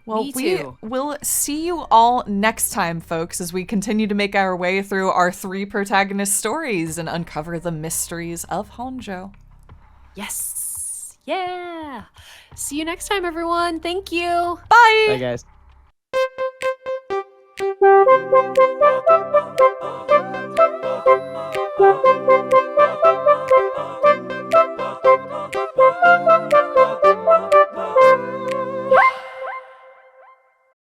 Well, Me we too. will see you all next time, folks, as we continue to make our way through our 3 protagonist stories and uncover the mysteries of Honjo. Yes. Yeah. See you next time, everyone. Thank you. Bye! Bye, guys.